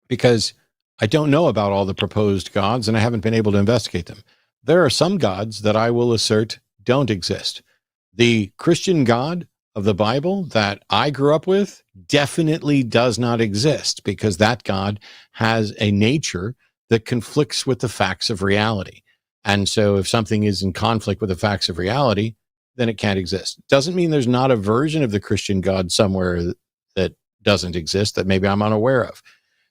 because I don't know about all the proposed gods, and I haven't been able to investigate them. There are some gods that I will assert don't exist. The Christian God of the Bible that I grew up with definitely does not exist, because that God has a nature that conflicts with the facts of reality. And so if something is in conflict with the facts of reality, then it can't exist. Doesn't mean there's not a version of the Christian God somewhere that doesn't exist that maybe I'm unaware of.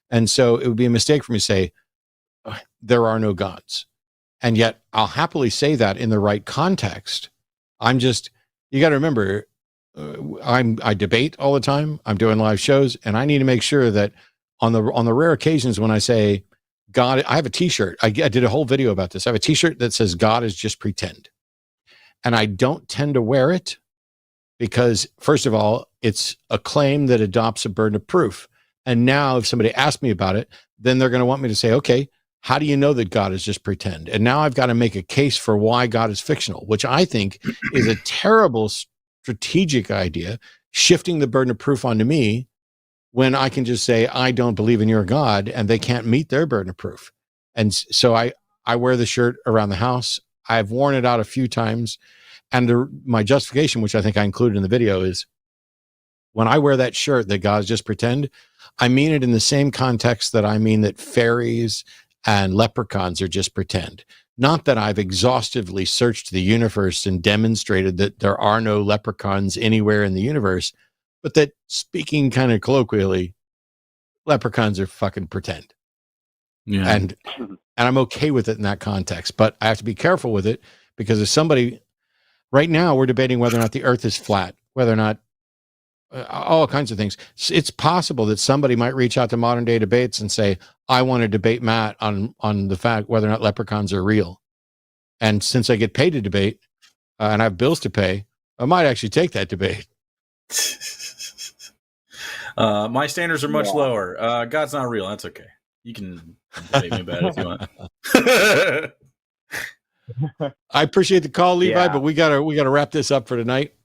And so it would be a mistake for me to say, there are no gods. And yet I'll happily say that in the right context. You got to remember, I debate all the time. I'm doing live shows, and I need to make sure that on the rare occasions when I say God, I have a t-shirt. I did a whole video about this. I have a t-shirt that says God is just pretend. And I don't tend to wear it because, first of all, it's a claim that adopts a burden of proof. And now if somebody asks me about it, then they're going to want me to say, okay, how do you know that God is just pretend? And now I've got to make a case for why God is fictional, which I think is a terrible strategic idea, shifting the burden of proof onto me when I can just say, I don't believe in your God, and they can't meet their burden of proof. And so I wear the shirt around the house. I've worn it out a few times. And my justification, which I think I included in the video, is when I wear that shirt that God's just pretend, I mean it in the same context that I mean that fairies and leprechauns are just pretend. Not that I've exhaustively searched the universe and demonstrated that there are no leprechauns anywhere in the universe, but that, speaking kind of colloquially, leprechauns are fucking pretend. Yeah. And I'm okay with it in that context, but I have to be careful with it because if somebody, right now we're debating whether or not the earth is flat, whether or not all kinds of things. It's possible that somebody might reach out to modern day debates and say, I want to debate Matt on the fact whether or not leprechauns are real. And since I get paid to debate and I have bills to pay, I might actually take that debate. My standards are much lower. God's not real. That's okay. You can debate me about it if you want. I appreciate the call, Levi, Yeah. but we gotta wrap this up for tonight.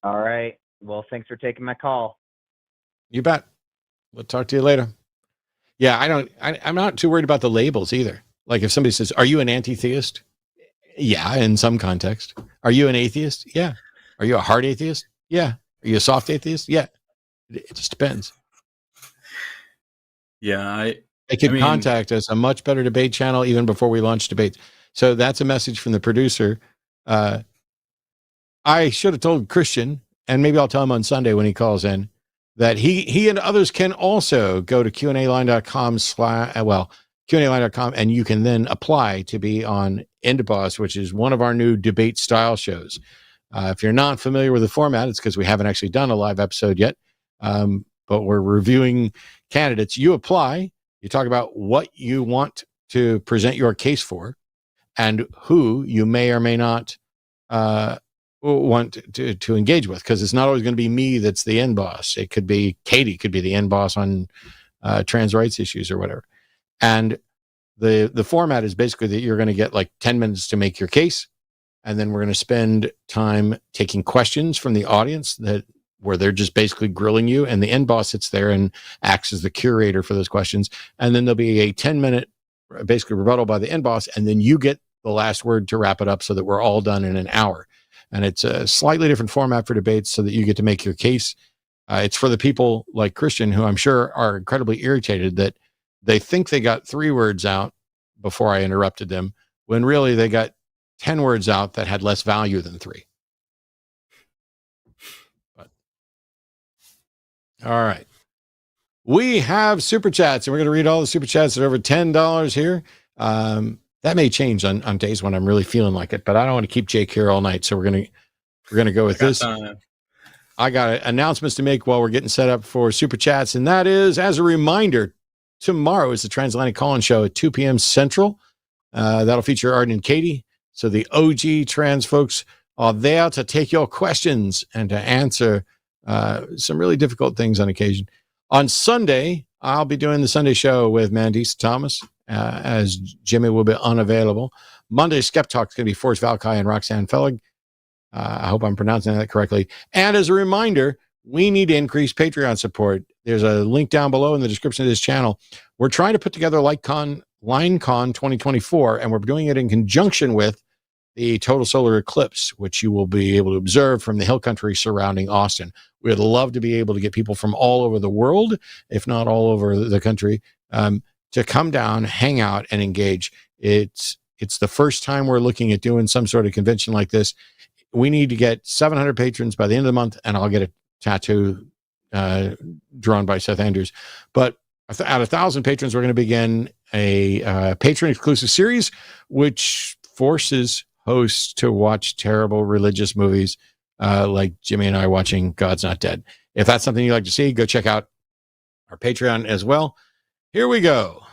All right. Well, thanks for taking my call. You bet. We'll talk to you later. Yeah, I'm not too worried about the labels either. Like if somebody says, are you an anti-theist? Yeah, in some context. Are you an atheist? Yeah. Are you a hard atheist? Yeah. Are you a soft atheist? Yeah. It just depends. Yeah. They could contact us, a much better debate channel even before we launch debates. So that's a message from the producer. I should have told Christian, and maybe I'll tell him on Sunday when he calls in, that he and others can also go to QAnon.com QAnon.com, and you can then apply to be on Endboss, which is one of our new debate style shows. If you're not familiar with the format, it's because we haven't actually done a live episode yet, but we're reviewing candidates. You apply, you talk about what you want to present your case for and who you may or may not want to engage with, because it's not always going to be me that's the end boss. It could be Katy, could be the end boss on trans rights issues or whatever. And the format is basically that you're going to get like 10 minutes to make your case, and then we're going to spend time taking questions from the audience where they're just basically grilling you, and the end boss sits there and acts as the curator for those questions. And then there'll be a 10-minute basically rebuttal by the end boss, and then you get the last word to wrap it up so that we're all done in an hour. And it's a slightly different format for debates so that you get to make your case. It's for the people like Christian, who I'm sure are incredibly irritated that they think they got 3 words out before I interrupted them, when really they got 10 words out that had less value than 3. But, all right. We have super chats, and we're going to read all the super chats that are over $10 here. That may change on days when I'm really feeling like it, but I don't want to keep Jake here all night. So we're gonna go with this. I got announcements to make while we're getting set up for super chats, and that is, as a reminder, tomorrow is the Transatlantic Call-In Show at 2 p.m. Central. That'll feature Aron and Katy. So the OG trans folks are there to take your questions and to answer some really difficult things on occasion. On Sunday, I'll be doing the Sunday show with Mandisa Thomas, as Jimmy will be unavailable. Monday, Skeptalk is going to be Forrest Valkai and Roxanne Fellig. I hope I'm pronouncing that correctly. And as a reminder, we need to increase Patreon support. There's a link down below in the description of this channel. We're trying to put together LineCon 2024, and we're doing it in conjunction with the total solar eclipse, which you will be able to observe from the hill country surrounding Austin. We'd love to be able to get people from all over the world, if not all over the country, to come down, hang out, and engage. It's the first time we're looking at doing some sort of convention like this. We need to get 700 patrons by the end of the month, and I'll get a tattoo drawn by Seth Andrews. But at 1,000 patrons, we're going to begin a patron exclusive series, which forces hosts to watch terrible religious movies like Jimmy and I watching God's Not Dead. If that's something you'd like to see, go check out our Patreon as well. Here we go.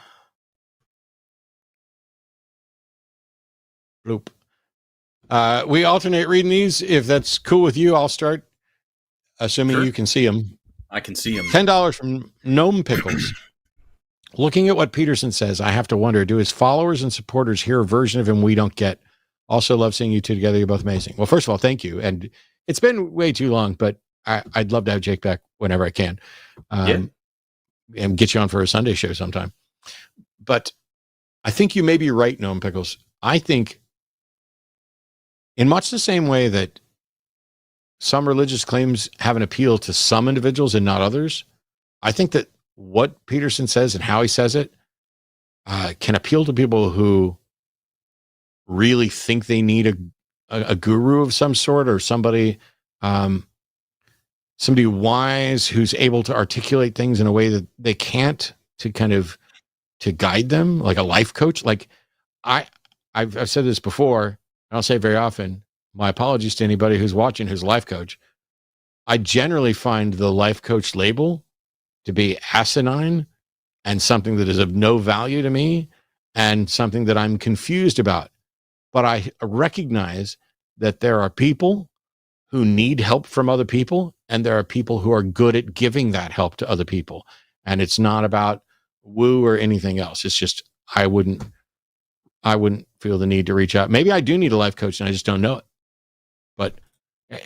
Bloop. We alternate reading these. If that's cool with you, I'll start, assuming Sure. you can see them. I can see him. $10 from Gnome Pickles. Looking at what Peterson says, I have to wonder, do his followers and supporters hear a version of him we don't get? Also love seeing you two together. You're both amazing. Well, first of all, thank you. And it's been way too long, but I'd love to have Jake back whenever I can. And get you on for a Sunday show sometime. But I think you may be right, Gnome Pickles. I think in much the same way that some religious claims have an appeal to some individuals and not others, I think that what Peterson says and how he says it can appeal to people who really think they need a guru of some sort, or somebody wise who's able to articulate things in a way that they can't, to kind of to guide them, like a life coach. Like I've said this before, I don't say it very often. My apologies to anybody who's watching who's a life coach. I generally find the life coach label to be asinine and something that is of no value to me and something that I'm confused about. But I recognize that there are people who need help from other people, and there are people who are good at giving that help to other people. And it's not about woo or anything else. It's just I wouldn't feel the need to reach out. Maybe I do need a life coach and I just don't know it. But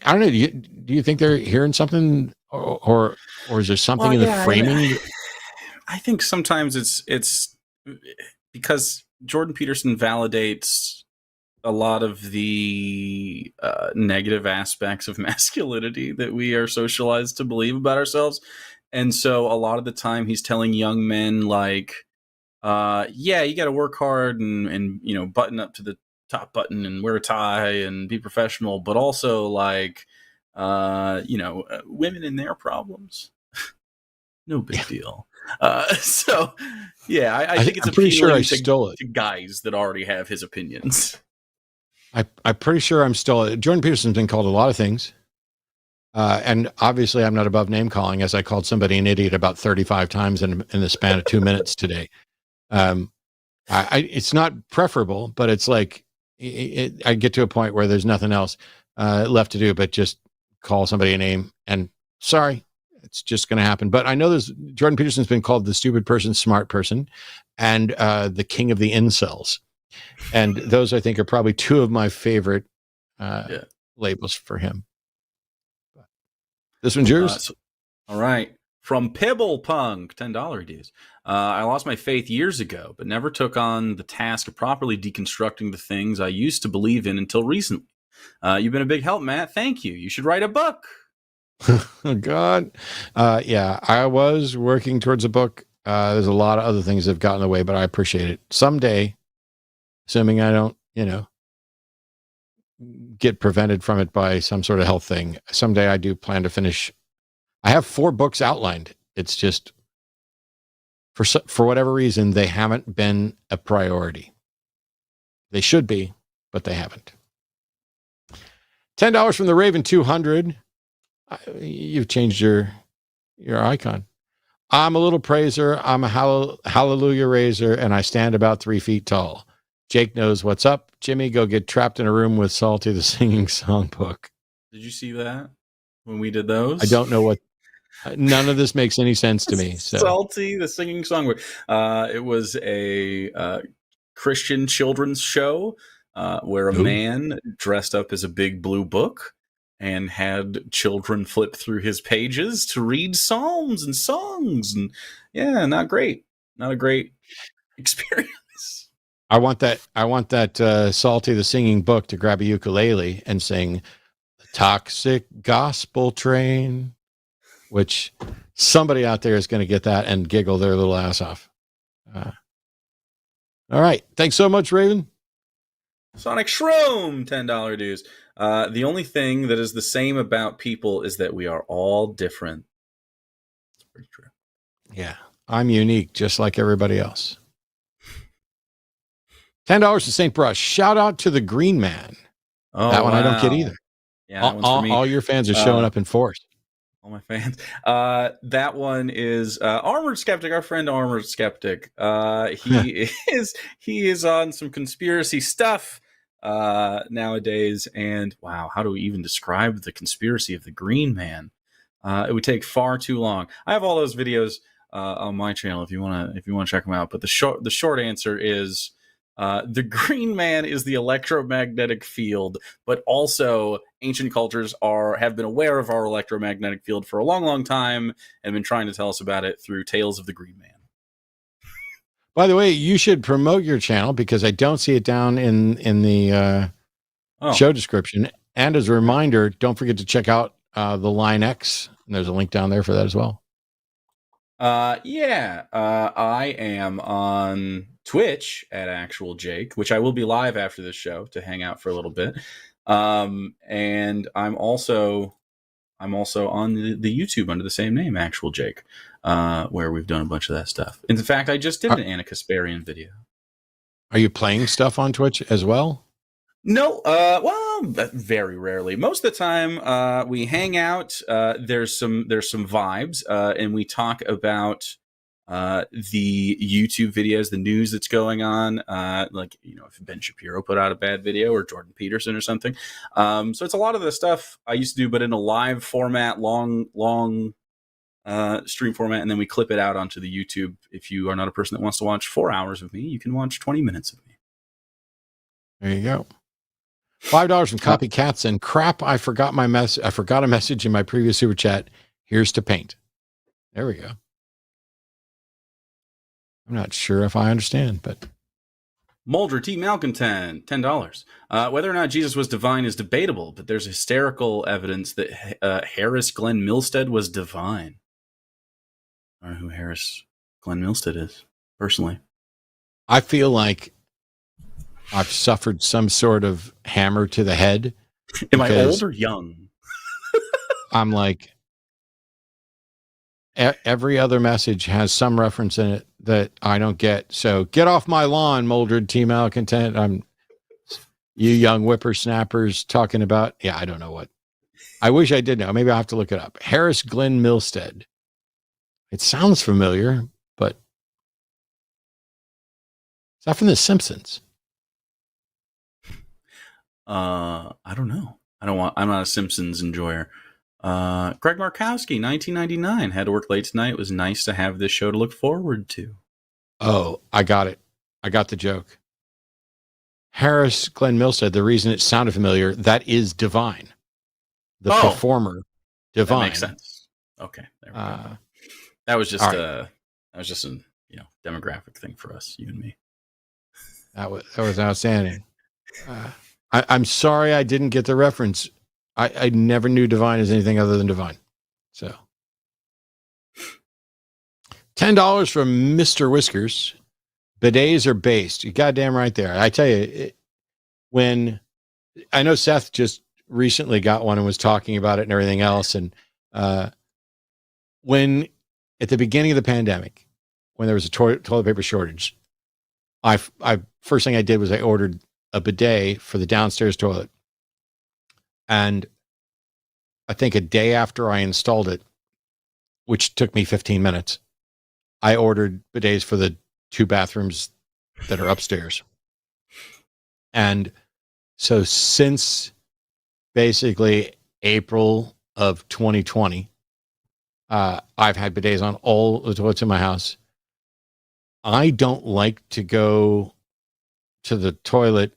I don't know. Do you think they're hearing something, or is there something in the framing? I think sometimes it's because Jordan Peterson validates a lot of the negative aspects of masculinity that we are socialized to believe about ourselves. And so a lot of the time he's telling young men like, yeah, you got to work hard and, you know, button up to the top button and wear a tie and be professional, but also like, you know, women and their problems. No big deal. So yeah, I think it's pretty sure I appealing stole it to guys that already have his opinions. I'm pretty sure I'm still. Jordan Peterson's been called a lot of things. And obviously I'm not above name calling, as I called somebody an idiot about 35 times in the span of 2 minutes today. It's not preferable, but it's like, I get to a point where there's nothing else left to do but just call somebody a name, and sorry, it's just going to happen. But I know Jordan Peterson's been called the stupid person, smart person, and the king of the incels. And those, I think, are probably two of my favorite labels for him. This one's yours. All right. From Pibble Punk, $10 dues. I lost my faith years ago, but never took on the task of properly deconstructing the things I used to believe in until recently. You've been a big help, Matt. Thank you. You should write a book. Oh, God. Yeah, I was working towards a book. There's a lot of other things that have gotten in the way, but I appreciate it. Someday, assuming I don't, get prevented from it by some sort of health thing, someday I do plan to finish. I have 4 books outlined. It's just for whatever reason, they haven't been a priority. They should be, but they haven't. $10 from the Raven 200. You've changed your icon. I'm a little praiser. I'm a hallelujah raiser, and I stand about 3 feet tall. Jake knows what's up. Jimmy, go get trapped in a room with Salty the Singing Songbook. Did you see that when we did those? I don't know what. None of this makes any sense to me. So. Salty the Singing Songbook. It was a Christian children's show where a man dressed up as a big blue book and had children flip through his pages to read psalms and songs. And yeah, not great. Not a great experience. I want that Salty the Singing Book to grab a ukulele and sing the Toxic Gospel Train, which somebody out there is going to get that and giggle their little ass off. All right. Thanks so much, Raven. Sonic Shroom, $10 dues. The only thing that is the same about people is that we are all different. pretty true. Yeah, I'm unique, just like everybody else. $10 to St. Brush. Shout out to the Green Man. Oh, that one I don't get either. Yeah, that one's for me. All your fans are showing up in force. All my fans. That one is Armored Skeptic, our friend Armored Skeptic. He is on some conspiracy stuff nowadays. And wow, how do we even describe the conspiracy of the Green Man? It would take far too long. I have all those videos on my channel if you wanna check them out. But the short answer is the Green Man is the electromagnetic field, but also ancient cultures have been aware of our electromagnetic field for a long, long time and been trying to tell us about it through tales of the Green Man. By the way, you should promote your channel because I don't see it down in the show description. And as a reminder, don't forget to check out the Line X. And there's a link down there for that as well. I am on Twitch at Actual Jake, which I will be live after this show to hang out for a little bit. And I'm also on the YouTube under the same name, Actual Jake, where we've done a bunch of that stuff. In fact, I just did an Anna Kasparian video. Are you playing stuff on Twitch as well? No, well, very rarely. Most of the time, we hang out. There's some vibes, and we talk about the YouTube videos, the news that's going on. Like, if Ben Shapiro put out a bad video or Jordan Peterson or something. So it's a lot of the stuff I used to do, but in a live format, long stream format, and then we clip it out onto the YouTube. If you are not a person that wants to watch 4 hours of me, you can watch 20 minutes of me. There you go. $5 from Copycats and crap. I forgot a message in my previous super chat. Here's to paint. There we go. I'm not sure if I understand, but Muldra T. Malcontent, $10. Whether or not Jesus was divine is debatable, but there's hysterical evidence that Harris Glenn Milstead was divine. I don't know who Harris Glenn Milstead is, personally. I feel like I've suffered some sort of hammer to the head. Am I old or young? I'm like, every other message has some reference in it that I don't get. So get off my lawn, Moldred T. Malcontent. You young whippersnappers talking about, I don't know what. I wish I did know. Maybe I'll have to look it up. Harris Glenn Milstead. It sounds familiar, but is that from The Simpsons? I don't know. I'm not a Simpsons enjoyer. Greg Markowski, 1999. Had to work late tonight. It was nice to have this show to look forward to. Oh, I got it. I got the joke. Harris Glenn Milstead, the reason it sounded familiar, that is Divine. The performer, Divine. That makes sense. Okay. There we go. That was just a demographic thing for us, you and me. That was outstanding. I'm sorry I didn't get the reference. I never knew Divine as anything other than Divine. So $10 from Mr. Whiskers. Bidets are based. You goddamn right there. I tell you, when I know Seth just recently got one and was talking about it and everything else. And when at the beginning of the pandemic, when there was a toilet paper shortage, I first thing I did was I ordered a bidet for the downstairs toilet. And I think a day after I installed it, which took me 15 minutes, I ordered bidets for the 2 bathrooms that are upstairs. And so since basically April of 2020, I've had bidets on all the toilets in my house. I don't like to go to the toilet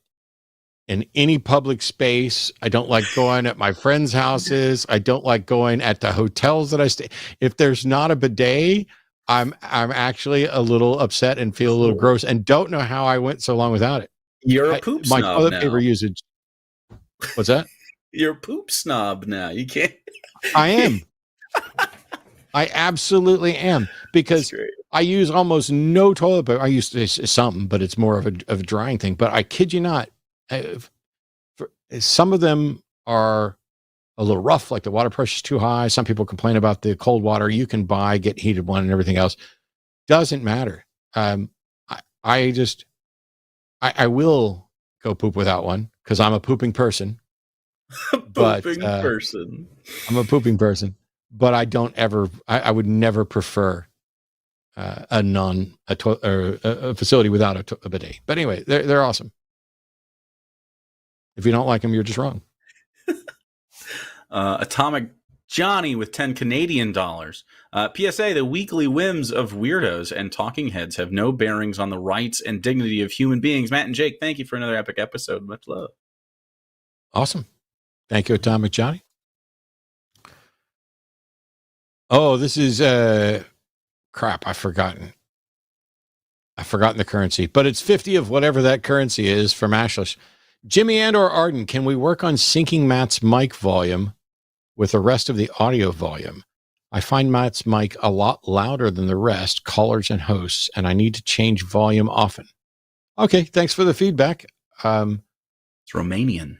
in any public space. I don't like going at my friends' houses. I don't like going at the hotels that I stay. If there's not a bidet, I'm actually a little upset and feel a little gross and don't know how I went so long without it. You're a poop snob. My toilet paper usage. What's that? You're a poop snob now. You can't. I am. I absolutely am, because I use almost no toilet paper. I use some, but it's more of a drying thing. But I kid you not, some of them are a little rough, like the water pressure is too high. Some people complain about the cold water you can buy, get heated one and everything else. Doesn't matter. I will go poop without one because I'm a pooping person. Person. I'm a pooping person, but I don't ever. I would never prefer a facility without a bidet. But anyway, they're awesome. If you don't like them, you're just wrong. Atomic Johnny with 10 Canadian dollars. PSA, the weekly whims of weirdos and talking heads have no bearings on the rights and dignity of human beings. Matt and Jake, thank you for another epic episode. Much love. Awesome. Thank you, Atomic Johnny. Oh, this is crap. I've forgotten the currency, but it's 50 of whatever that currency is from Ashlish. Jimmy and or Arden, can we work on syncing Matt's mic volume with the rest of the audio volume? I find Matt's mic a lot louder than the rest, callers and hosts, and I need to change volume often. Okay, thanks for the feedback. It's Romanian.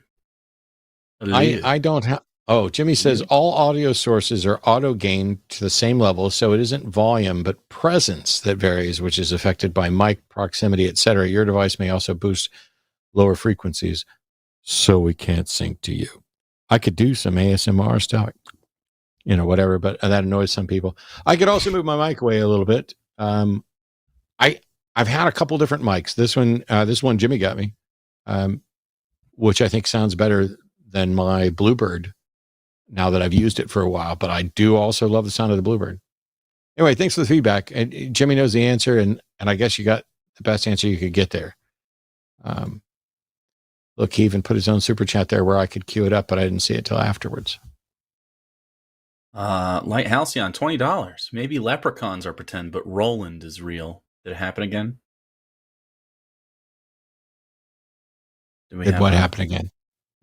I don't have. Oh, Jimmy says all audio sources are auto gained to the same level, so it isn't volume but presence that varies, which is affected by mic proximity, etc. Your device may also boost lower frequencies, so we can't sync to you. I could do some ASMR stuff, whatever, but that annoys some people. I could also move my mic away a little bit. I've had a couple different mics. This one Jimmy got me, which I think sounds better than my Bluebird now that I've used it for a while, but I do also love the sound of the Bluebird. Anyway, thanks for the feedback. And Jimmy knows the answer, and I guess you got the best answer you could get there. Look, he even put his own super chat there where I could queue it up, but I didn't see it till afterwards. Light Halcyon, $20. Maybe leprechauns are pretend, but Roland is real. Did it happen again? Did what happen again?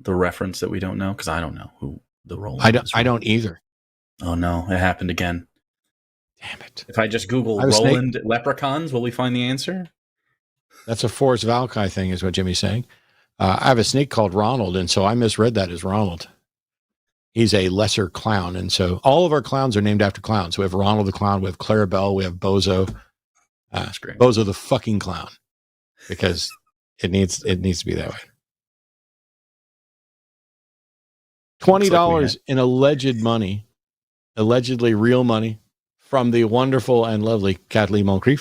The reference that we don't know? Because I don't know who the Roland is. I don't either. Oh no, it happened again. Damn it. If I just Google Roland leprechauns, will we find the answer? That's a Forrest Valkai thing, is what Jimmy's saying. I have a snake called Ronald, and so I misread that as Ronald. He's a lesser clown, and so all of our clowns are named after clowns. We have Ronald the clown, we have Clarabelle, we have Bozo. That's great. Bozo the fucking clown, because it needs to be that way. $20 in allegedly real money from the wonderful and lovely Katy Montgomerie.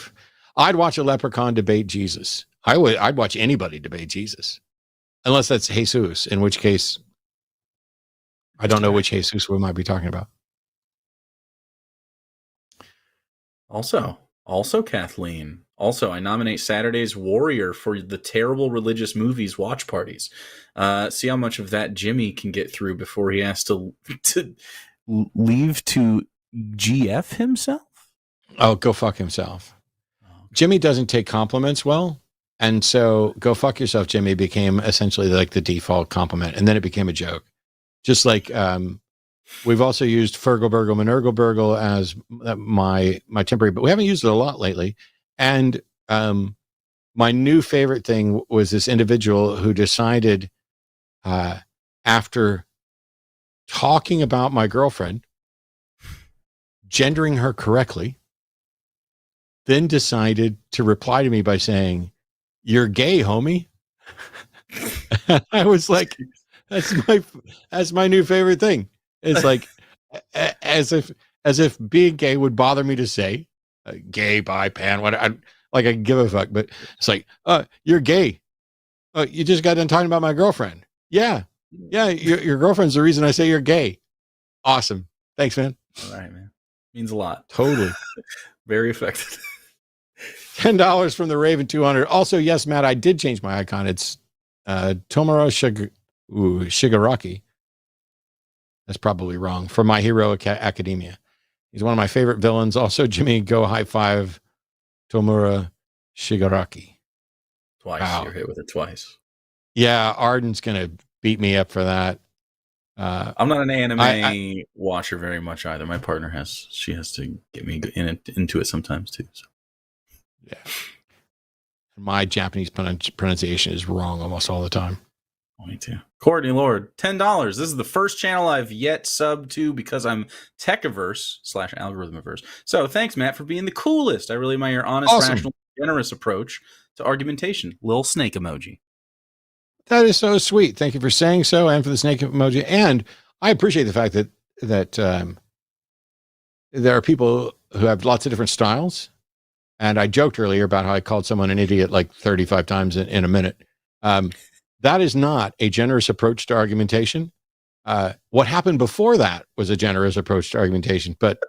I'd watch a leprechaun debate Jesus. I'd watch anybody debate Jesus, unless that's Jesus, in which case I don't know which Jesus we might be talking about. Also Kathleen. Also, I nominate Saturday's Warrior for the terrible religious movies watch parties. See how much of that Jimmy can get through before he has to leave to GF himself? Oh, go fuck himself. Jimmy doesn't take compliments well, and so go fuck yourself, Jimmy, became essentially like the default compliment, and then it became a joke. Just like we've also used Fergal Burgle Minergal Burgle as my temporary, but we haven't used it a lot lately. And my new favorite thing was this individual who decided after talking about my girlfriend, gendering her correctly, then decided to reply to me by saying, "You're gay, homie." I was like, that's my new favorite thing. It's like as if being gay would bother me to say. Gay, bi, pan, what I can give a fuck, but it's like, you're gay. You just got done talking about my girlfriend. Yeah. Your girlfriend's the reason I say you're gay. Awesome. Thanks, man. All right, man. Means a lot. Totally. Very effective. $10 from the Raven 200. Also, yes, Matt, I did change my icon. It's Tomura Shigaraki. That's probably wrong. For My Hero Academia. He's one of my favorite villains. Also, Jimmy, go high five Tomura Shigaraki. Twice. Wow. You're hit with it twice. Yeah, Arden's going to beat me up for that. I'm not an anime watcher very much either. My partner she has to get me into it sometimes too. So. Yeah. My Japanese pronunciation is wrong almost all the time. Me too. Courtney Lord, $10. This is the first channel I've yet subbed to because I'm tech-averse / algorithm-averse. So thanks, Matt, for being the coolest. I really admire your honest, Awesome. rational, generous approach to argumentation. Little snake emoji. That is so sweet. Thank you for saying so and for the snake emoji. And I appreciate the fact that there are people who have lots of different styles. And I joked earlier about how I called someone an idiot like 35 times in a minute. That is not a generous approach to argumentation. What happened before that was a generous approach to argumentation. But,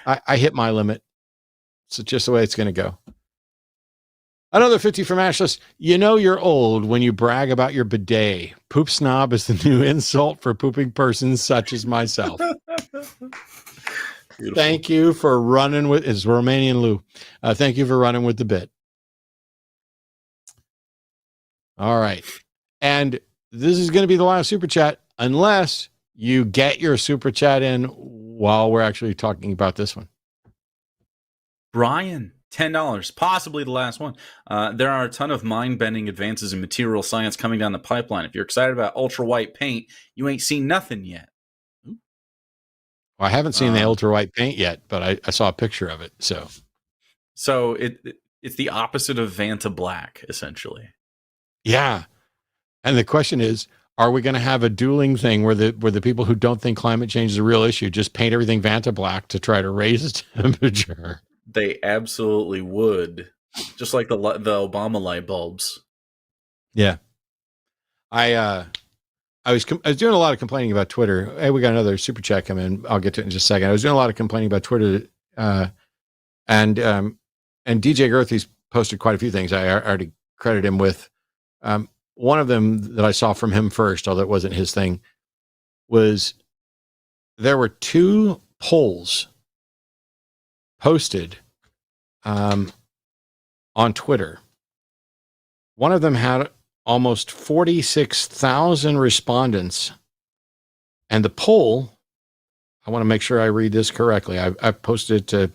I hit my limit. It's just the way it's going to go. Another 50 from Ashless. You're old when you brag about your bidet. Poop snob is the new insult for pooping persons such as myself. Beautiful. Thank you for running with, it's Romanian Lou. Thank you for running with the bit. All right. And this is going to be the last super chat unless you get your super chat in while we're actually talking about this one. Brian, $10, possibly the last one. There are a ton of mind-bending advances in material science coming down the pipeline. If you're excited about ultra-white paint, you ain't seen nothing yet. Well, I haven't seen the ultra white paint yet, but I saw a picture of it. So it's the opposite of Vanta Black, essentially. Yeah. And the question is, are we going to have a dueling thing where the people who don't think climate change is a real issue just paint everything Vanta Black to try to raise the temperature? They absolutely would. Just like the Obama light bulbs. Yeah. I was doing a lot of complaining about Twitter. Hey, we got another super chat coming in. I'll get to it in just a second. I was doing a lot of complaining about Twitter, and DJ Gerthy's posted quite a few things. I already credit him with. One of them that I saw from him first, although it wasn't his thing, was there were 2 polls posted on Twitter. One of them had almost 46,000 respondents. And the poll, I want to make sure I read this correctly. I posted it to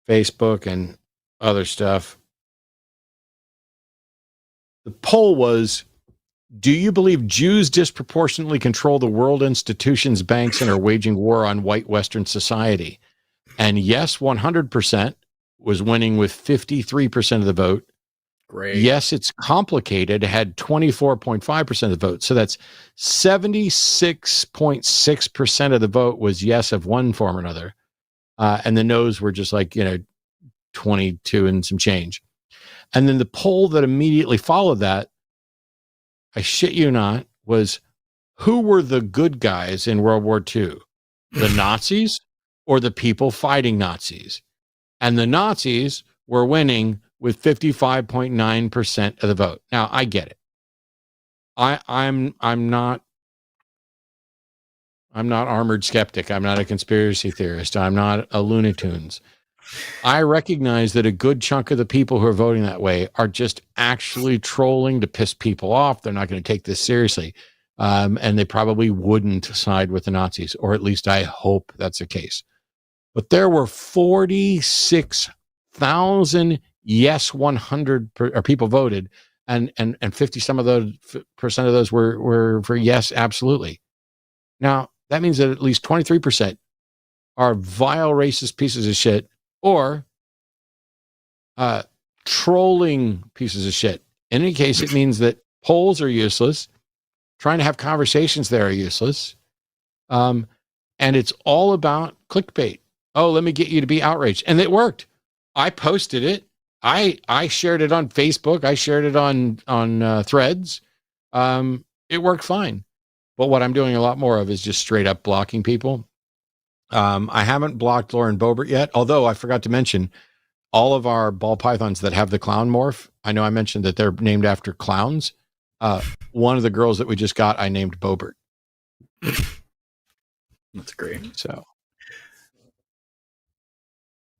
Facebook and other stuff. The poll was, do you believe Jews disproportionately control the world institutions, banks, and are waging war on white Western society? And yes, 100% was winning with 53% of the vote. Great. Yes, it's complicated. It had 24.5% of the vote. So that's 76.6% of the vote was yes of one form or another. And the no's were just like, 22 and some change. And then the poll that immediately followed that, I shit you not, was who were the good guys in World War II? The Nazis or the people fighting Nazis? And the Nazis were winning with 55.9% of the vote. Now, I get it. I'm not armored skeptic. I'm not a conspiracy theorist. I'm not a Looney Tunes. I recognize that a good chunk of the people who are voting that way are just actually trolling to piss people off. They're not going to take this seriously. And they probably wouldn't side with the Nazis, or at least I hope that's the case. But there were 46,000 yes 100 people voted, and 50 some of those percent of those were for yes, absolutely. Now that means that at least 23% are vile racist pieces of shit or trolling pieces of shit. In any case, it means that polls are useless. Trying to have conversations there are useless. And it's all about clickbait. Oh, let me get you to be outraged. And it worked. I posted it. I shared it on Facebook. I shared it on Threads. It worked fine. But what I'm doing a lot more of is just straight up blocking people. I haven't blocked Lauren Boebert yet, although I forgot to mention all of our ball pythons that have the clown morph. I know I mentioned that they're named after clowns. One of the girls that we just got, I named Boebert. That's great. So,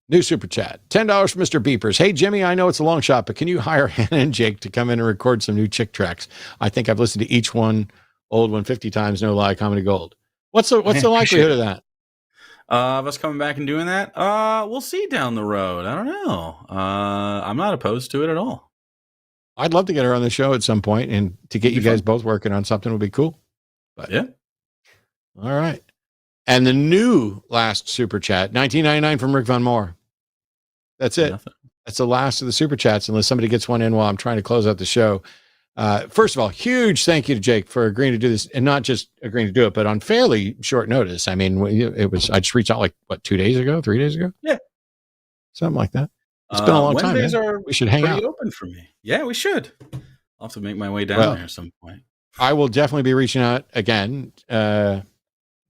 new super chat, $10 for Mr. Beepers. Hey, Jimmy, I know it's a long shot, but can you hire Hannah and Jake to come in and record some new chick tracks? I think I've listened to each one, old one 50 times, no lie, comedy gold. What's the likelihood of that? Of us coming back and doing that? We'll see down the road. I don't know. I'm not opposed to it at all. I'd love to get her on the show at some point, and to get you guys both working on something would be cool. But Yeah. all right. And the new last super chat, $19.99 from Rick Von Moore. That's it. Nothing. That's the last of the super chats, unless somebody gets one in while I'm trying to close out the show. First of all, huge thank you to Jake for agreeing to do this, and not just agreeing to do it, but on fairly short notice. I mean, I just reached out like, 2 days ago, 3 days ago? Yeah. Something like that. It's been a long time. Wednesdays Man. are We should hang pretty out. open for me. Yeah, we should. I'll have to make my way down there at some point. I will definitely be reaching out again.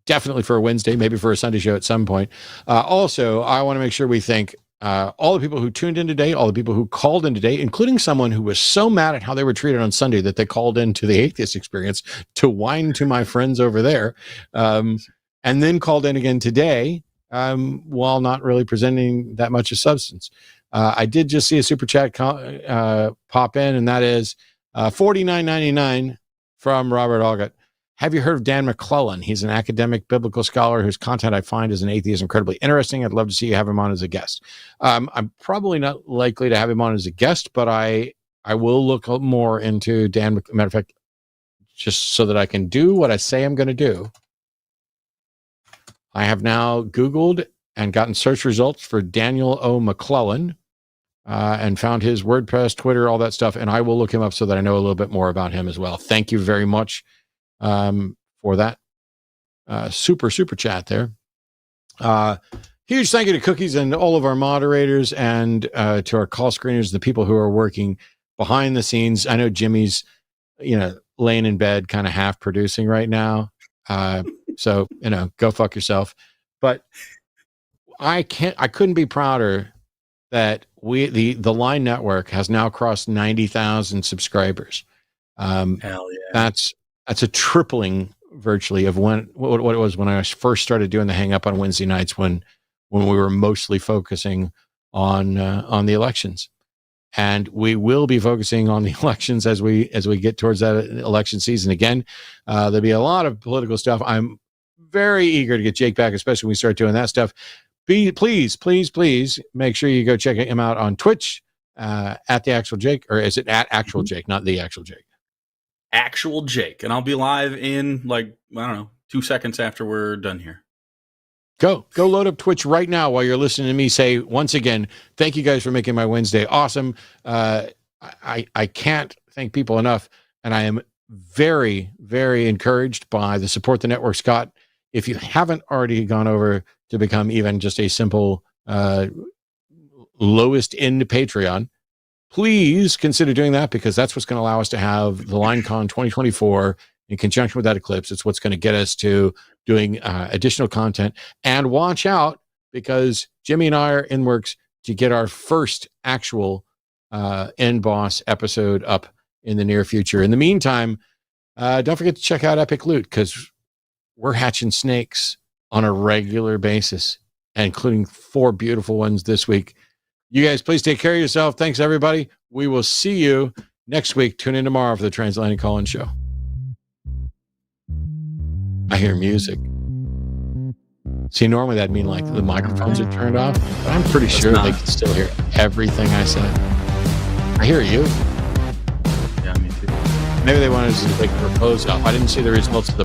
Definitely for a Wednesday, maybe for a Sunday show at some point. Also, I want to make sure we thank all the people who tuned in today, all the people who called in today, including someone who was so mad at how they were treated on Sunday that they called into the Atheist Experience to whine to my friends over there, and then called in again today while not really presenting that much of substance. I did just see a super chat pop in, and that is $49.99 from Robert Algott. Have you heard of Dan McClellan? He's an academic biblical scholar whose content I find as an atheist incredibly interesting. I'd love to see you have him on as a guest. I'm probably not likely to have him on as a guest, but I will look more into Dan. Matter of fact, just so that I can do what I say I'm going to do. I have now Googled and gotten search results for Daniel O. McClellan and found his WordPress, Twitter, all that stuff. And I will look him up so that I know a little bit more about him as well. Thank you very much for that super chat there. Huge thank you to Cookies and all of our moderators, and to our call screeners, the people who are working behind the scenes. I know Jimmy's, laying in bed, kind of half producing right now. So, go fuck yourself. But I couldn't be prouder that the Line Network has now crossed 90,000 subscribers. Hell yeah. That's a tripling virtually of what it was when I first started doing the hang up on Wednesday nights, when we were mostly focusing on the elections. And we will be focusing on the elections as we get towards that election season again. There'll be a lot of political stuff. I'm very eager to get Jake back, especially when we start doing that stuff. Please make sure you go check him out on Twitch at the Actual Jake, or is it at Actual Jake, not the Actual Jake? Actual Jake. And I'll be live in 2 seconds after we're done here. Go load up Twitch right now while you're listening to me say, once again, thank you guys for making my Wednesday awesome. I can't thank people enough, and I am very, very encouraged by the support the network's got. If you haven't already gone over to become even just a simple lowest end Patreon, please consider doing that, because that's what's going to allow us to have the LineCon 2024 in conjunction with that eclipse. It's what's going to get us to doing additional content. And watch out, because Jimmy and I are in works to get our first actual End Boss episode up in the near future. In the meantime, don't forget to check out Epic Loot, because we're hatching snakes on a regular basis, including 4 beautiful ones this week. You guys, please take care of yourself. Thanks, everybody. We will see you next week. Tune in tomorrow for the Transatlantic Call-In Show. I hear music. See, normally that'd mean like the microphones are turned off, but I'm pretty sure they can still hear everything I said. I hear you. Yeah, me too. Maybe they wanted to take the repose off. I didn't see the results of the